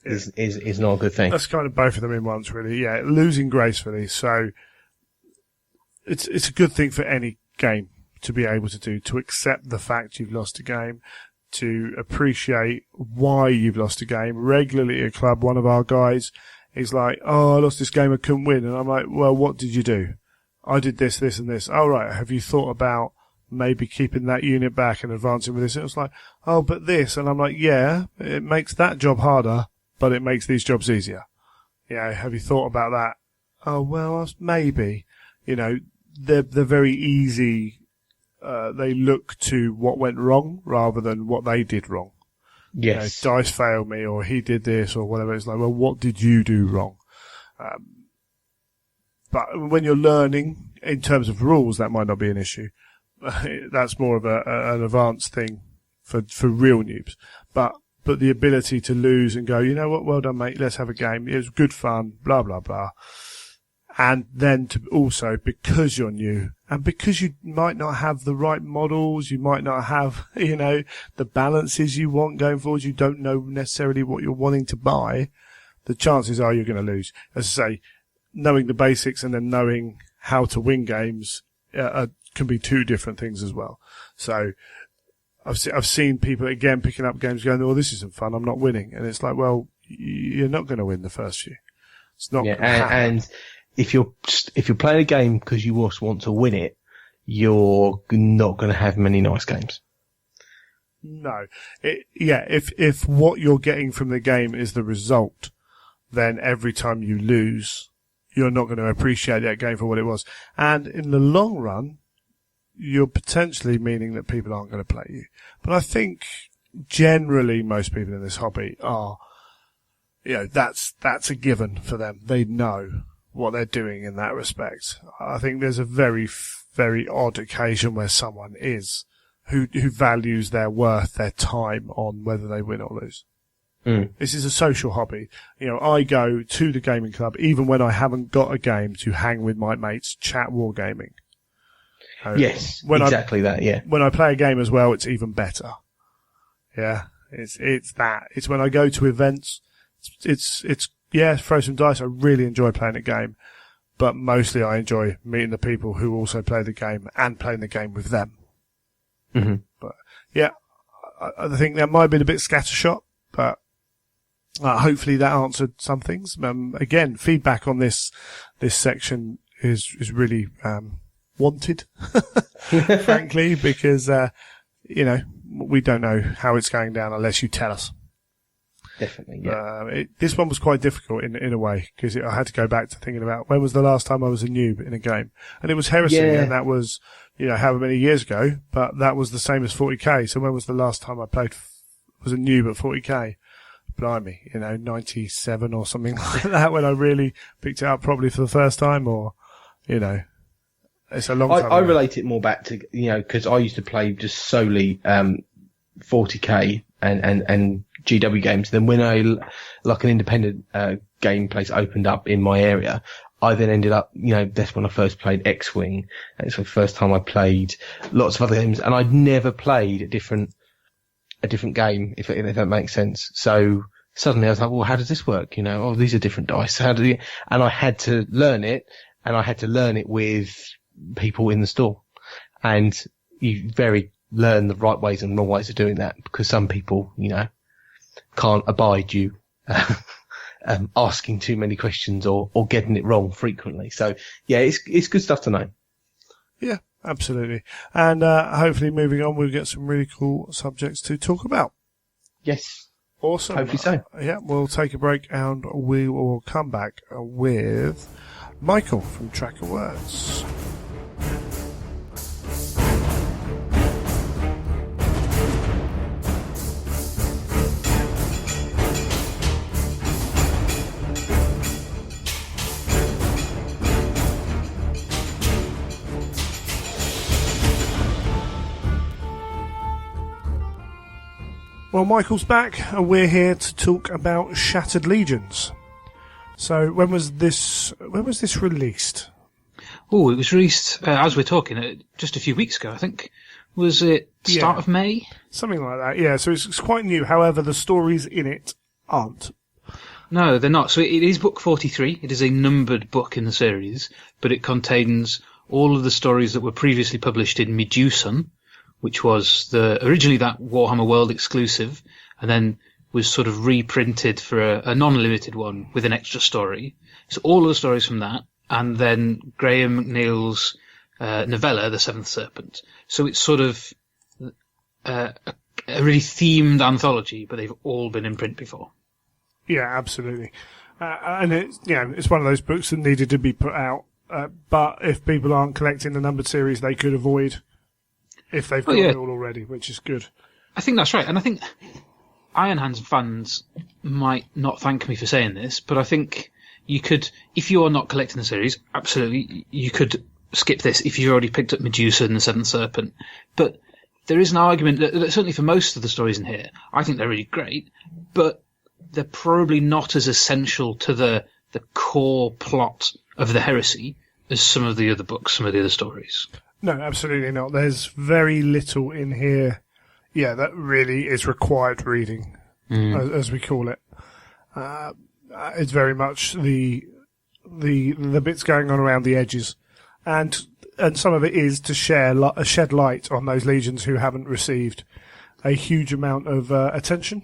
is not a good thing. That's kind of both of them in once, really. Yeah, losing gracefully. So it's a good thing for any game to be able to do, to accept the fact you've lost a game, to appreciate why you've lost a game. Regularly at a club, one of our guys is like, oh, I lost this game, I couldn't win. And I'm like, well, what did you do? I did this, this, and this. Oh, right. Have you thought about maybe keeping that unit back and advancing with this? It was like, oh, but this. And I'm like, yeah, it makes that job harder, but it makes these jobs easier. Have you thought about that? Oh, well, maybe. They're very easy. They look to what went wrong rather than what they did wrong. Yes. Dice failed me, or he did this, or whatever. It's like, well, what did you do wrong? But when you're learning in terms of rules, that might not be an issue. That's more of an advanced thing for real noobs. But the ability to lose and go, you know what, well done, mate, let's have a game. It was good fun, blah, blah, blah. And then to also, because you're new and because you might not have the right models, you might not have, the balances you want going forward, you don't know necessarily what you're wanting to buy, the chances are you're going to lose. As I say, knowing the basics and then knowing how to win games can be two different things as well. So I've seen people again picking up games going, oh, this isn't fun, I'm not winning. And it's like, well, you're not going to win the first few. It's not. Yeah, and if you're playing a game because you just want to win it, you're not going to have many nice games. No. If what you're getting from the game is the result, then every time you lose, you're not going to appreciate that game for what it was. And in the long run, you're potentially meaning that people aren't going to play you. But I think generally most people in this hobby are, that's a given for them. They know what they're doing in that respect. I think there's a very, very odd occasion where someone is who values their worth, their time on whether they win or lose. This is a social hobby. I go to the gaming club even when I haven't got a game to hang with my mates, chat wargaming. Yes, exactly that. Yeah. When I play a game as well, it's even better. Yeah, it's that. It's when I go to events. It's throw some dice. I really enjoy playing a game, but mostly I enjoy meeting the people who also play the game and playing the game with them. Mm-hmm. But yeah, I think that might have been a bit scattershot, but hopefully that answered some things. Again, feedback on this section is really wanted, frankly, because we don't know how it's going down unless you tell us. Definitely, yeah. This one was quite difficult in a way, because I had to go back to thinking about when was the last time I was a noob in a game. And it was Heresy, and that was, however many years ago, but that was the same as 40k. So when was the last time I was a noob at 40k? Blimey, 97 or something like that, when I really picked it up probably for the first time, or, it's a long time ago. I relate it more back to, because I used to play just solely 40k and GW games. Then when an independent game place opened up in my area, I then ended up, that's when I first played X-Wing. It's the first time I played lots of other games, and I'd never played a different game, if that makes sense. So suddenly I was like, well, how does this work? These are different dice. And I had to learn it, and I had to learn it with people in the store. And you learn the right ways and wrong ways of doing that, because some people, can't abide you asking too many questions or getting it wrong frequently. So yeah, it's good stuff to know. Yeah, absolutely. And hopefully moving on, we'll get some really cool subjects to talk about. Yes. Awesome. Hopefully so. Yeah, we'll take a break and we will come back with Michael from Tracker Words. Well, Michael's back, and we're here to talk about Shattered Legions. So, when was this released? Oh, it was released, as we're talking, just a few weeks ago, I think. Was it start of May? Something like that, yeah. So it's quite new. However, the stories in it aren't. No, they're not. So it is book 43. It is a numbered book in the series, but it contains all of the stories that were previously published in Medusan, which was originally that Warhammer World exclusive, and then was sort of reprinted for a non-limited one with an extra story. So all of the stories from that, and then Graham McNeil's novella, The Seventh Serpent. So it's sort of a really themed anthology, but they've all been in print before. Yeah, absolutely. And it's one of those books that needed to be put out. But if people aren't collecting the numbered series, they could avoid if they've got it all already, which is good. I think that's right. And I think Iron Hands fans might not thank me for saying this, but I think you could, if you are not collecting the series, absolutely, you could skip this if you've already picked up Medusa and the Seventh Serpent. But there is an argument that certainly for most of the stories in here, I think they're really great, but they're probably not as essential to the core plot of the Heresy as some of the other books, some of the other stories. No, absolutely not. There's very little in here, that really is required reading, as we call it. It's very much the bits going on around the edges, and some of it is to shed light on those legions who haven't received a huge amount of attention.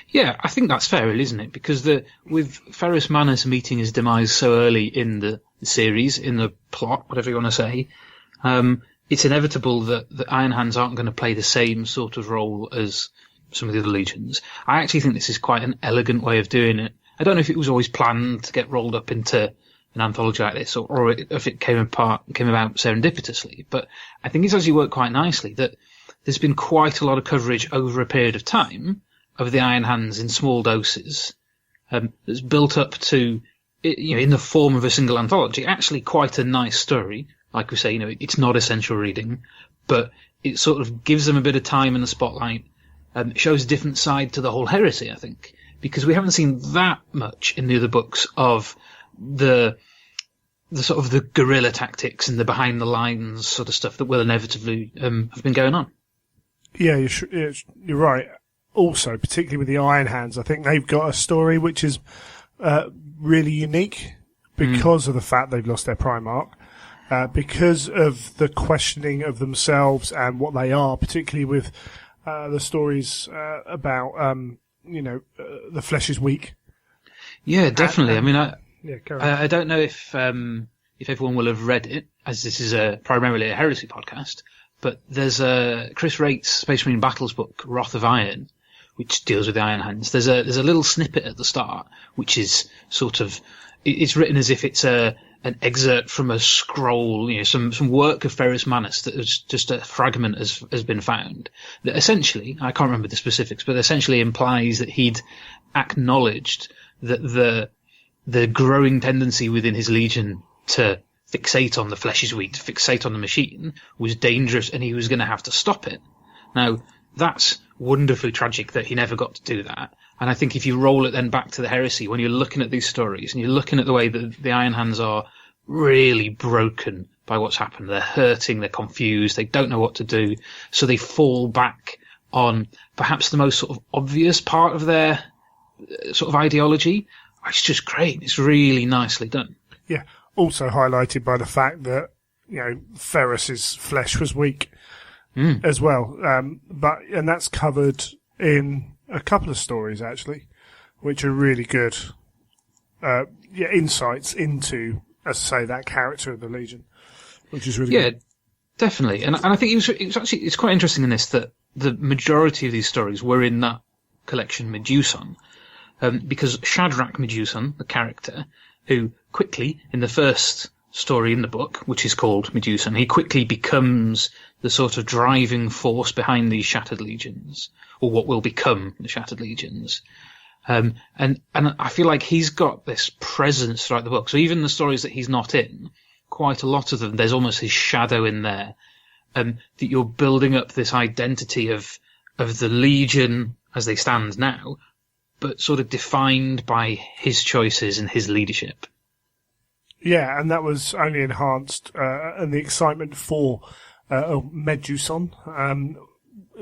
Yeah, I think that's fair, isn't it? Because with Ferrus Manus meeting his demise so early in the series, in the plot, whatever you want to say, it's inevitable that the Iron Hands aren't going to play the same sort of role as some of the other legions. I actually think this is quite an elegant way of doing it. I don't know if it was always planned to get rolled up into an anthology like this, or if it came about serendipitously, but I think it's actually worked quite nicely that there's been quite a lot of coverage over a period of time of the Iron Hands in small doses, that's built up to, in the form of a single anthology, actually quite a nice story. Like we say, it's not essential reading, but it sort of gives them a bit of time in the spotlight, shows a different side to the whole heresy, I think, because we haven't seen that much in the other books of the sort of the guerrilla tactics and the behind the lines sort of stuff that will inevitably have been going on. Yeah, you're right. Also, particularly with the Iron Hands, I think they've got a story which is really unique because of the fact they've lost their Primarch, because of the questioning of themselves and what they are, particularly with the stories about the flesh is weak. Yeah, definitely. I don't know if everyone will have read it, as this is primarily a heresy podcast, but there's Chris Wraith's Space Marine Battles book, Wrath of Iron, which deals with the Iron Hands. There's a little snippet at the start, which is sort of, it's written as if it's an excerpt from a scroll, some work of Ferrus Manus that is just a fragment has been found. That essentially, I can't remember the specifics, but essentially implies that he'd acknowledged that the growing tendency within his legion to fixate on the flesh is weak, to fixate on the machine, was dangerous, and he was going to have to stop it. Now, that's wonderfully tragic that he never got to do that. And I think if you roll it then back to the heresy, when you're looking at these stories and you're looking at the way that the Iron Hands are really broken by what's happened, they're hurting, they're confused, they don't know what to do, so they fall back on perhaps the most sort of obvious part of their sort of ideology. It's just great. It's really nicely done. Yeah. Also highlighted by the fact that, Ferrus's flesh was weak as well. And that's covered in a couple of stories, actually, which are really good insights into, as I say, that character of the Legion, which is really good. Yeah, definitely. And I think it's quite interesting in this that the majority of these stories were in that collection Meduson, because Shadrach Meduson, the character, who quickly, in the first story in the book, which is called Meduson, he quickly becomes the sort of driving force behind these Shattered Legions, or what will become the Shattered Legions. And I feel like he's got this presence throughout the book. So even the stories that he's not in, quite a lot of them, there's almost his shadow in there, that you're building up this identity of the Legion as they stand now, but sort of defined by his choices and his leadership. Yeah, and that was only enhanced, and the excitement for Meduson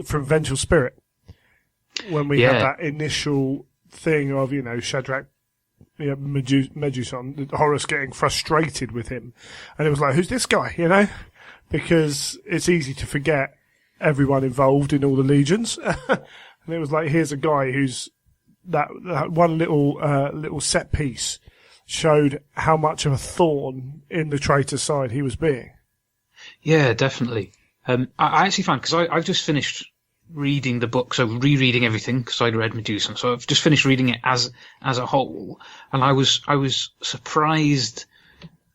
from Vengeful Spirit. When we had that initial thing of, Shadrach, Meduson, Horus getting frustrated with him. And it was like, who's this guy, Because it's easy to forget everyone involved in all the legions. And it was like, here's a guy who's that one little set piece showed how much of a thorn in the traitor side he was being. Yeah, definitely. I actually found, because I've just finished reading the book, so rereading everything, because I'd read Medusa, so I've just finished reading it as a whole, and I was surprised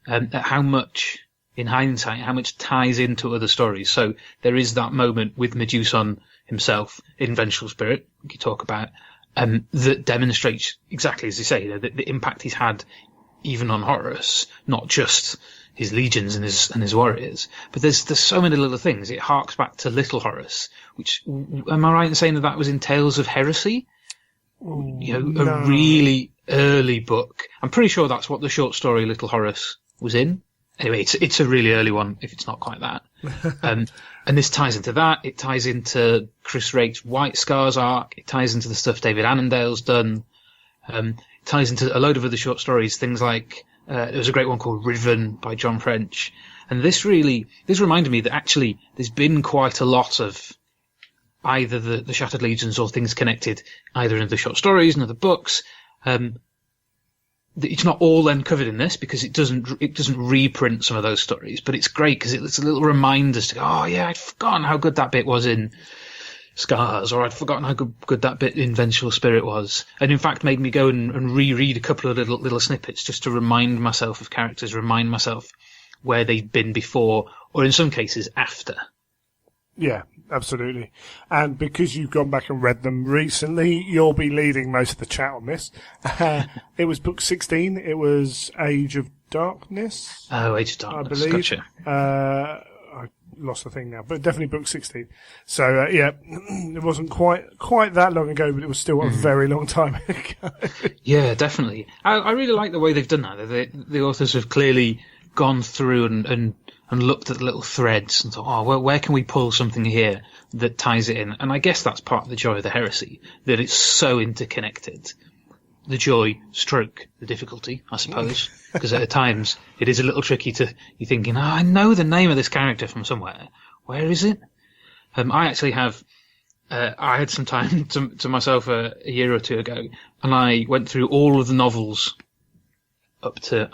at how much, in hindsight, how much ties into other stories. So there is that moment with Meduson himself in Vengeful Spirit, we could talk about, that demonstrates exactly as you say, the impact he's had even on Horus, not just his legions and his warriors. But there's so many little things. It harks back to Little Horus, which, am I right in saying that was in Tales of Heresy? Ooh, a really early book. I'm pretty sure that's what the short story Little Horus was in. Anyway, it's a really early one, if it's not quite that. And this ties into that. It ties into Chris Wraith's White Scars arc. It ties into the stuff David Annandale's done. It ties into a load of other short stories, things like, there was a great one called Riven by John French. And this reminded me that actually there's been quite a lot of either the Shattered Legions or things connected, either in the short stories and other books, it's not all then covered in this because it doesn't reprint some of those stories, but it's great because it's a little reminders to go, oh yeah, I'd forgotten how good that bit was in Scars, or I'd forgotten how good that bit in Vengeful Spirit was, and in fact made me go and reread a couple of little snippets just to remind myself of characters, remind myself where they've been before, or in some cases after. Yeah, absolutely. And because you've gone back and read them recently, you'll be leading most of the chat on this. It was book 16. It was Age of Darkness. Oh, Age of Darkness. I believe. Gotcha. I lost the thing now, but definitely book 16. So, yeah, it wasn't quite that long ago, but it was still a very long time ago. Yeah, definitely. I really like the way they've done that. The authors have clearly gone through and looked at the little threads and thought, oh, well, where can we pull something here that ties it in? And I guess that's part of the joy of the Heresy, that it's so interconnected. The joy, stroke, the difficulty, I suppose, because at times it is a little tricky to, you're thinking, oh, I know the name of this character from somewhere. Where is it? I actually have, I had some time to myself a year or two ago, and I went through all of the novels up to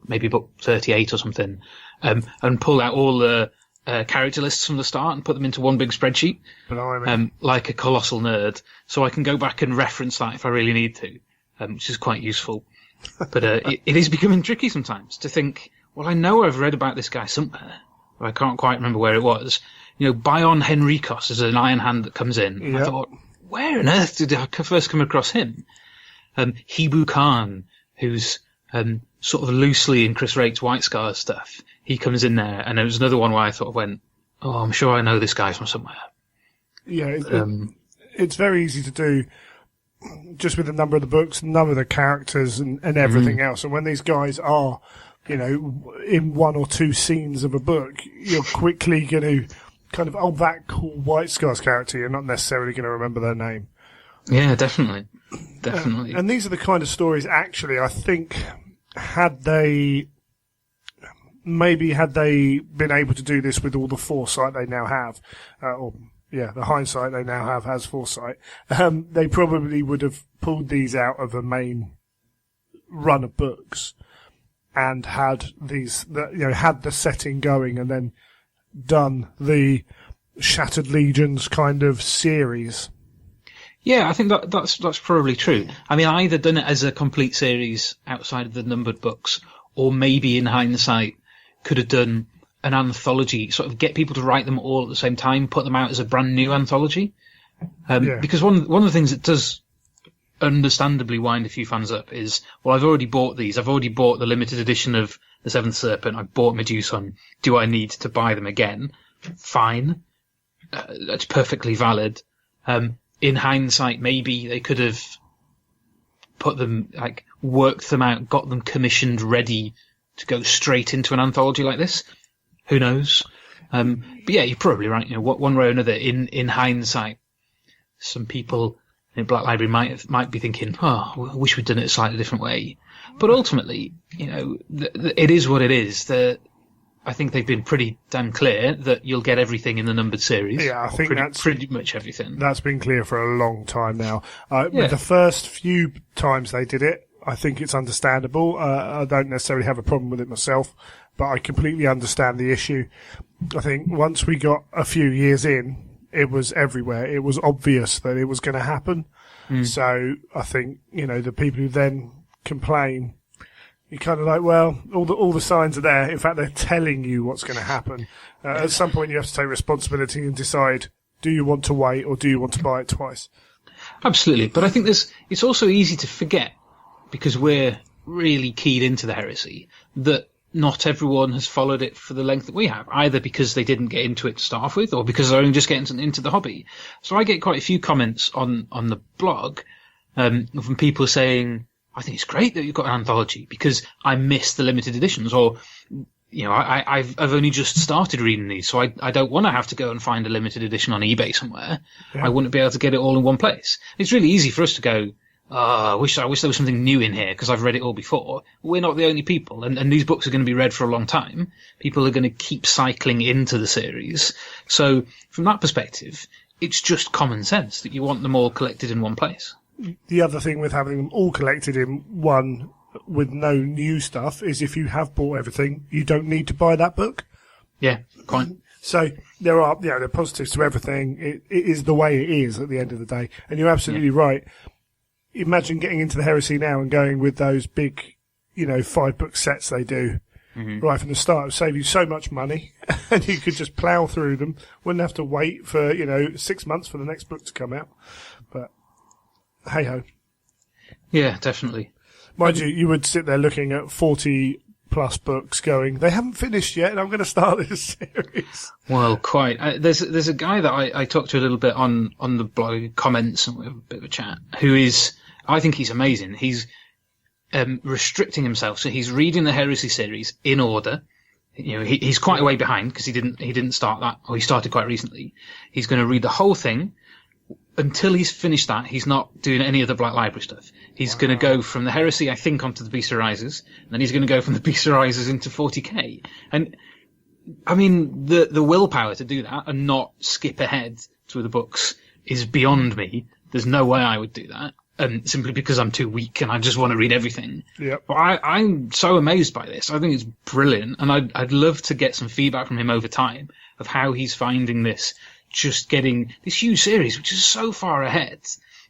maybe book 38 or something, and pulled out all the character lists from the start and put them into one big spreadsheet, like a colossal nerd, so I can go back and reference that if I really need to, which is quite useful. But it is becoming tricky sometimes to think, well, I know I've read about this guy somewhere, but I can't quite remember where it was. Bion Henricos is an Iron Hand that comes in. Yep. I thought, where on earth did I first come across him? Hebu Khan, who's sort of loosely in Chris Rake's White Scars stuff. He comes in there, and there was another one where I sort of went, oh, I'm sure I know this guy from somewhere. Yeah, it's very easy to do just with the number of the books, number of the characters, and everything else. And when these guys are, in one or two scenes of a book, you're quickly going to kind of, oh, that cool White Scars character, you're not necessarily going to remember their name. Yeah, definitely. Definitely. And these are the kind of stories, actually, I think, had they been able to do this with all the foresight they now have, the hindsight they now have has foresight, they probably would have pulled these out of a main run of books and had had the setting going and then done the Shattered Legions kind of series. Yeah, I think that's probably true. I mean, either done it as a complete series outside of the numbered books, or maybe in hindsight could have done an anthology, sort of get people to write them all at the same time, put them out as a brand new anthology. Because one of the things that does understandably wind a few fans up is, well, I've already bought these. I've already bought the limited edition of The Seventh Serpent. I've bought Medusa. Do I need to buy them again? Fine. That's perfectly valid. In hindsight, maybe they could have put them, worked them out, got them commissioned, ready to go straight into an anthology like this. Who knows? But yeah, you're probably right. One way or another, in hindsight, some people in Black Library might be thinking, oh, I wish we'd done it a slightly different way. But ultimately, it is what it is. I think they've been pretty damn clear that you'll get everything in the numbered series. Yeah, I think that's pretty much everything. That's been clear for a long time now. With the first few times they did it, I think it's understandable. I don't necessarily have a problem with it myself, but I completely understand the issue. I think once we got a few years in, it was everywhere. It was obvious that it was going to happen. So I think, the people who then complain, you're kind of like, well, all the signs are there. In fact, they're telling you what's going to happen. At some point, you have to take responsibility and decide, do you want to wait or do you want to buy it twice? Absolutely. But I think it's also easy to forget, because we're really keyed into the Heresy, that not everyone has followed it for the length that we have, either because they didn't get into it to start off with or because they're only just getting into the hobby. So I get quite a few comments on the blog from people saying, I think it's great that you've got an anthology because I missed the limited editions, or I've only just started reading these, so I don't want to have to go and find a limited edition on eBay somewhere. Yeah. I wouldn't be able to get it all in one place. It's really easy for us to go, I wish there was something new in here because I've read it all before. We're not the only people, and these books are going to be read for a long time. People are going to keep cycling into the series. So from that perspective, it's just common sense that you want them all collected in one place. The other thing with having them all collected in one with no new stuff is if you have bought everything, you don't need to buy that book. Yeah, quite. So there are positives to everything. It is the way it is at the end of the day. And you're absolutely right. Imagine getting into the Heresy now and going with those big, 5-book sets they do right from the start. It would save you so much money, and you could just plough through them. Wouldn't have to wait for 6 months for the next book to come out. But hey ho. Yeah, definitely. Mind you, you would sit there looking at 40 plus books going, they haven't finished yet and I'm going to start this series. Well, quite. There's a guy that I talked to a little bit on the blog comments, and we have a bit of a chat, I think he's amazing. He's restricting himself, so he's reading the Heresy series in order. He's quite a way behind because he didn't start that, or he started quite recently. He's going to read the whole thing. Until he's finished that, he's not doing any of the Black Library stuff. He's going to go from the Heresy, I think, onto the Beast Arises, and then he's going to go from the Beast Arises into 40k. And, I mean, the willpower to do that and not skip ahead through the books is beyond me. There's no way I would do that, simply because I'm too weak and I just want to read everything. Yep. But I'm so amazed by this. I think it's brilliant, and I'd love to get some feedback from him over time of how he's finding this. Just getting this huge series, which is so far ahead.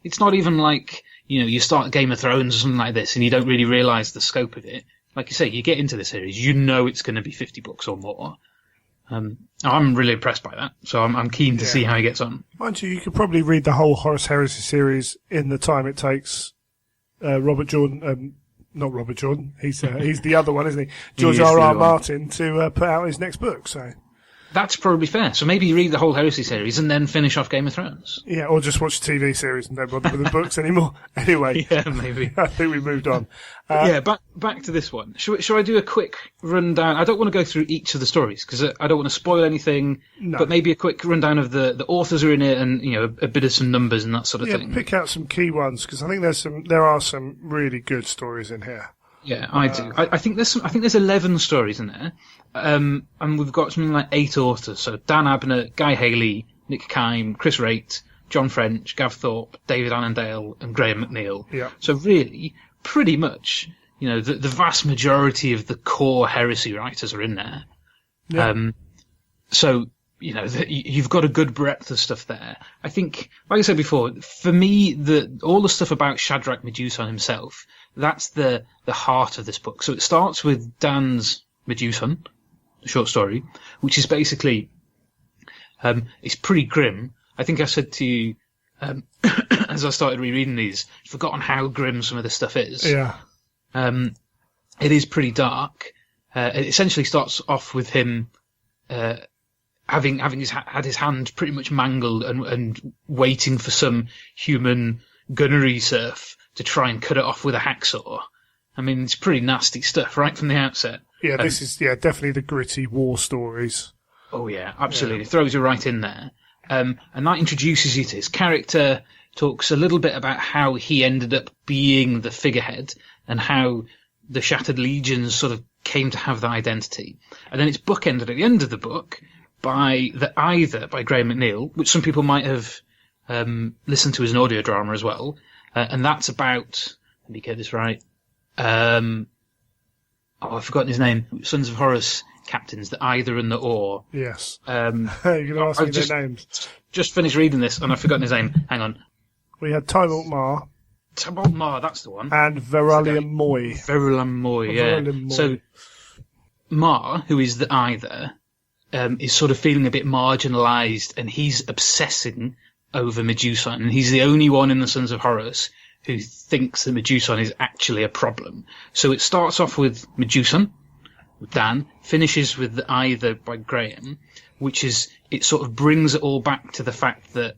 It's not even like, you start Game of Thrones or something like this and you don't really realise the scope of it. Like you say, you get into the series, it's going to be 50 books or more. I'm really impressed by that, so I'm keen to see how he gets on. Mind you could probably read the whole Horus Heresy series in the time it takes Robert Jordan, not Robert Jordan, he's the other one, isn't he? George R.R. Martin to put out his next book, so... That's probably fair. So maybe you read the whole Heresy series and then finish off Game of Thrones. Yeah, or just watch the TV series and don't bother with the books anymore. Anyway. Yeah, maybe. I think we moved on. Back to this one. Should I do a quick rundown? I don't want to go through each of the stories because I don't want to spoil anything, but maybe a quick rundown of the authors who are in it and, a bit of some numbers and that sort of thing. Pick out some key ones because I think there are some really good stories in here. Yeah, I do. I think there's 11 stories in there. And we've got something like 8 authors. So Dan Abnett, Guy Haley, Nick Kime, Chris Raitt, John French, Gav Thorpe, David Annandale, and Graham McNeil. Yeah. So really, pretty much, the vast majority of the core Heresy writers are in there. Yeah. So, you've got a good breadth of stuff there. I think, like I said before, for me, all the stuff about Shadrach Medusan himself, that's the heart of this book. So it starts with Dan's Medusan, the short story, which is basically, it's pretty grim. I think I said to you, as I started rereading these, I've forgotten how grim some of this stuff is. Yeah. It is pretty dark. It essentially starts off with him, having had his hand pretty much mangled and waiting for some human gunnery serf to try and cut it off with a hacksaw. I mean, it's pretty nasty stuff right from the outset. Yeah, this is definitely the gritty war stories. Oh yeah, absolutely. It throws you right in there. And that introduces you to his character, talks a little bit about how he ended up being the figurehead and how the Shattered Legions sort of came to have that identity. And then it's bookended at the end of the book by Graham McNeil, which some people might have listened to as an audio drama as well. And that's about, let me get this right, I've forgotten his name, Sons of Horus captains, the Either and the Or. Yes. You're going to ask me their names. Just finished reading this and I've forgotten his name. Hang on. We had Tybalt Mar. Tybalt Mar, that's the one. And Veralium Moy. Veralium Moy, yeah. So, Mar, who is the Either, is sort of feeling a bit marginalised and he's obsessing over Medusan, and he's the only one in the Sons of Horus who thinks that Medusan is actually a problem. So it starts off with Medusan, with Dan, finishes with the Either by Graham, which is, it sort of brings it all back to the fact that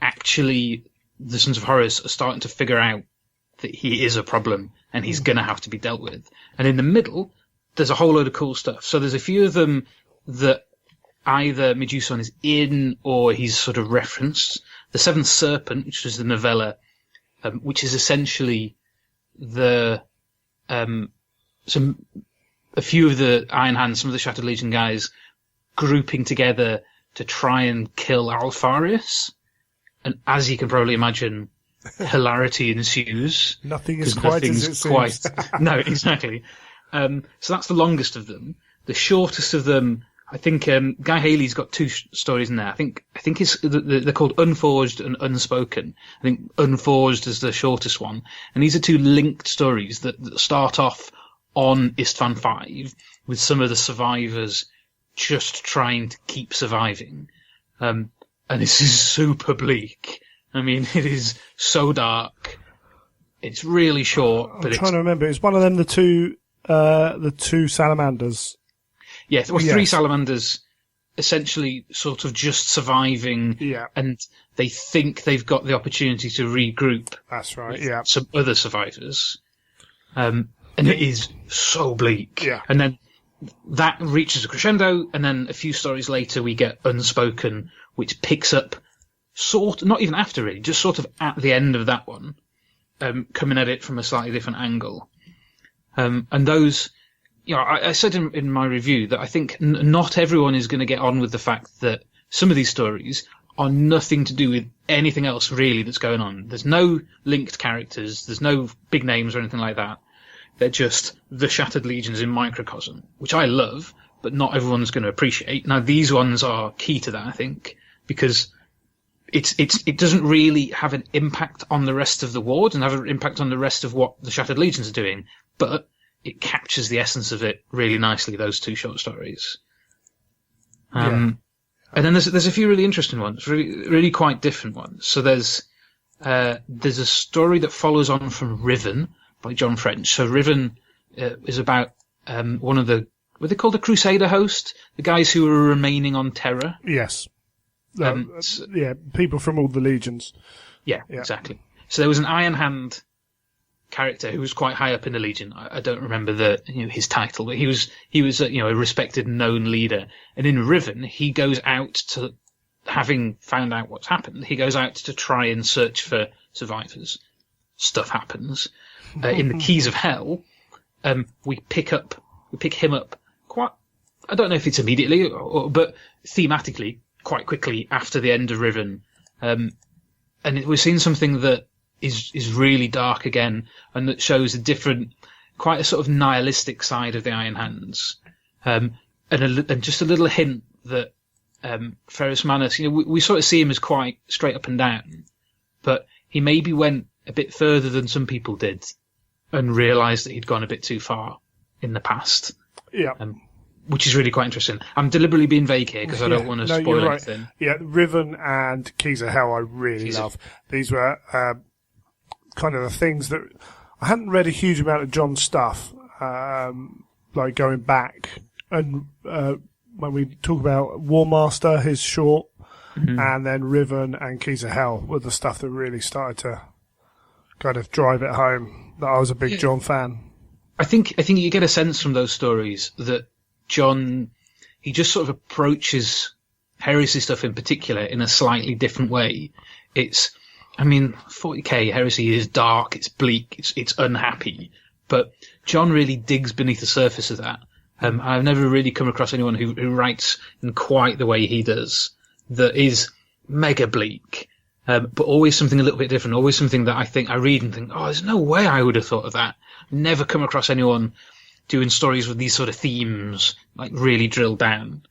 actually the Sons of Horus are starting to figure out that he is a problem and he's going to have to be dealt with. And in the middle, there's a whole load of cool stuff. So there's a few of them that either Medusan is in or he's sort of referenced. The Seventh Serpent, which is the novella, which is essentially a few of the Iron Hands, some of the Shattered Legion guys grouping together to try and kill Alfarius. And as you can probably imagine, hilarity ensues. Nothing is quite as it seems. No, exactly. So that's the longest of them. The shortest of them, I think, Guy Haley's got two stories in there. I think they're called Unforged and Unspoken. I think Unforged is the shortest one, and these are two linked stories that start off on Istvan V with some of the survivors just trying to keep surviving. And this is super bleak. I mean, it is so dark. It's really short, but I'm trying to remember. It's one of them, the two salamanders. Yeah, well, three salamanders essentially sort of just surviving, and they think they've got the opportunity to regroup. That's right, yeah. Some other survivors. And it is so bleak. Yeah. And then that reaches a crescendo, and then a few stories later we get Unspoken, which picks up not even after really, just sort of at the end of that one, coming at it from a slightly different angle. And those... I said in my review that I think not everyone is going to get on with the fact that some of these stories are nothing to do with anything else really that's going on. There's no linked characters, there's no big names or anything like that. They're just the Shattered Legions in microcosm, which I love, but not everyone's going to appreciate. Now, these ones are key to that, I think, because it doesn't really have an impact on the rest of the ward and have an impact on the rest of what the Shattered Legions are doing, but it captures the essence of it really nicely, those two short stories. And then there's a few really interesting ones, really quite different ones. So there's a story that follows on from Riven by John French. So Riven is about one of the, what they call the Crusader host, the guys who were remaining on Terra. Yes. People from all the legions. Yeah, exactly. So there was an Iron Hand character who was quite high up in the Legion. I don't remember his title, but he was a respected, known leader. And in Riven, he goes out to, having found out what's happened, he goes out to try and search for survivors. Stuff happens. In the Keys of Hell, we pick him up quite. I don't know if it's immediately, but thematically, quite quickly after the end of Riven, and we're seeing something that is really dark again, and that shows quite a sort of nihilistic side of the Iron Hands, and just a little hint that Ferrus Manus, we sort of see him as quite straight up and down, but he maybe went a bit further than some people did, and realised that he'd gone a bit too far in the past. Yeah. Which is really quite interesting. I'm deliberately being vague here because I don't want to spoil anything. Yeah, Riven and Keys of Hell I really love. These were kind of the things that I hadn't read a huge amount of John's stuff, like going back, and when we talk about War Master, his short, and then Riven and Keys of Hell were the stuff that really started to kind of drive it home that I was a big John fan. I think you get a sense from those stories that John, he just sort of approaches heresy stuff in particular in a slightly different way. 40k heresy is dark, it's bleak, it's unhappy, but John really digs beneath the surface of that. I've never really come across anyone who writes in quite the way he does, that is mega bleak, but always something a little bit different, always something that I think I read and think, oh, there's no way I would have thought of that. Never come across anyone doing stories with these sort of themes, like really drilled down.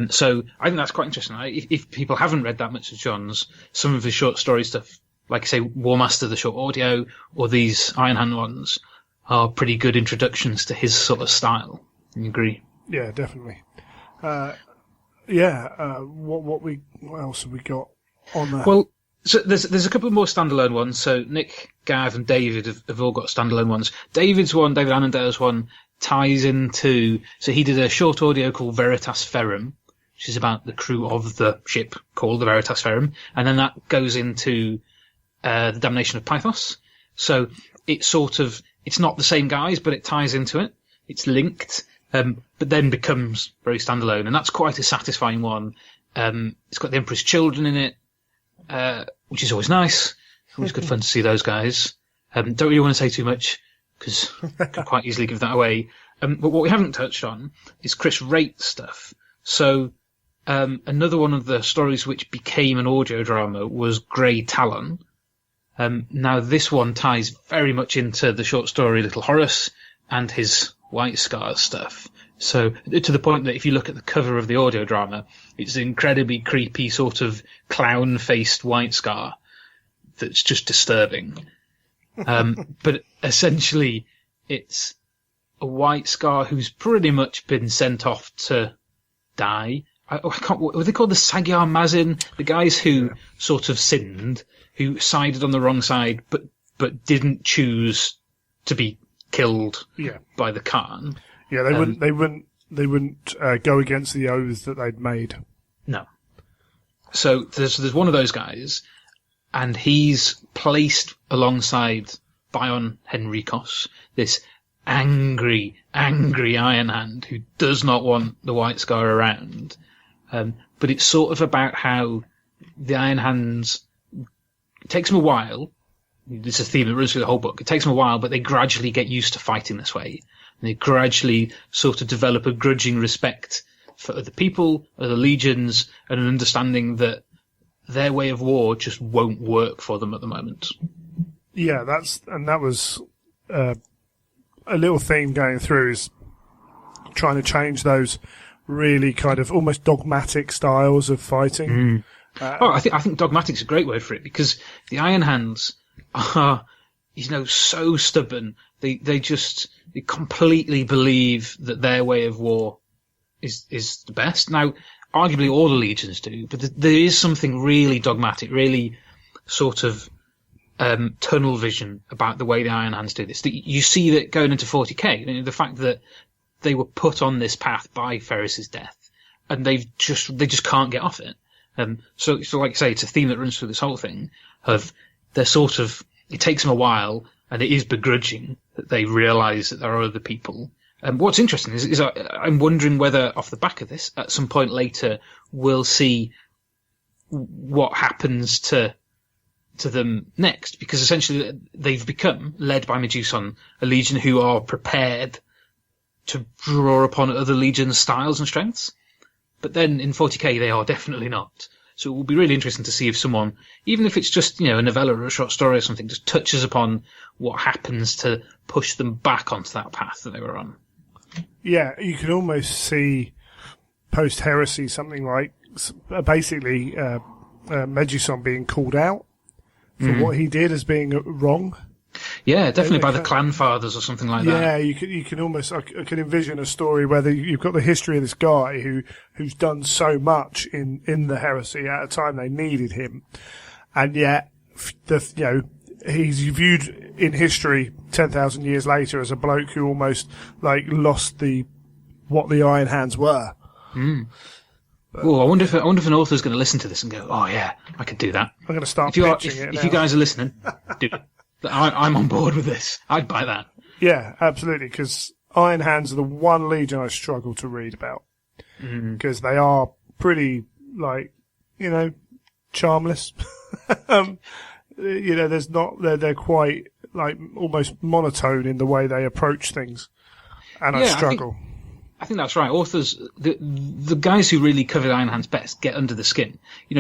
So I think that's quite interesting. If people haven't read that much of John's, some of his short story stuff, like I say, War Master, the short audio, or these Iron Hand ones, are pretty good introductions to his sort of style. You agree? Yeah, definitely. What else have we got on there? Well, so there's a couple more standalone ones. So Nick, Gav, and David have all got standalone ones. David Annandale's one, ties into... So he did a short audio called Veritas Ferrum, which is about the crew of the ship called the Veritas Ferrum. And then that goes into the Damnation of Pythos. So it's not the same guys, but it ties into it. It's linked, but then becomes very standalone. And that's quite a satisfying one. It's got the Emperor's Children in it, which is always nice. Always good fun to see those guys. Don't really want to say too much, because I could quite easily give that away. But what we haven't touched on is Chris Wraith's stuff. So another one of the stories which became an audio drama was Grey Talon, Now, this one ties very much into the short story Little Horace and his White Scars stuff. So, to the point that if you look at the cover of the audio drama, it's an incredibly creepy sort of clown-faced White Scar that's just disturbing. But essentially, it's a White Scar who's pretty much been sent off to die. What were they called? The Magyar Mazin? The guys who sort of sinned, who sided on the wrong side, but didn't choose to be killed by the Khan. Yeah, they wouldn't go against the oaths that they'd made. No. So there's one of those guys, and he's placed alongside Bion Henricos, this angry Iron Hand who does not want the White Scar around. But it's sort of about how the Iron Hands, it takes them a while. This is a theme that runs through the whole book. It takes them a while, but they gradually get used to fighting this way. And they gradually sort of develop a grudging respect for other people, other legions, and an understanding that their way of war just won't work for them at the moment. Yeah, that was a little theme going through, is trying to change those really kind of almost dogmatic styles of fighting. I think dogmatic's a great word for it, because the Iron Hands are, so stubborn. They completely believe that their way of war is the best. Now, arguably all the legions do, but there is something really dogmatic, really sort of tunnel vision about the way the Iron Hands do this. You see that going into 40k, the fact that they were put on this path by Ferris's death, and they just can't get off it. So like I say, it's a theme that runs through this whole thing of they're sort of, it takes them a while, and it is begrudging that they realise that there are other people. What's interesting is I'm wondering whether off the back of this, at some point later, we'll see what happens to them next, because essentially they've become, led by Meduson, a legion who are prepared to draw upon other legions' styles and strengths. But then in 40k, they are definitely not. So it will be really interesting to see if someone, even if it's just, a novella or a short story or something, just touches upon what happens to push them back onto that path that they were on. Yeah, you can almost see post-heresy something like basically Meduson being called out for what he did as being wrong. Yeah, definitely by the clan fathers or something like that. Yeah, you can almost, I can envision a story where you've got the history of this guy who's done so much in the heresy at a time they needed him, and yet he's viewed in history 10,000 years later as a bloke who almost lost what the Iron Hands were. Oh, I wonder if an author's going to listen to this and go, "Oh yeah, I could do that." I'm going to start pitching it now. If you guys are listening, do it. I'm on board with this. I'd buy that. Yeah, absolutely, because Iron Hands are the one legion I struggle to read about. Because they are pretty, charmless. There's not, they're quite, almost monotone in the way they approach things. And I struggle. I think that's right. Authors, the guys who really cover Iron Hands best get under the skin.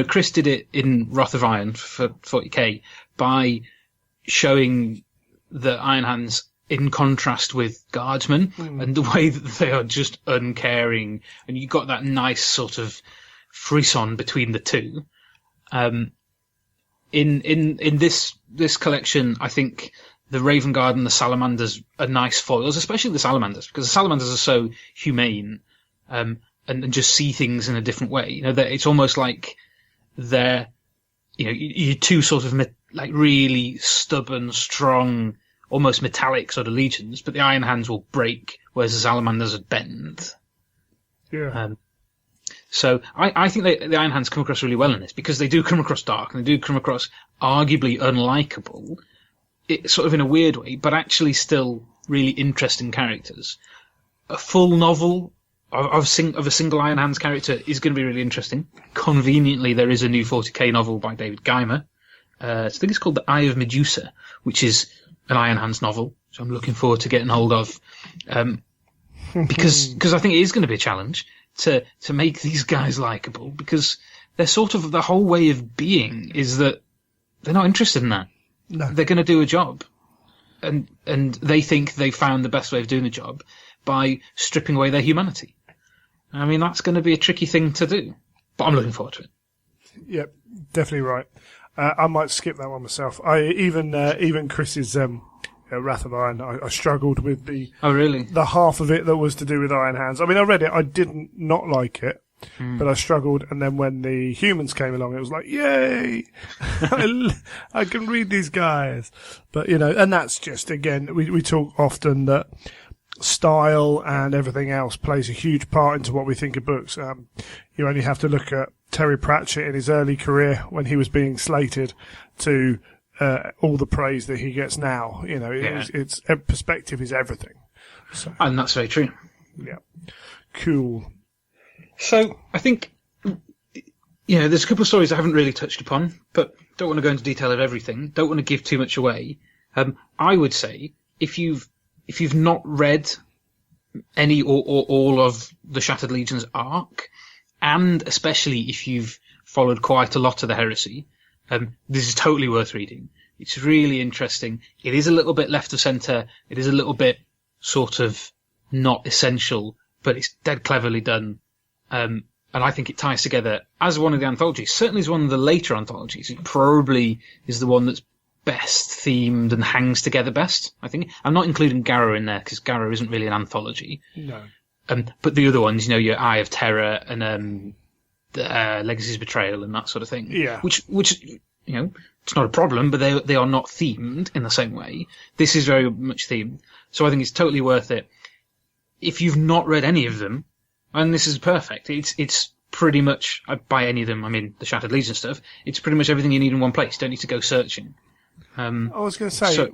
Chris did it in Wrath of Iron for 40k by showing the Iron Hands in contrast with Guardsmen and the way that they are just uncaring, and you got that nice sort of frisson between the two. In this collection, I think the Raven Guard and the Salamanders are nice foils, especially the Salamanders, because the Salamanders are so humane, and just see things in a different way. It's almost like they're, you're two sort of really stubborn, strong, almost metallic sort of legions, but the Iron Hands will break, whereas the Salamanders would bend. Yeah. So I think the Iron Hands come across really well in this, because they do come across dark, and they do come across arguably unlikable, sort of in a weird way, but actually still really interesting characters. A full novel of a single Iron Hands character is going to be really interesting. Conveniently, there is a new 40k novel by David Geimer. I think it's called The Eye of Medusa, which is an Iron Hands novel, so I'm looking forward to getting hold of. Because I think it is going to be a challenge to make these guys likable, because they're sort of, the whole way of being is that they're not interested in that. No. They're going to do a job. And they think they found the best way of doing the job by stripping away their humanity. I mean, that's going to be a tricky thing to do. But I'm looking forward to it. Yep, definitely right. I might skip that one myself. Even Chris's Wrath of Iron, I struggled with the half of it that was to do with Iron Hands. I mean, I read it, I didn't not like it, but I struggled. And then when the humans came along, it was like, yay! I can read these guys. But, and that's just, again, we talk often that style and everything else plays a huge part into what we think of books. You only have to look at Terry Pratchett in his early career when he was being slated to all the praise that he gets now. It's perspective is everything. So, and that's very true. Yeah. Cool. So I think, there's a couple of stories I haven't really touched upon, but don't want to go into detail of everything. Don't want to give too much away. I would say if you've not read any or all of the Shattered Legion's arc, and especially if you've followed quite a lot of the Heresy, this is totally worth reading. It's really interesting. It is a little bit left of centre. It is a little bit sort of not essential, but it's dead cleverly done. And I think it ties together as one of the anthologies. Certainly as one of the later anthologies. It probably is the one that's best themed and hangs together best, I think. I'm not including Garrow in there because Garrow isn't really an anthology. No. But the other ones, your Eye of Terror and Legacy's Betrayal and that sort of thing. Yeah. Which it's not a problem, but they are not themed in the same way. This is very much themed. So I think it's totally worth it. If you've not read any of them, and this is perfect, it's pretty much, by any of them, I mean the Shattered Legion stuff, it's pretty much everything you need in one place. You don't need to go searching. I was going to say,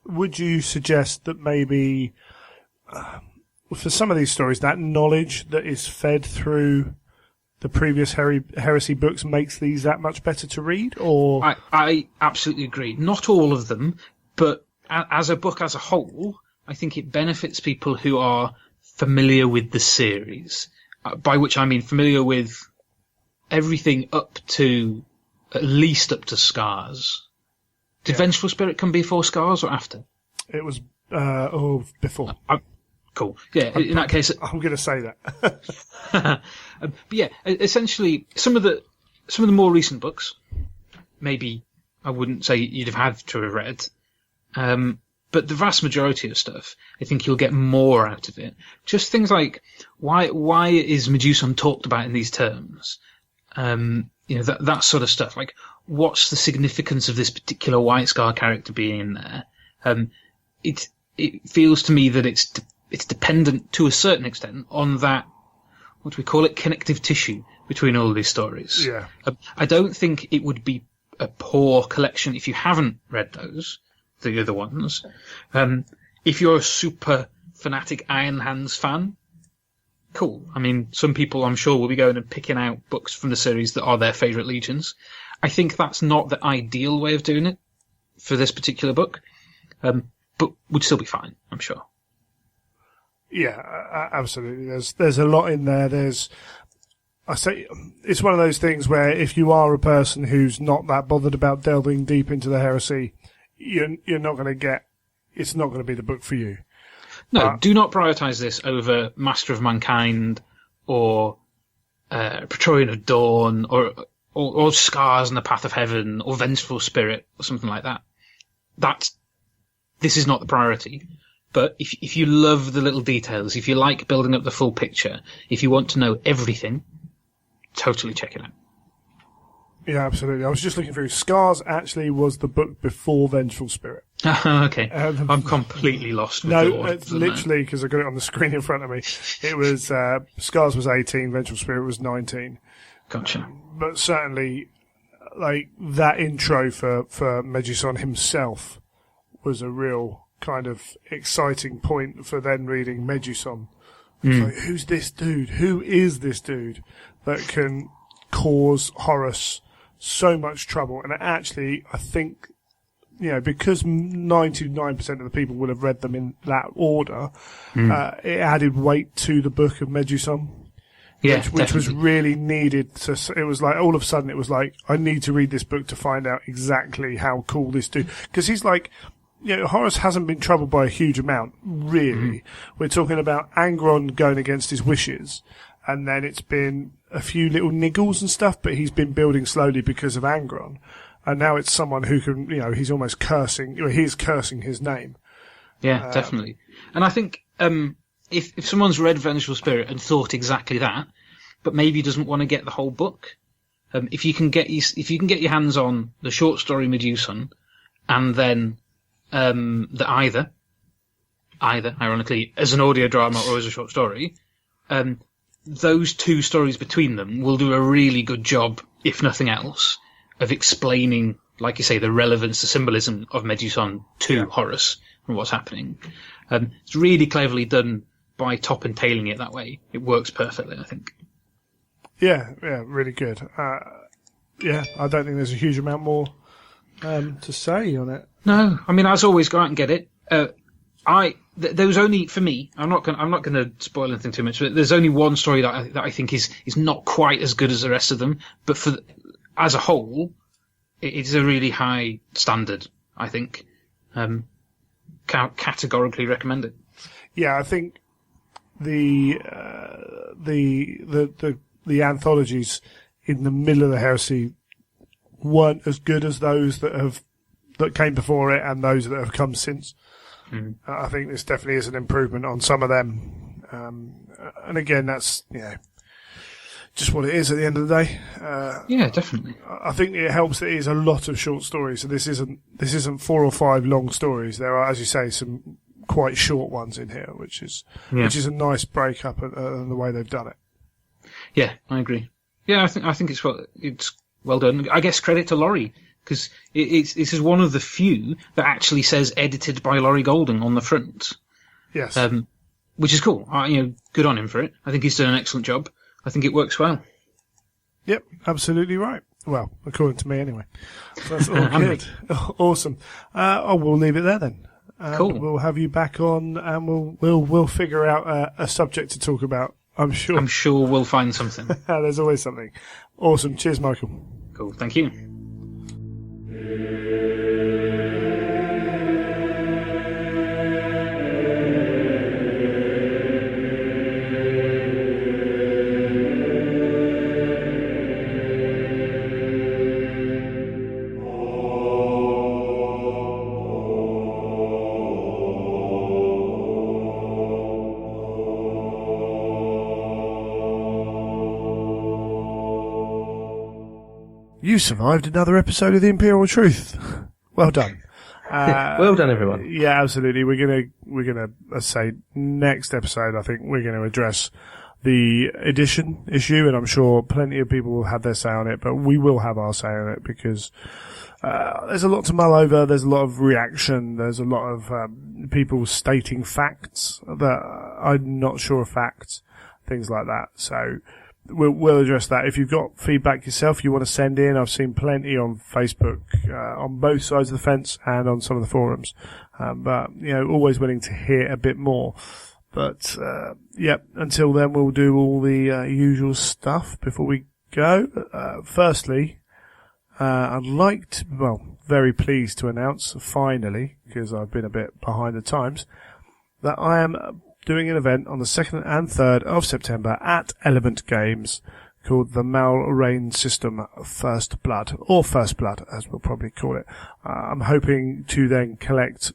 would you suggest that maybe for some of these stories, that knowledge that is fed through the previous Heresy books makes these that much better to read? Or I absolutely agree. Not all of them, but as a book as a whole, I think it benefits people who are familiar with the series, by which I mean familiar with everything at least up to Scars. Did Vengeful Spirit come before Scars or after? It was before. Cool. Yeah, in that case, I'm going to say that. but yeah, essentially, some of the more recent books, maybe I wouldn't say you'd have had to have read, but the vast majority of stuff, I think you'll get more out of it. Just things like why is Medusan talked about in these terms? That sort of stuff. Like, what's the significance of this particular White Scar character being in there? It feels to me that it's dependent to a certain extent on that, what do we call it, connective tissue between all of these stories. Yeah. I don't think it would be a poor collection if you haven't read those, the other ones. If you're a super fanatic Iron Hands fan, cool. I mean, some people I'm sure will be going and picking out books from the series that are their favourite legions. I think that's not the ideal way of doing it for this particular book, but would still be fine, I'm sure. Yeah, absolutely. There's a lot in there. I say it's one of those things where if you are a person who's not that bothered about delving deep into the Heresy, you're not going to get. It's not going to be the book for you. No, do not prioritise this over Master of Mankind or Praetorian of Dawn or Scars and the Path of Heaven or Vengeful Spirit or something like that. This is not the priority. But if you love the little details, if you like building up the full picture, if you want to know everything, totally check it out. Yeah, absolutely. I was just looking through. Scars actually was the book before Vengeful Spirit. Okay. I'm completely lost with no, it's literally, because I got it on the screen in front of me. It was, Scars was 18, Vengeful Spirit was 19. Gotcha. But certainly, like, that intro for Medusan himself was a real kind of exciting point for then reading Medusan. Like, who's this dude? Who is this dude that can cause Horus so much trouble? And actually, I think, because 99% of the people would have read them in that order, it added weight to the book of Medusan. Yeah, which was really needed. So it was like all of a sudden it was like, I need to read this book to find out exactly how cool this dude. Because he's like, Horus hasn't been troubled by a huge amount, really. We're talking about Angron going against his wishes, and then it's been a few little niggles and stuff, but he's been building slowly because of Angron. And now it's someone who can, he's almost cursing, he's cursing his name. Yeah, definitely. And I think if someone's read Vengeful Spirit and thought exactly that, but maybe doesn't want to get the whole book, if you can get your hands on the short story Medusan, and then the either ironically as an audio drama or as a short story, those two stories between them will do a really good job, if nothing else, of explaining, like you say, the relevance, the symbolism of Medusan to Horus and what's happening. It's really cleverly done by top and tailing it that way. It works perfectly, I think. Yeah, really good. I don't think there's a huge amount more to say on it. No, I mean, as always, go out and get it. There was only, for me, I'm not going to spoil anything too much, but there's only one story that I think is not quite as good as the rest of them, but as a whole, it's a really high standard, I think. Categorically recommend it. Yeah, I think the anthologies in the middle of the Heresy weren't as good as those that came before it and those that have come since. I think this definitely is an improvement on some of them. And again, that's just what it is at the end of the day. Yeah, definitely. I think it helps that it is a lot of short stories. So this isn't 4 or 5 long stories. There are, as you say, some quite short ones in here, which is a nice break up in the way they've done it. Yeah, I agree. Yeah, I think it's well done. I guess credit to Laurie, because this is one of the few that actually says edited by Laurie Golding on the front. Yes. Which is cool. Good on him for it. I think he's done an excellent job. I think it works well. Yep, absolutely right. Well, according to me anyway. So that's all good. Awesome. We'll leave it there then. Cool. We'll have you back on, and we'll figure out a subject to talk about. I'm sure we'll find something. There's always something. Awesome. Cheers, Michael. Cool. Thank you. You survived another episode of The Imperial Truth. Well done. Well done, everyone. Yeah, absolutely. We're gonna, let's say, next episode, I think we're gonna address the edition issue, and I'm sure plenty of people will have their say on it, but we will have our say on it because, there's a lot to mull over, there's a lot of reaction, there's a lot of, people stating facts that I'm not sure are facts, things like that. So, we'll address that. If you've got feedback yourself you want to send in, I've seen plenty on Facebook, on both sides of the fence and on some of the forums. But, always willing to hear a bit more. But, until then we'll do all the usual stuff before we go. Firstly, very pleased to announce, finally, because I've been a bit behind the times, that I am doing an event on the 2nd and 3rd of September at Element Games called the Malrain System First Blood, or First Blood, as we'll probably call it. I'm hoping to then collect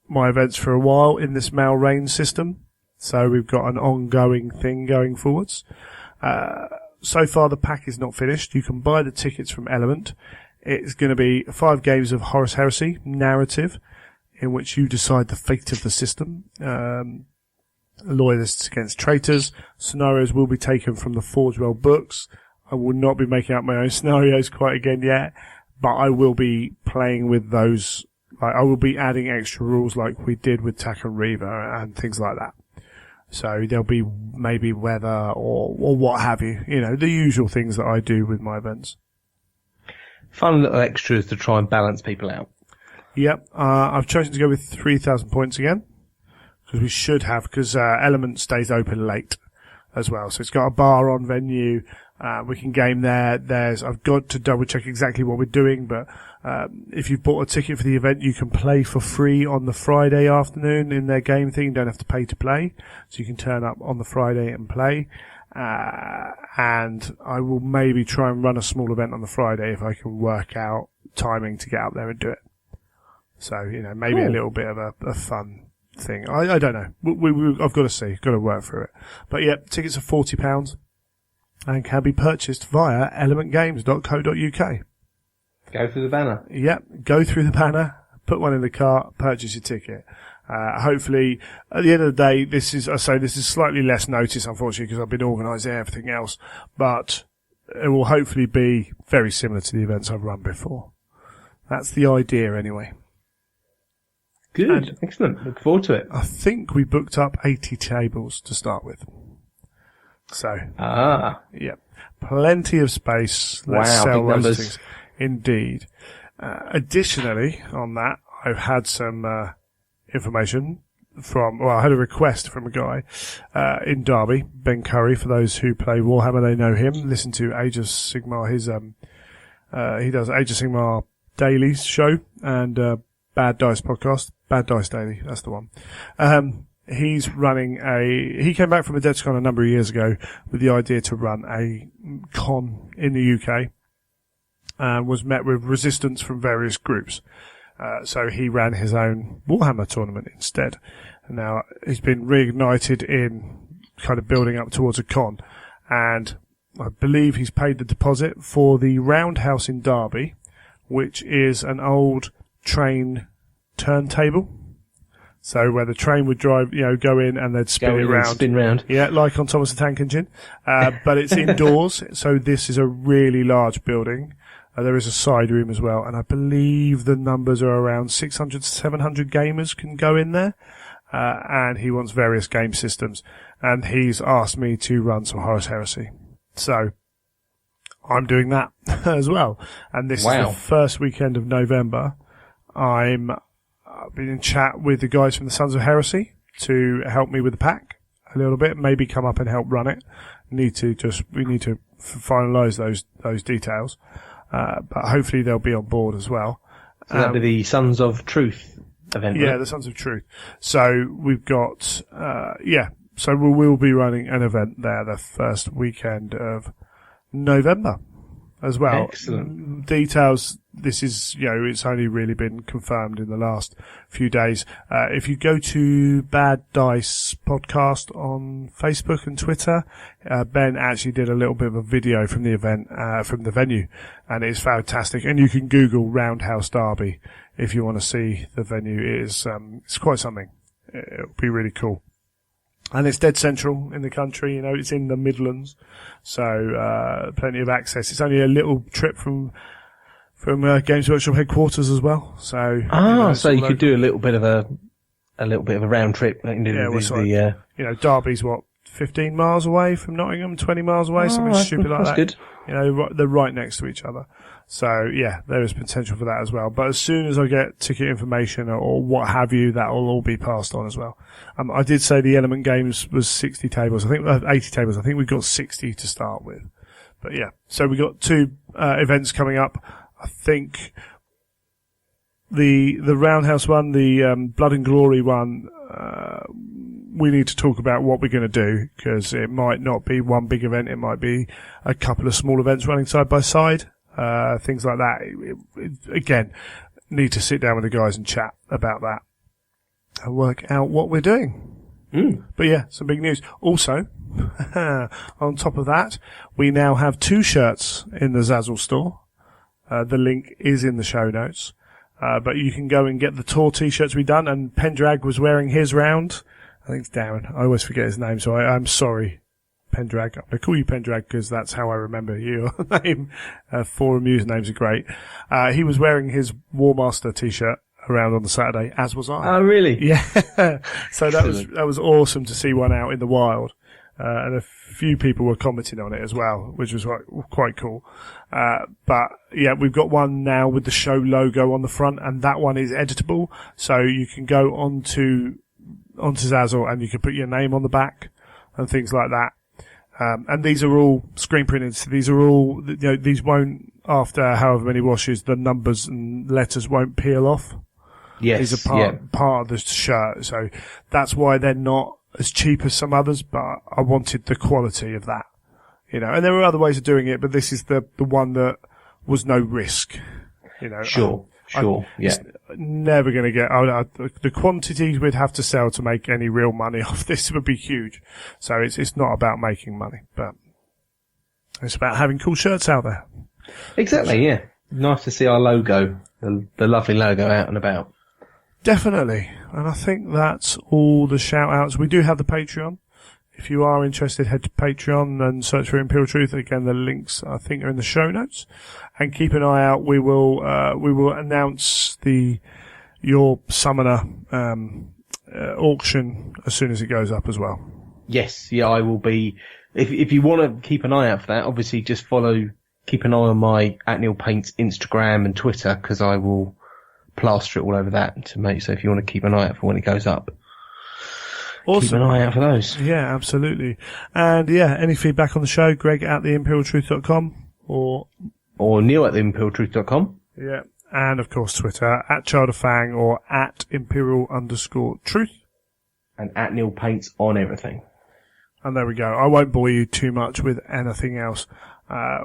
my events for a while in this Malrain system, so we've got an ongoing thing going forwards. So far the pack is not finished. You can buy the tickets from Element. It's going to be 5 games of Horus Heresy narrative, in which you decide the fate of the system. Loyalists against traitors. Scenarios will be taken from the Forge World books. I will not be making up my own scenarios quite again yet, but I will be playing with those. I will be adding extra rules like we did with Tak and Reva and things like that. So there'll be maybe weather or what have you. The usual things that I do with my events. Fun little extras to try and balance people out. Yep. I've chosen to go with 3,000 points again. Because we should have, because Element stays open late. as well. So it's got a bar on venue. We can game there. I've got to double check exactly what we're doing, but if you've bought a ticket for the event, you can play for free on the Friday afternoon in their game thing. You don't have to pay to play. So you can turn up on the Friday and play. And I will maybe try and run a small event on the Friday if I can work out timing to get up there and do it. So, maybe a little bit of a fun thing. I don't know. I've got to see. Got to work through it. But yeah, tickets are £40 and can be purchased via elementgames.co.uk. Go through the banner. Yep, go through the banner, put one in the cart, purchase your ticket. Hopefully, at the end of the day, this is slightly less notice, unfortunately, because I've been organising everything else, but it will hopefully be very similar to the events I've run before. That's the idea, anyway. Good. Excellent. Look forward to it. I think we booked up 80 tables to start with. So, yep. Plenty of space. Let's sell big those things. Indeed. Additionally, on that, I've had some information I had a request from a guy in Derby, Ben Curry. For those who play Warhammer, they know him. Listen to Age of Sigmar. He does Age of Sigmar Daily show and Bad Dice podcast. Bad Dice Daily, that's the one. He's running he came back from a Adepticon a number of years ago with the idea to run a con in the UK and was met with resistance from various groups. So he ran his own Warhammer tournament instead. And now he's been reignited in kind of building up towards a con. And I believe he's paid the deposit for the Roundhouse in Derby, which is an old train turntable. So where the train would drive, go in and they'd spin it round. Spin round. Yeah, like on Thomas the Tank Engine. But it's indoors, so this is a really large building. There is a side room as well, and I believe the numbers are around 600 to 700 gamers can go in there. And he wants various game systems. And he's asked me to run some Horus Heresy. So I'm doing that as well. And this is the first weekend of November. I've been in chat with the guys from the Sons of Heresy to help me with the pack a little bit, maybe come up and help run it. We need to finalise those details. But hopefully they'll be on board as well. So that'll be the Sons of Truth event, yeah, right? the Sons of Truth. So we've got, so we will be running an event there the first weekend of November as well. Excellent. Details, this is, it's only really been confirmed in the last few days. If you go to Bad Dice Podcast on Facebook and Twitter, Ben actually did a little bit of a video from the event, from the venue, and it's fantastic. And you can Google Roundhouse Derby if you want to see the venue. It is, it's quite something. It'll be really cool. And it's dead central in the country, it's in the Midlands, so plenty of access. It's only a little trip from Games Workshop headquarters as well. So so you could do a little bit of a round trip. Derby's 15 miles away from Nottingham, 20 miles away, something stupid like that. That's good. They're right next to each other. So yeah, there is potential for that as well. But as soon as I get ticket information or what have you, that will all be passed on as well. I did say the Element Games was 60 tables. I think 80 tables. I think we've got 60 to start with. But yeah, so we've got two events coming up. I think the Roundhouse one, the Blood and Glory one, we need to talk about what we're going to do, because it might not be one big event. It might be a couple of small events running side by side. Things like that. Again, need to sit down with the guys and chat about that and work out what we're doing. But yeah, some big news. Also, on top of that, we now have 2 shirts in the Zazzle store. The link is in the show notes. But you can go and get the tour t-shirts we've done, and Pendrag was wearing his round. I think it's Darren. I always forget his name, so I'm sorry, Pendrag. I call you Pendrag because that's how I remember your name. Forum usernames are great. He was wearing his War Master t-shirt around on the Saturday, as was I. Oh, really? Yeah. So that was awesome to see one out in the wild. And a few people were commenting on it as well, which was quite cool. But yeah, we've got one now with the show logo on the front, and that one is editable. So you can go onto Zazzle and you can put your name on the back and things like that. And these are all screen printed. So these are all, these won't, after however many washes, the numbers and letters won't peel off. Yes. These are part of the shirt. So that's why they're not as cheap as some others, but I wanted the quality of that. And there are other ways of doing it, but this is the one that was no risk. Sure. It's never going to get, the quantities we'd have to sell to make any real money off this would be huge. So it's not about making money, but it's about having cool shirts out there. Exactly, yeah. Nice to see our logo, the lovely logo out and about. Definitely. And I think that's all the shout outs. We do have the Patreon. If you are interested, head to Patreon and search for Imperial Truth. Again, the links, I think, are in the show notes. And keep an eye out. We will announce your Summoner, auction as soon as it goes up as well. Yes, yeah, I will be. If you want to keep an eye out for that, obviously just keep an eye on my @NeilPaints Instagram and Twitter, because I will plaster it all over that to make, so if you want to keep an eye out for when it goes up. Awesome. Keep an eye out for those. Yeah, absolutely. And any feedback on the show, greg@theimperialtruth.com or Neil@theimperialtruth.com. Yeah. And of course Twitter, @ChildofFang or @Imperial_Truth. And @NeilPaints on everything. And there we go. I won't bore you too much with anything else.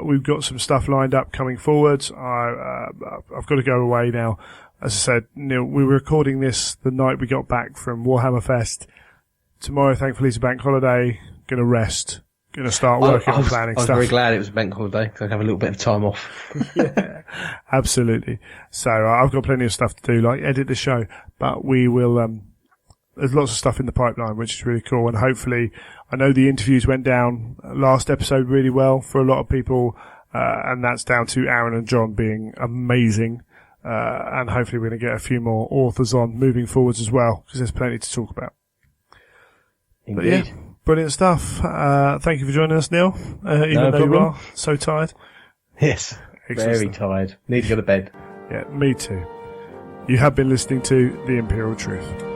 We've got some stuff lined up coming forwards. I've got to go away now. As I said, Neil, we were recording this the night we got back from Warhammer Fest. Tomorrow, thankfully, is a bank holiday. Going to rest. Going to start working on planning stuff. I was very glad it was a bank holiday, because I have a little bit of time off. Yeah, absolutely. So I've got plenty of stuff to do, like edit the show. But we will. There's lots of stuff in the pipeline, which is really cool. And hopefully, I know the interviews went down last episode really well for a lot of people, and that's down to Aaron and John being amazing. And hopefully, we're going to get a few more authors on moving forwards as well, because there's plenty to talk about. Indeed. But yeah, brilliant stuff. Thank you for joining us, Neil. Even though you are so tired. Yes, very tired. Need to go to bed. Yeah, me too. You have been listening to The Imperial Truth.